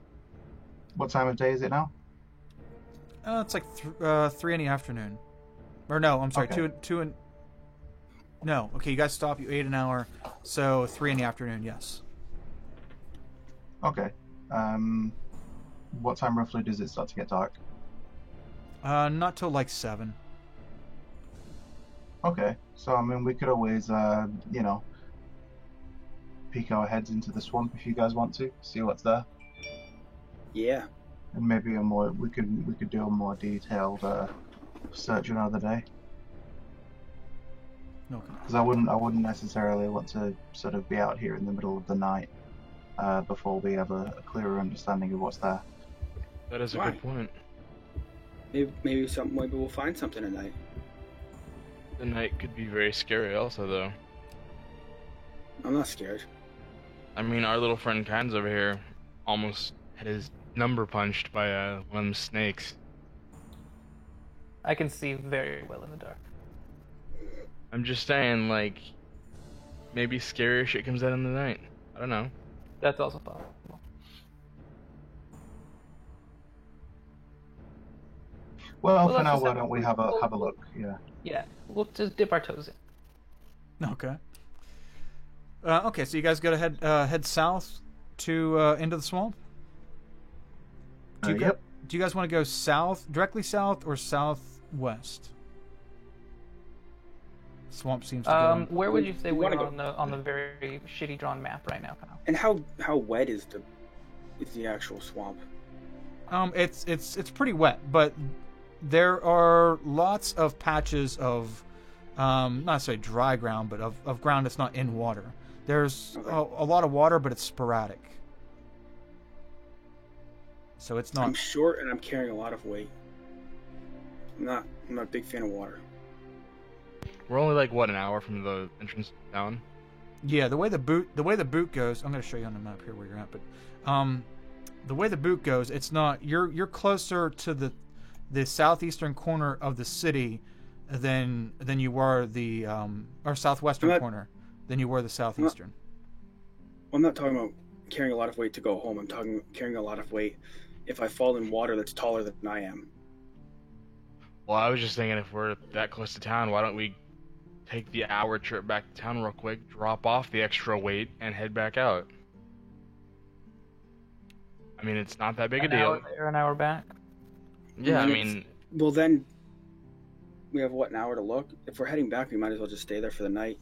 what time of day is it now? It's like 3 in the afternoon. Or no, I'm sorry, Okay. two and. No, okay, you guys stop. You ate an hour, so 3 in the afternoon. Yes. Okay. What time roughly does it start to get dark? Not till like 7. Okay, so I mean, we could always, peek our heads into the swamp if you guys want to, see what's there, Yeah. and maybe we could do a more detailed search another day. Okay. Because I wouldn't necessarily want to sort of be out here in the middle of the night before we have a clearer understanding of what's there. That is a Why? good point. Maybe we'll find something tonight. The night could be very scary also, though. I'm not scared. I mean, our little friend Kynes over here almost had his number punched by one of them snakes. I can see very well in the dark. I'm just saying, like, maybe scarier shit comes out in the night. I don't know. That's also possible. Well, Well, for let's now, just why have- don't we have a look? Yeah. Yeah, we'll just dip our toes in. Okay. Okay, so you guys go to head south to into the swamp. Do you Yep. do you guys want to go south, directly south, or southwest? Swamp seems to go. Where would you say We we wanna are go- on the very shitty drawn map right now, Kyle? And how wet is the actual swamp? It's pretty wet, but there are lots of patches of, not necessarily dry ground, but of ground that's not in water. There's Okay. a lot of water, but it's sporadic. So it's not. I'm short and I'm carrying a lot of weight. I'm not a big fan of water. We're only like, what, an hour from the entrance down? Yeah, the way the boot goes. I'm going to show you on the map here where you're at, but the way the boot goes, it's not. You're closer to the southeastern corner of the city than you were the or southwestern I'm not- corner than you were the southeastern. I'm not talking about carrying a lot of weight to go home. I'm talking carrying a lot of weight if I fall in water that's taller than I am. Well, I was just thinking if we're that close to town, why don't we take the hour trip back to town real quick, drop off the extra weight, and head back out? I mean, it's not that big a An deal. hour there, an hour back. Yeah, I Mhm. mean, Well, then we have an hour to look. If we're heading back, we might as well just stay there for the night.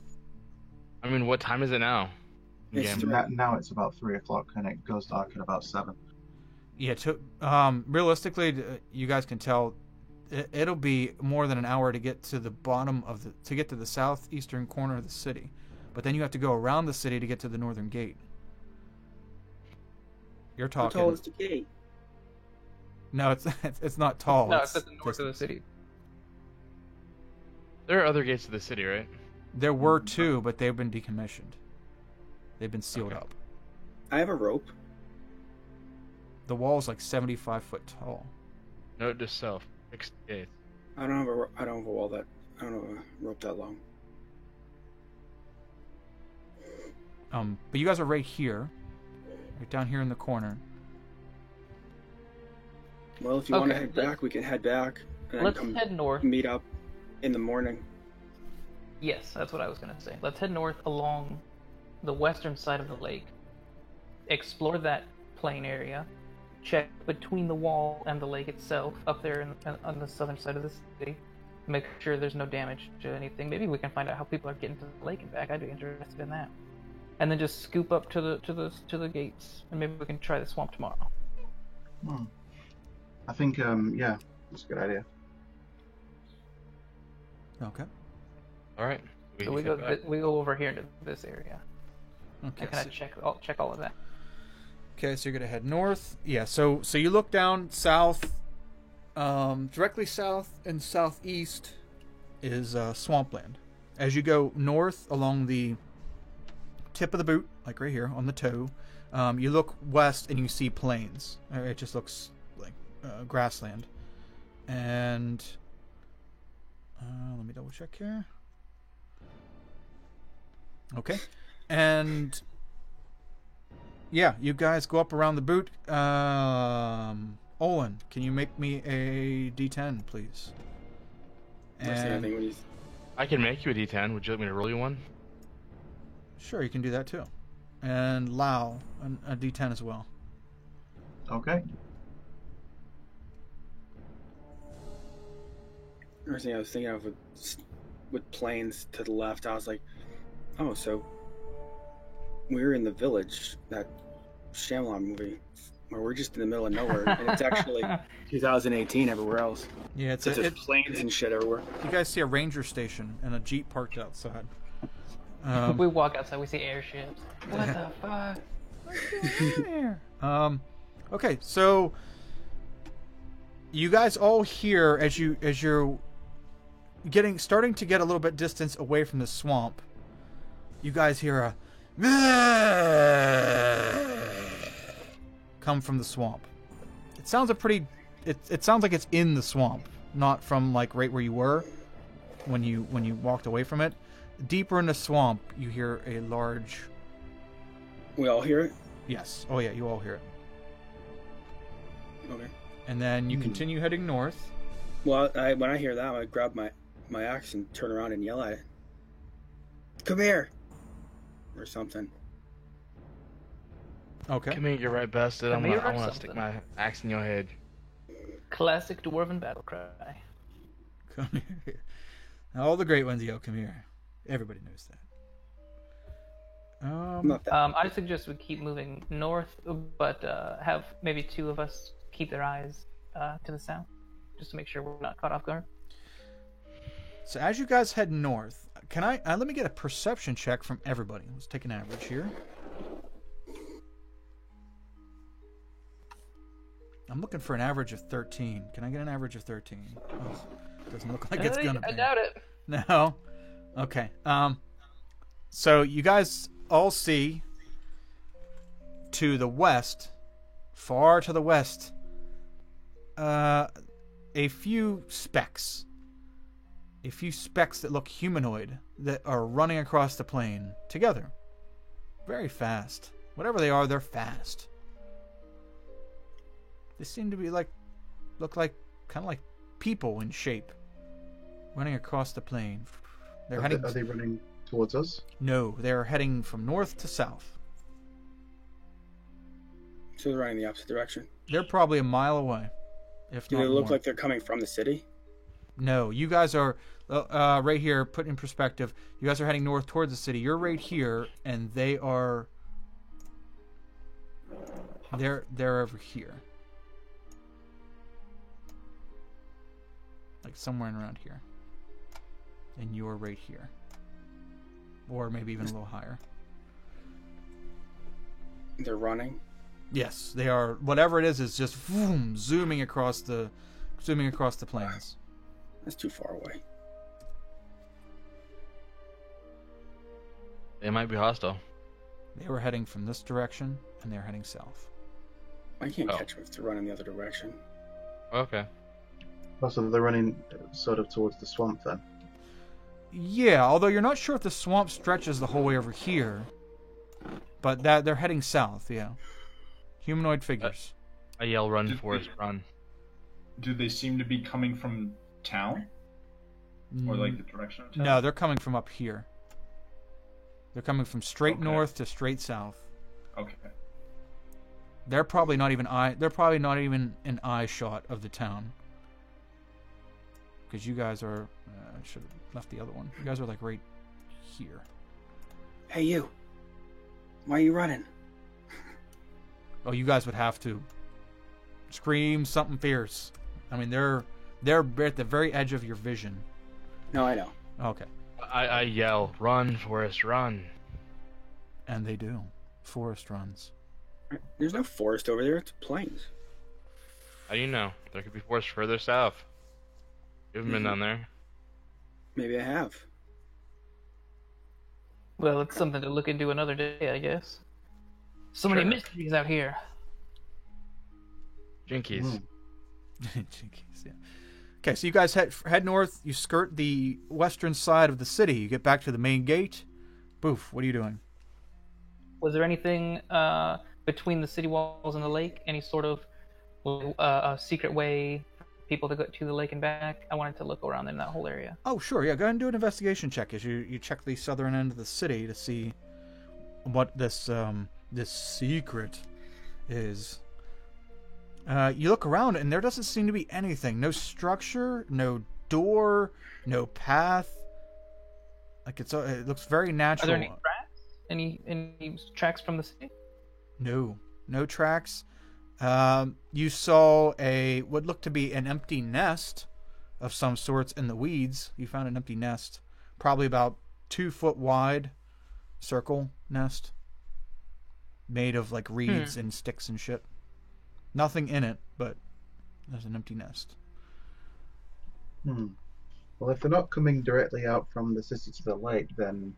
what time is it now? It's Yeah, three. Now it's about 3 o'clock, and it goes dark at about 7. Yeah, realistically, you guys can tell it'll be more than an hour to get to the bottom of to get to the southeastern corner of the city, but then you have to go around the city to get to the northern gate. You're How talking. tall is the gate? No, it's not tall. No, it's at the north just- of the city. there are other gates to the city, right? There were 2, but they've been decommissioned. They've been sealed Okay. up. I have a rope. The wall's like 75 foot tall. Note to self: fixed gates. I don't have a wall that. I don't have a rope that long. But you guys are right here, right down here in the corner. Well, if you want to Okay, head back, we can head back and then Let's come head north. meet up in the morning. Yes, that's what I was gonna say. Let's head north along the western side of the lake. Explore that plain area. Check between the wall and the lake itself, up there on the southern side of the city. Make sure there's no damage to anything. Maybe we can find out how people are getting to the lake and back. I'd be interested in that. And then just scoop up to the gates, and maybe we can try the swamp tomorrow. I think, yeah, that's a good idea. Okay. All right. So we go over here into this area. Okay. I kind of check all of that. Okay, so you're gonna head north. Yeah. So you look down south. Directly south and southeast is swampland. As you go north along the tip of the boot, like right here on the toe, you look west and you see plains. It just looks like grassland. And let me double check here. Okay. And yeah, you guys go up around the boot. Olin, can you make me a D10, please? And I can make you a D10. Would you like me to roll you one? sure, you can do that too. And Lau, a D10 as well. Okay. First thing I was thinking of with planes to the left, I was like, oh, so we're in the village, that Shyamalan movie, where we're just in the middle of nowhere, and it's actually 2018 everywhere else. Yeah, It's just planes and shit everywhere. You guys see a ranger station and a jeep parked outside. We walk outside, we see airships. What the fuck? Okay, so you guys all hear as you're starting to get a little bit distance away from the swamp. You guys hear a come from the swamp. It sounds it sounds like it's in the swamp, not from like right where you were when you walked away from it. Deeper in the swamp, you hear a large. We all hear it? Yes. Oh yeah, you all hear it. Okay. And then you continue heading north. Well, when I hear that, I grab my axe and turn around and yell at it. Come here! Or something. Okay. Come here, you're right, bastard. I Come here or want to stick something. my axe in your head. Classic dwarven battle cry. Come here. All the great ones yell, come here. Everybody knows that. Not that. I suggest we keep moving north, but have maybe two of us keep their eyes to the south, just to make sure we're not caught off guard. So as you guys head north, can I let me get a perception check from everybody. Let's take an average here. I'm looking for an average of 13. Can I get an average of 13? Oh, doesn't look like it's gonna be. I doubt it. No. Okay. So you guys all see to the west, far to the west, a few specks. A few specks that look humanoid that are running across the plain together. Very fast. Whatever they are, they're fast. They seem to be look like kind of like people in shape, running across the plain. They're heading. Are they running towards us? No, they're heading from north to south. So they're running the opposite direction. They're probably a mile away, if Do not they look more. like they're coming from the city? No, you guys are right here. Put in perspective, you guys are heading north towards the city. You're right here, and they are. They're over here, like somewhere in around here, and you're right here, or maybe even a little higher. They're running. Yes, they are. Whatever it is just vroom, zooming across the plains. That's too far away. They might be hostile. They were heading from this direction, and they're heading south. I can't Oh. catch them if they're running the other direction. Okay. Also, they're running sort of towards the swamp then. Yeah, although you're not sure if the swamp stretches the whole way over here, but that they're heading south. Yeah, humanoid figures. I yell, run, Did Forrest, run. Do they seem to be coming from town? Or like the direction of town? No, they're coming from up here. They're coming from straight Okay. north to straight south. Okay. They're probably not even an eye shot of the town. Because you guys are, I should have left the other one. You guys are like right here. Hey, you. Why are you running? Oh, you guys would have to scream something fierce. I mean, they're at the very edge of your vision. No, I know. Okay, I yell, run, Forrest, run. and they do. Forest runs. There's no forest over there. It's plains. How do you know? There could be Forrest further south. You haven't been down there. Maybe I have. Well, it's something to look into another day, I guess. So many Sure. mysteries out here. Jinkies. Jinkies, yeah. Okay, so you guys head north. You skirt the western side of the city. You get back to the main gate. Boof, what are you doing? Was there anything between the city walls and the lake? Any sort of a secret way for people to get to the lake and back? I wanted to look around in that whole area. Oh, sure. Yeah, go ahead and do an investigation check as you check the southern end of the city to see what this secret is. You look around and there doesn't seem to be anything. No structure, no door, no path. Like it looks very natural. Are there any tracks? Any tracks from the city? No tracks. You saw what looked to be an empty nest of some sorts in the weeds. You found an empty nest, probably about 2 foot wide, circle nest, made of like reeds and sticks and shit. Nothing in it, but there's an empty nest. Well, if they're not coming directly out from the city to the lake, then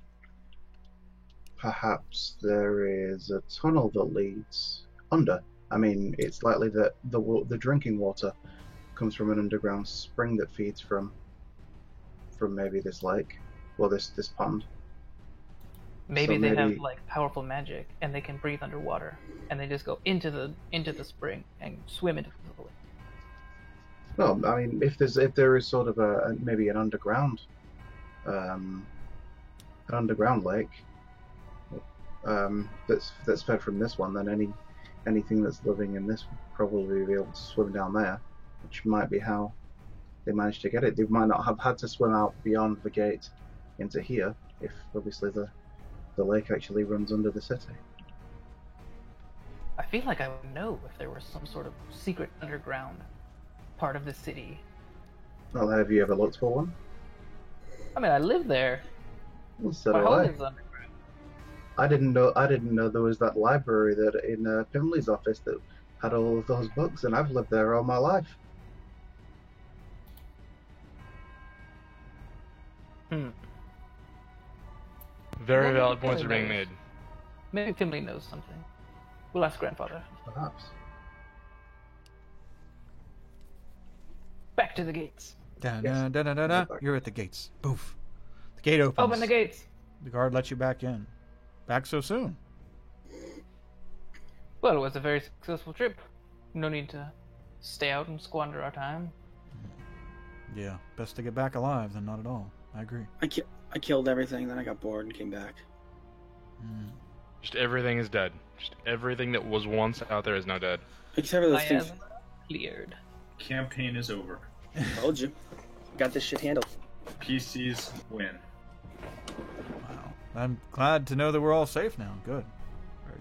perhaps there is a tunnel that leads under. I mean, it's likely that the drinking water comes from an underground spring that feeds from maybe this lake or this pond. Maybe they have like powerful magic and they can breathe underwater, and they just go into the spring and swim into the lake. Well, I mean, if there is sort of maybe an underground lake that's fed from this one, then anything that's living in this would probably be able to swim down there, which might be how they managed to get it. They might not have had to swim out beyond the gate into here, if obviously the lake actually runs under the city. I feel like I would know if there was some sort of secret underground part of the city. Well, have you ever looked for one? I mean, I live there. Well, so My do home I. is underground. I didn't know there was that library that in Pimley's office that had all of those books, and I've lived there all my life. Very Well, valid points are Finley being knows. made. Maybe Finley knows something. We'll ask Grandfather. Perhaps. Back to the gates. Yes. You're at the gates. Boof. The gate opens. Open the gates. The guard lets you back in. Back so soon? Well, it was a very successful trip. No need to stay out and squander our time. Yeah, best to get back alive than not at all. I agree. I killed everything, then I got bored and came back. Just everything is dead. Just everything that was once out there is now dead. Except for those I things. am cleared. Campaign is over. Told you. Got this shit handled. PCs win. Wow. I'm glad to know that we're all safe now. Good. Very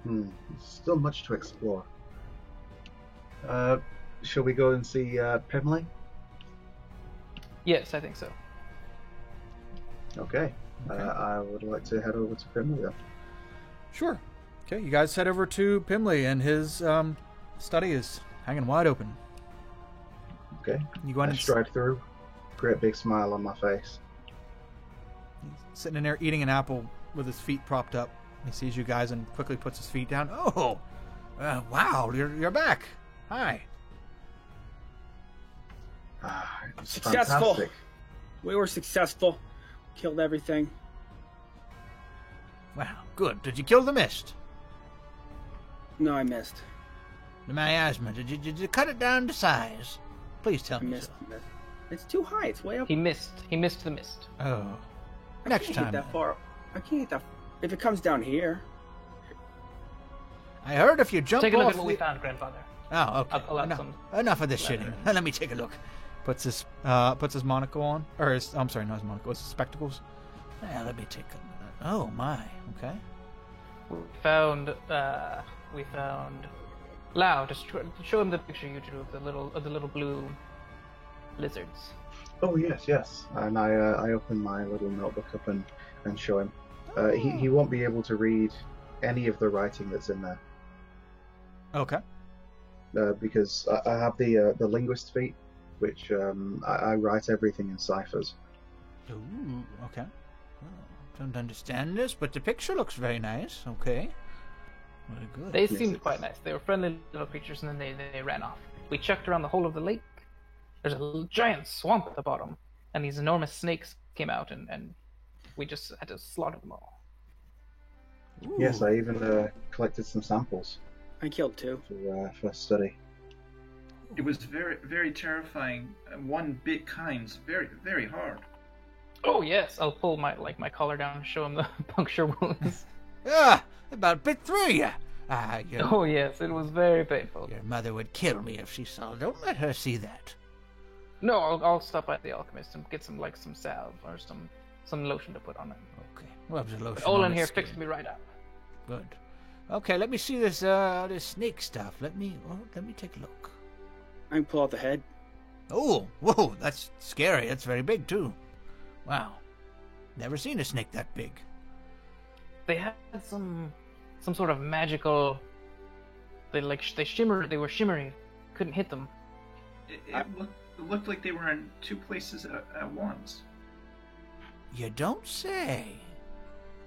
good. Still much to explore. Shall we go and see Pimley? Yes, I think so. Okay. I would like to head over to Pimley then. Sure. Okay, you guys head over to Pimley, and his study is hanging wide open. Okay. You go in I and stride through. Great big smile on my face. he's sitting in there eating an apple with his feet propped up. He sees you guys and quickly puts his feet down. Oh, wow! You're back. Hi. It's Successful. fantastic. We were successful. Killed everything. Wow, good. Did you kill the mist? No, I missed. The miasma. Did you cut it down to size? Please tell I me missed. so. It's too high. It's way up. He missed the mist. Oh. I Next can't time. get that far. I can't get that. If it comes down here. I heard if you jump Take a look off at what we found, Grandfather. Oh, okay. I'll add some Enough of this ladder. shitting. Let me take a look. Puts his monocle on, or I'm sorry, not his monocle. His spectacles. Yeah, let me take a look. Oh my. Okay. We found. Lau, just show him the picture you drew of the little blue lizards. Oh yes. And I open my little notebook up and show him. He won't be able to read any of the writing that's in there. Okay. Because I have the linguist feat, which I write everything in ciphers. Ooh, okay. Well, don't understand this, but the picture looks very nice. Okay. Very good. They Yes, seemed it's- quite nice. They were friendly little creatures, and then they ran off. We checked around the whole of the lake. There's a giant swamp at the bottom, and these enormous snakes came out, and we just had to slaughter them all. Ooh. Yes, I even collected some samples I killed 2. for study. It was very, very terrifying. One bit kinds, very, very hard. Oh yes, I'll pull my collar down and show him the puncture wounds. Ah, about bit through you. Oh yes, it was very painful. Your mother would kill me if she saw. Don't let her see that. No, I'll stop by the alchemist and get some salve or some lotion to put on it. Okay, rubs a lotion. Olin on here its skin. fixed me right up. Good. Okay, let me see this snake stuff. Let me take a look. I can pull out the head. Oh, whoa, that's scary. That's very big too. Wow, never seen a snake that big. They had some sort of magical. They shimmered. They were shimmery. Couldn't hit them. It looked like they were in 2 places at once. You don't say. Oh,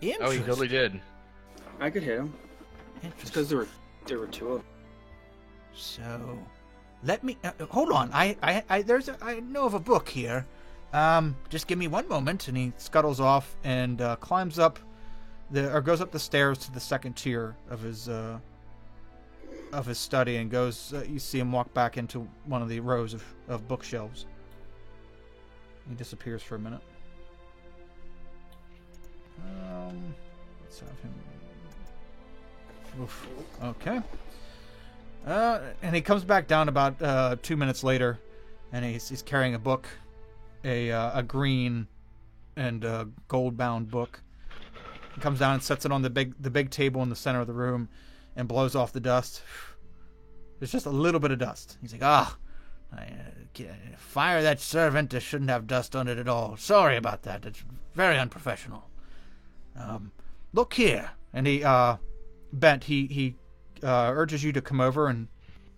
he Interesting. totally did. I could hit him. It's Interesting. because there were 2 of them. So, let me hold on. I know of a book here. Just give me one moment, and he scuttles off and climbs up goes up the stairs to the second tier of his study, and goes. You see him walk back into one of the rows of bookshelves. He disappears for a minute. Let's have him. Oof. Okay. And he comes back down about 2 minutes later, and he's carrying a book, a green and gold-bound book. He comes down and sets it on the big table in the center of the room, and blows off the dust. There's just a little bit of dust. He's like, fire that servant. There shouldn't have dust on it at all. Sorry about that. It's very unprofessional. Look here. And Bent, he urges you to come over and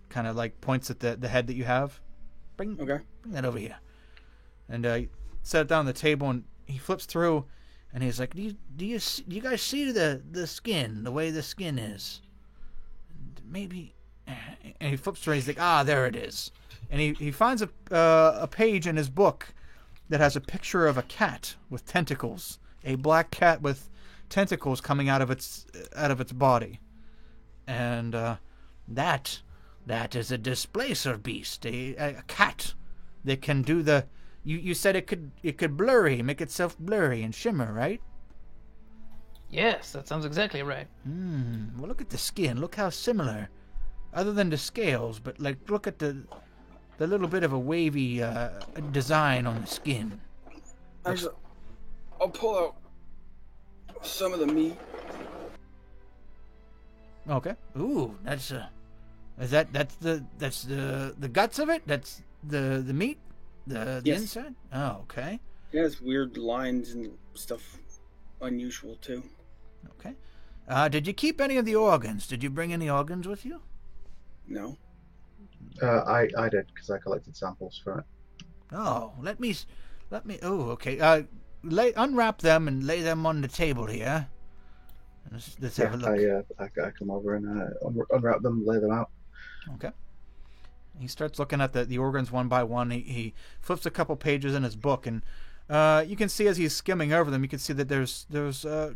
kind of like points at the head that you have. Bring that over here. And he set it down on the table, and he flips through, and he's like, do you guys see the skin, the way the skin is? Maybe. And he flips through, and he's like, there it is. And he finds a page in his book that has a picture of a cat with tentacles, a black cat with tentacles coming out of its body. And that is a displacer beast, a cat that can do the. You said it could make itself blurry and shimmer, right? Yes, that sounds exactly right. Well, look at the skin. Look how similar, other than the scales. But look at the little bit of a wavy design on the skin. Actually, I'll pull out some of the meat. Okay. Ooh, that's the guts of it. That's the meat, the Yes. inside. Oh, okay. It has weird lines and stuff, unusual too. Okay. Did you keep any of the organs? Did you bring any organs with you? No. I did, because I collected samples from it. Oh, let me. Oh, okay. Unwrap them and lay them on the table here. Let's have a look. I come over and unwrap them, lay them out. Okay. He starts looking at the organs one by one. He flips a couple pages in his book, and you can see as he's skimming over them, you can see that there's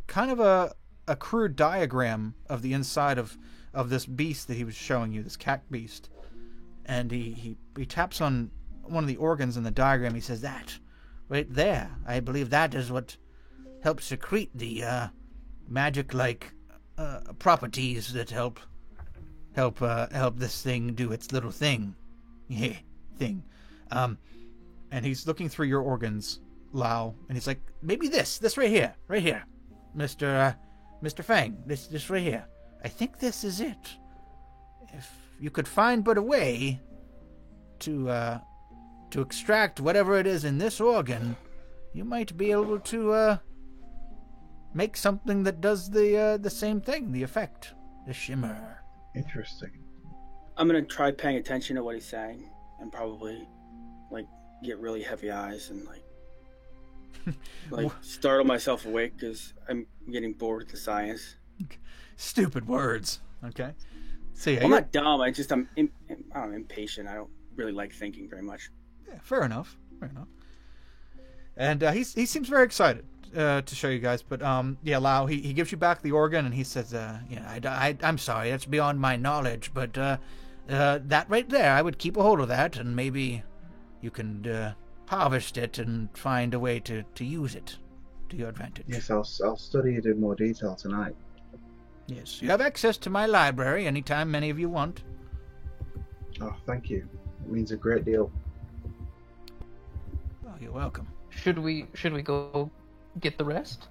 kind of a crude diagram of the inside of this beast that he was showing you, this cat beast. And he taps on one of the organs in the diagram. He says, that right there, I believe that is what helps secrete the magic-like properties that help this thing do its little thing. Thing. And he's looking through your organs, Lau, and he's like, maybe this right here, Mr. Fang, this right here. I think this is it. If you could find but a way to extract whatever it is in this organ, you might be able to make something that does the same thing, the effect, the shimmer. Interesting. I'm gonna try paying attention to what he's saying, and probably get really heavy eyes and startle myself awake because I'm getting bored with the science. Stupid words. Okay. So yeah, I'm not dumb. I'm impatient. I don't really like thinking very much. Yeah, fair enough. And he seems very excited. to show you guys, but yeah, Lau, he gives you back the organ, and he says, Yeah, I'm sorry, that's beyond my knowledge, but that right there, I would keep a hold of that, and maybe you can harvest it and find a way to use it to your advantage. Yes, I'll study it in more detail tonight. Yes, you have access to my library anytime many of you want. Oh, thank you. It means a great deal. Oh, you're welcome. Should we go get the rest?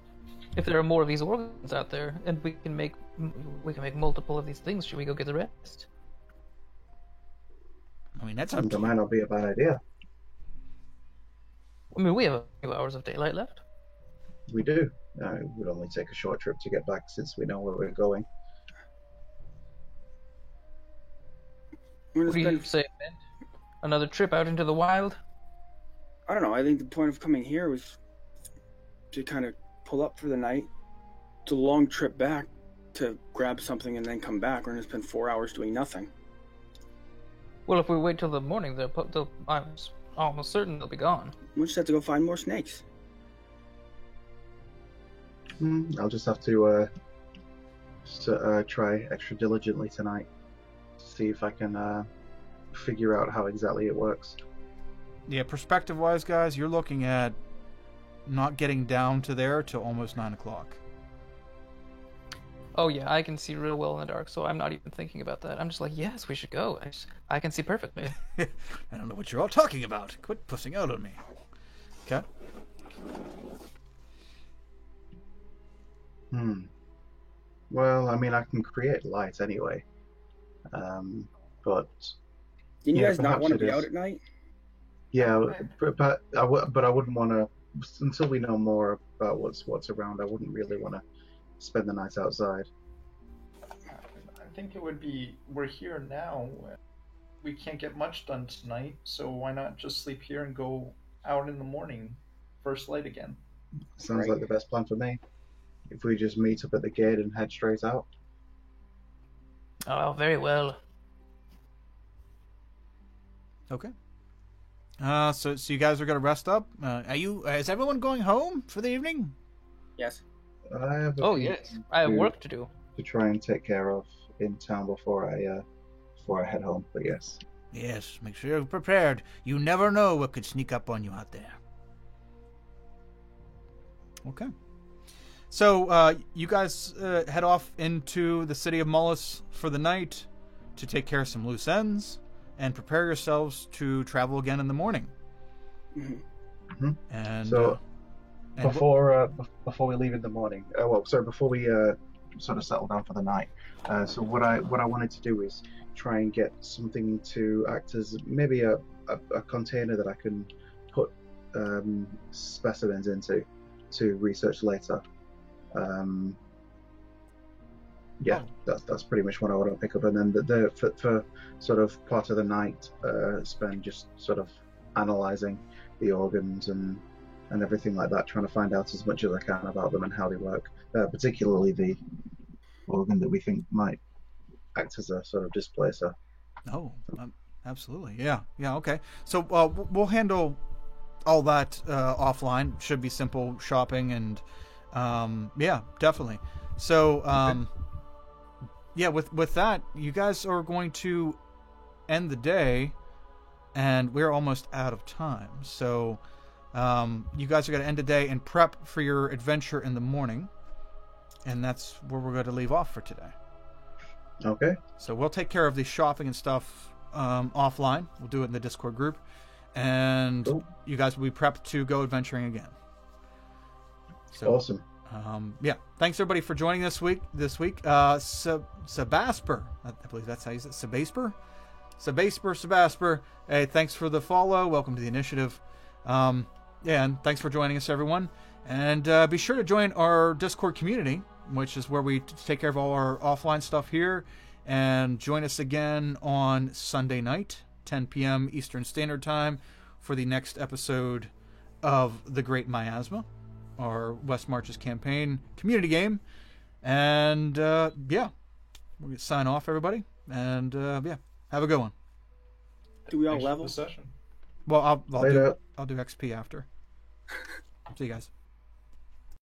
If there are more of these organs out there, and we can make multiple of these things, should we go get the rest? I mean, that's up to That might not be a bad idea. I mean, we have a few hours of daylight left. We do. It would only take a short trip to get back since we know where we're going. What do you say, Ben? Another trip out into the wild? I don't know. I think the point of coming here was to kind of pull up for the night. It's a long trip back to grab something and then come back. We're going to spend 4 hours doing nothing. Well, if we wait till the morning, I'm almost certain they'll be gone. We'll just have to go find more snakes. I'll just have to try extra diligently tonight to see if I can figure out how exactly it works. yeah, perspective-wise, guys, you're looking at not getting down to there till almost 9 o'clock. Oh yeah, I can see real well in the dark, so I'm not even thinking about that. I'm just like, yes, we should go. I can see perfectly. I don't know what you're all talking about. Quit pussing out on me. Okay. Well, I mean, I can create light anyway. But Didn't you Yeah, guys not perhaps want to it be is. out at night? yeah, but I wouldn't want to until we know more about what's around. I wouldn't really want to spend the night outside. I think it would be, we're here now. We can't get much done tonight, so why not just sleep here and go out in the morning, first light again? Sounds Right. like the best plan for me. If we just meet up at the gate and head straight out. Oh, very well. Okay. So you guys are gonna rest up. Is everyone going home for the evening? Yes. I have a Oh few yes, I have to- work to do. to try and take care of in town before I head home. But yes, Yes, make sure you're prepared. You never know what could sneak up on you out there. Okay. So you guys head off into the city of Mullis for the night to take care of some loose ends and prepare yourselves to travel again in the morning. Mm-hmm. And So, and before we leave in the morning, before we sort of settle down for the night. So what I wanted to do is try and get something to act as maybe a container that I can put specimens into to research later. That's pretty much what I want to pick up, and then for sort of part of the night spend just sort of analyzing the organs and everything like that, trying to find out as much as I can about them and how they work, particularly the organ that we think might act as a sort of displacer. Oh, absolutely. Yeah. Okay. So we'll handle all that offline. Should be simple shopping and yeah, definitely. So yeah, with that, you guys are going to end the day, and we're almost out of time. So you guys are going to end the day and prep for your adventure in the morning, and that's where we're going to leave off for today. Okay. So we'll take care of the shopping and stuff offline. We'll do it in the Discord group, and Cool. you guys will be prepped to go adventuring again. So, Awesome. yeah, thanks everybody for joining this week. Sebasper, I believe that's how you say it. Sebasper. Hey, thanks for the follow. Welcome to the initiative. Yeah, and thanks for joining us, everyone. And be sure to join our Discord community, which is where we take care of all our offline stuff here. And join us again on Sunday night, 10 p.m. Eastern Standard Time, for the next episode of The Great Miasma, our West Marches campaign community game. And yeah, we're going to sign off, everybody. And yeah, have a good one. Do we all Thanks for level? the session. Well, I'll Later. do XP after. See you guys.